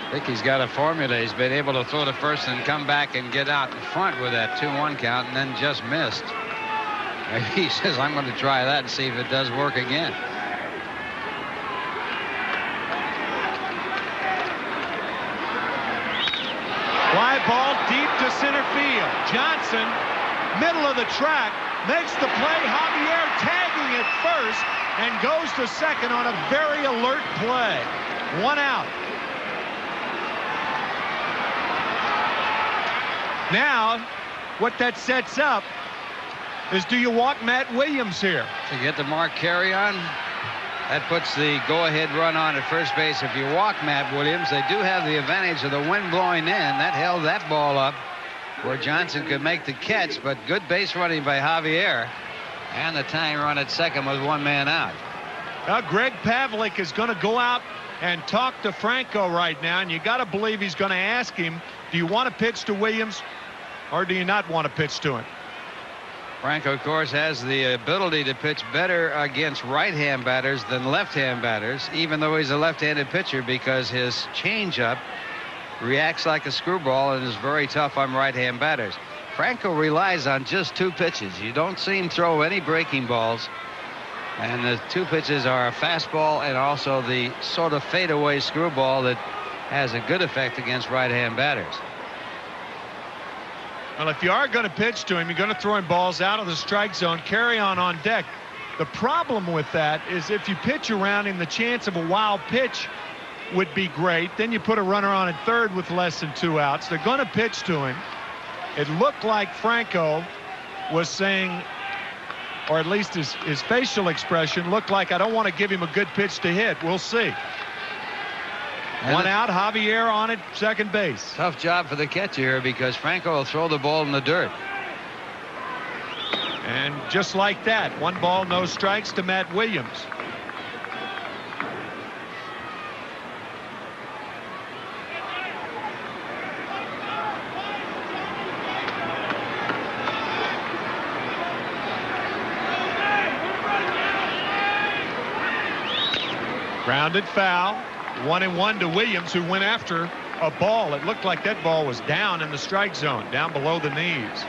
I think he's got a formula. He's been able to throw to first and come back and get out in front with that 2-1 count and then just missed. Maybe he says, I'm going to try that and see if it does work again. Fly ball deep to center field. Johnson, middle of the track, makes the play. Javier tagging it first and goes to second on a very alert play. 1 out. Now, what that sets up is, do you walk Matt Williams here? To get the Mark Carry-on, that puts the go-ahead run on at first base. If you walk Matt Williams, they do have the advantage of the wind blowing in. That held that ball up where Johnson could make the catch, but good base running by Javier. And the tying run at second with 1 man out. Well, Greg Pavlik is going to go out and talk to Franco right now, and you got to believe he's going to ask him, do you want to pitch to Williams or do you not want to pitch to him? Franco, of course, has the ability to pitch better against right-hand batters than left-hand batters, even though he's a left-handed pitcher, because his changeup reacts like a screwball and is very tough on right-hand batters. Franco relies on just 2 pitches. You don't see him throw any breaking balls. And the 2 pitches are a fastball and also the sort of fadeaway screwball that has a good effect against right-hand batters. Well, if you are going to pitch to him, you're going to throw him balls out of the strike zone, carry on deck. The problem with that is if you pitch around him, the chance of a wild pitch would be great. Then you put a runner on at third with less than 2 outs. They're going to pitch to him. It looked like Franco was saying, or at least his facial expression looked like, I don't want to give him a good pitch to hit. We'll see. And 1 out, Javier on at second base. Tough job for the catcher here because Franco will throw the ball in the dirt. And just like that, 1 ball, no strikes to Matt Williams. Grounded foul. 1-1 to Williams, who went after a ball. It looked like that ball was down in the strike zone, down below the knees.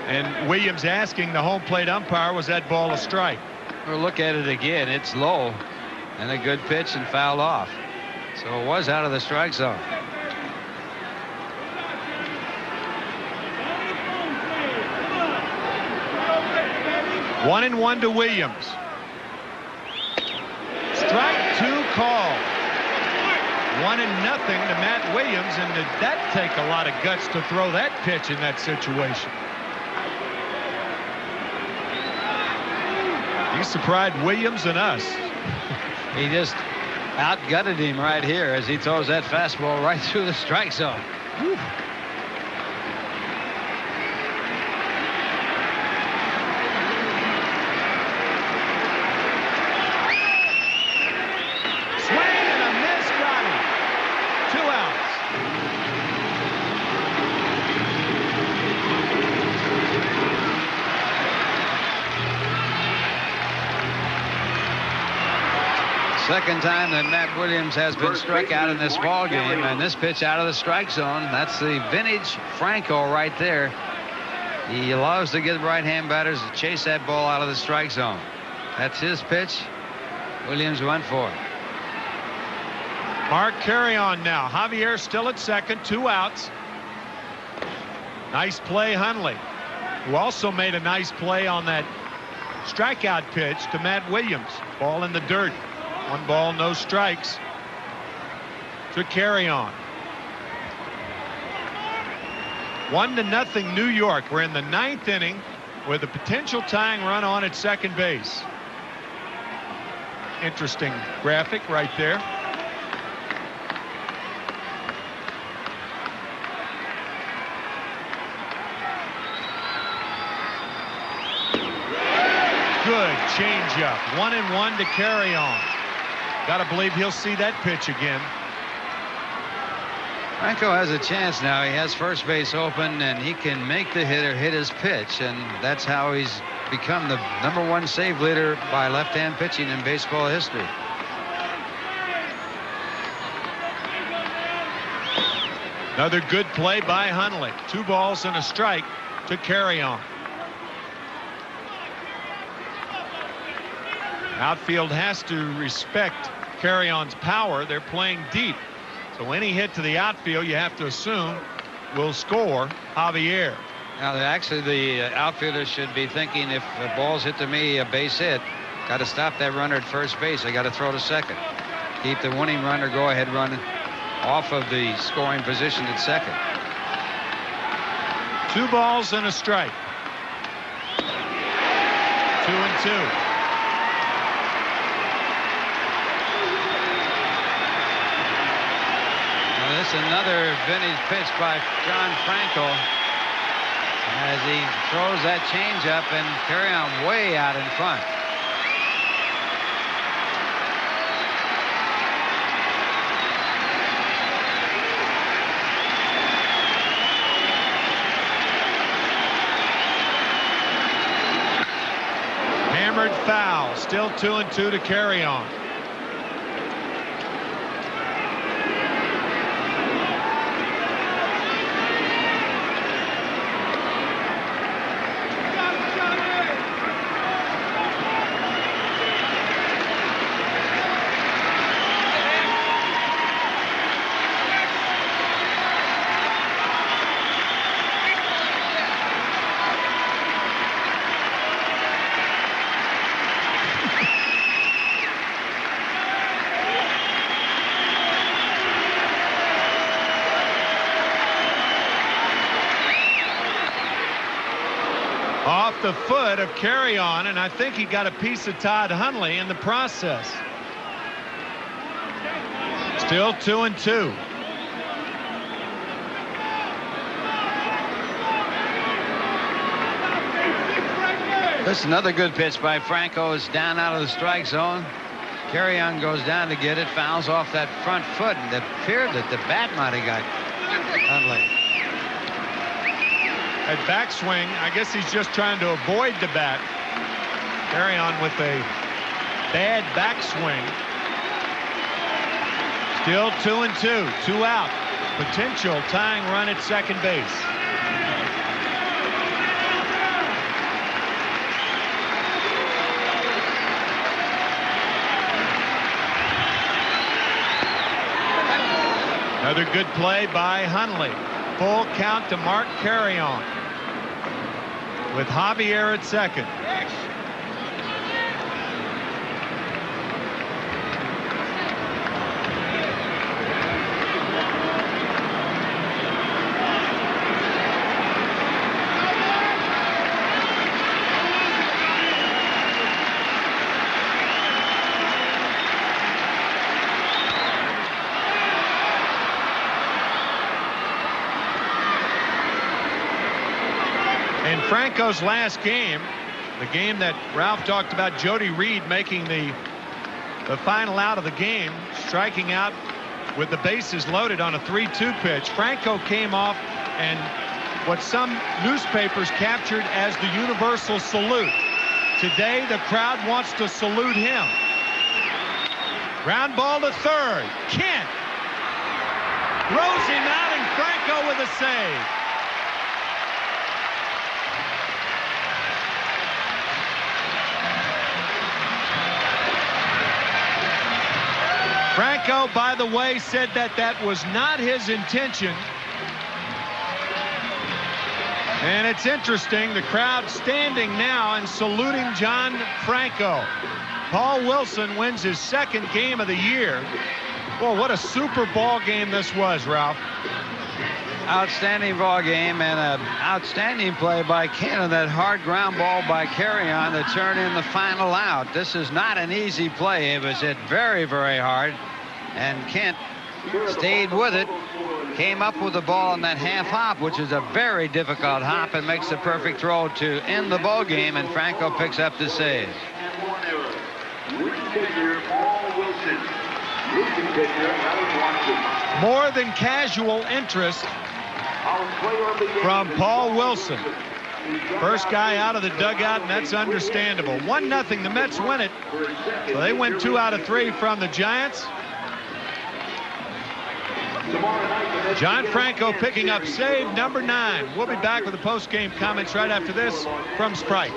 And Williams asking the home plate umpire, was that ball a strike? We'll look at it again. It's low. And a good pitch and fouled off. So it was out of the strike zone. One and one to Williams. Strike two called. 1-0 to Matt Williams, and did that take a lot of guts to throw that pitch in that situation? He surprised Williams and us. He just outgutted him right here as he throws that fastball right through the strike zone. Whew. Second time that Matt Williams has been struck out in this ball game, and this pitch out of the strike zone. That's the vintage Franco right there. He loves to get right-hand batters to chase that ball out of the strike zone. That's his pitch. Williams went for it. Mark Carrion now. Javier still at second, 2 outs. Nice play, Hundley, who also made a nice play on that strikeout pitch to Matt Williams. Ball in the dirt. 1 ball, no strikes to Carrion. 1-0 New York. We're in the 9th inning with a potential tying run on at second base. Interesting graphic right there. Good changeup. 1-1 to Carrion. Got to believe he'll see that pitch again. Franco has a chance now. He has first base open, and he can make the hitter hit his pitch, and that's how he's become the #1 save leader by left-hand pitching in baseball history. Another good play by Hundley. 2 balls and a strike to Carrion. Outfield has to respect Carrion's power. They're playing deep, so any hit to the outfield you have to assume will score Javier. Now actually the outfielders should be thinking, if the ball's hit to me, a base hit, got to stop that runner at first base. I got to throw to second, keep the winning runner go ahead run off of the scoring position at second. 2 balls and a strike. 2-2. This is another vintage pitch by John Franco as he throws that changeup and Carrion way out in front. Hammered foul. Still 2-2 to Carrion. Off the foot of Carrion, and I think he got a piece of Todd Hundley in the process. Still 2-2. This is another good pitch by Franco. It's down out of the strike zone. Carrion goes down to get it, fouls off that front foot, and it appeared that the bat might have got Hundley. At backswing, I guess he's just trying to avoid the bat. Carrion with a bad backswing. Still 2-2, 2 out. Potential tying run at second base. Another good play by Hundley. Full count to Mark Carrion with Javier at second. In Franco's last game, the game that Ralph talked about, Jody Reed making the final out of the game, striking out with the bases loaded on a 3-2 pitch. Franco came off and what some newspapers captured as the universal salute. Today, the crowd wants to salute him. Ground ball to third. Kent throws him out, and Franco with a save. Franco, by the way, said that was not his intention. And it's interesting, the crowd standing now and saluting John Franco. Paul Wilson wins his second game of the year. Well, what a super ball game this was, Ralph. Outstanding ball game and an outstanding play by Kent, and that hard ground ball by Carrion to turn in the final out. This is not an easy play. It was hit very, very hard, and Kent stayed with it, came up with the ball on that half hop, which is a very difficult hop, and makes the perfect throw to end the ball game, and Franco picks up the save. More than casual interest from Paul Wilson. First guy out of the dugout, and that's understandable. 1-0, the Mets win it. So they win 2 out of 3 from the Giants. John Franco picking up save number 9. We'll be back with the post-game comments right after this from Sprite.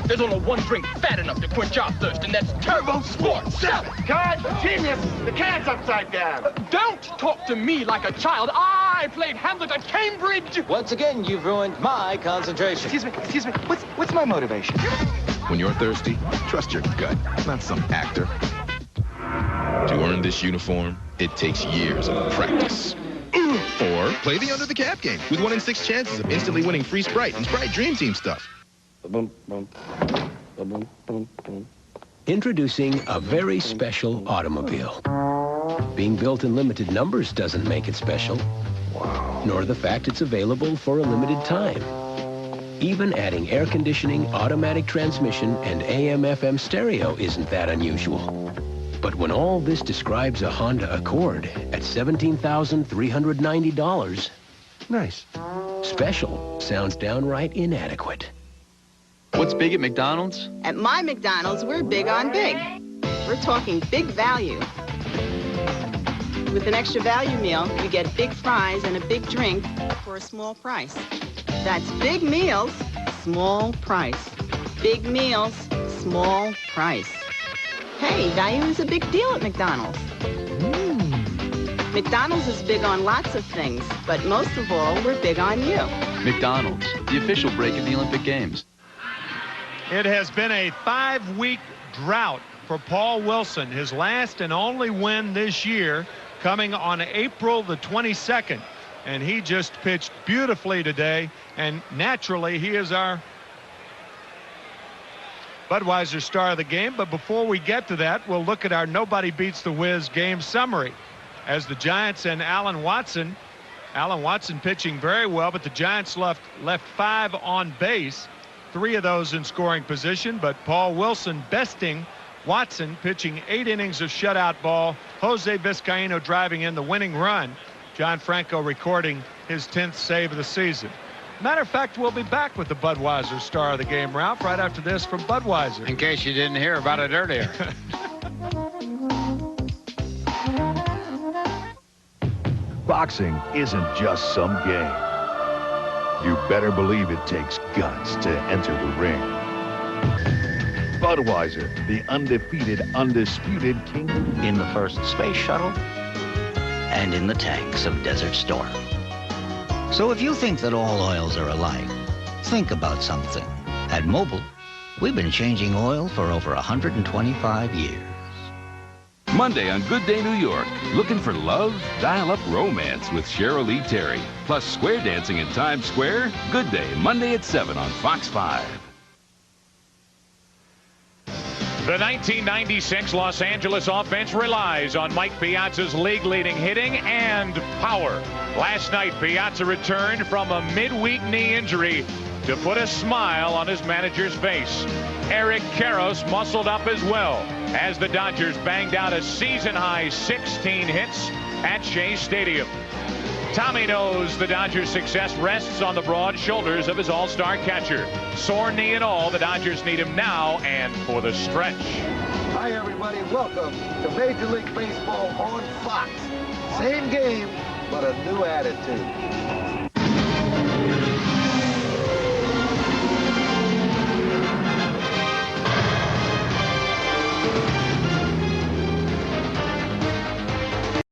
There's only one drink fat enough to quench our thirst, and that's Turbo Sports. God, genius! The can's upside down. Don't talk to me like a child. I played Hamlet at Cambridge. Once again, you've ruined my concentration. Excuse me. What's my motivation? When you're thirsty, trust your gut, not some actor. To earn this uniform, it takes years of practice. Or play the Under the Cap game with 1 in 6 chances of instantly winning free Sprite and Sprite Dream Team stuff. Introducing a very special automobile. Being built in limited numbers doesn't make it special, nor the fact it's available for a limited time. Even adding air conditioning, automatic transmission, and AM/FM stereo isn't that unusual. But when all this describes a Honda Accord at $17,390, nice. Special sounds downright inadequate. What's big at McDonald's? At my McDonald's, we're big on big. We're talking big value. With an extra value meal, you get big fries and a big drink for a small price. That's big meals, small price. Big meals, small price. Hey, value is a big deal at McDonald's. McDonald's is big on lots of things, but most of all, we're big on you. McDonald's, the official break of the Olympic Games. It has been a 5-week drought for Paul Wilson. His last and only win this year coming on April the 22nd. And he just pitched beautifully today. And naturally, he is our Budweiser star of the game. But before we get to that, we'll look at our Nobody Beats the Wiz game summary. As the Giants and Alan Watson pitching very well, but the Giants left 5 on base. 3 of those in scoring position, but Paul Wilson besting Watson, pitching 8 innings of shutout ball. Jose Vizcaíno driving in the winning run. John Franco recording his 10th save of the season. Matter of fact, we'll be back with the Budweiser star of the game, Ralph, right after this from Budweiser. In case you didn't hear about it earlier. Boxing isn't just some game. You better believe it takes guts to enter the ring. Budweiser, the undefeated, undisputed king. In the first space shuttle and in the tanks of Desert Storm. So if you think that all oils are alike, think about something. At Mobil, we've been changing oil for over 125 years. Monday on Good Day New York. Looking for love? Dial up romance with Cheryl Lee Terry. Plus square dancing in Times Square. Good Day, Monday at 7 on Fox 5. The 1996 Los Angeles offense relies on Mike Piazza's league-leading hitting and power. Last night, Piazza returned from a midweek knee injury to put a smile on his manager's face. Eric Karros muscled up as well as the Dodgers banged out a season-high 16 hits at Shea Stadium. Tommy knows the Dodgers' success rests on the broad shoulders of his all-star catcher. Sore knee and all, the Dodgers need him now and for the stretch. Hi, everybody. Welcome to Major League Baseball on Fox. Same game, but a new attitude.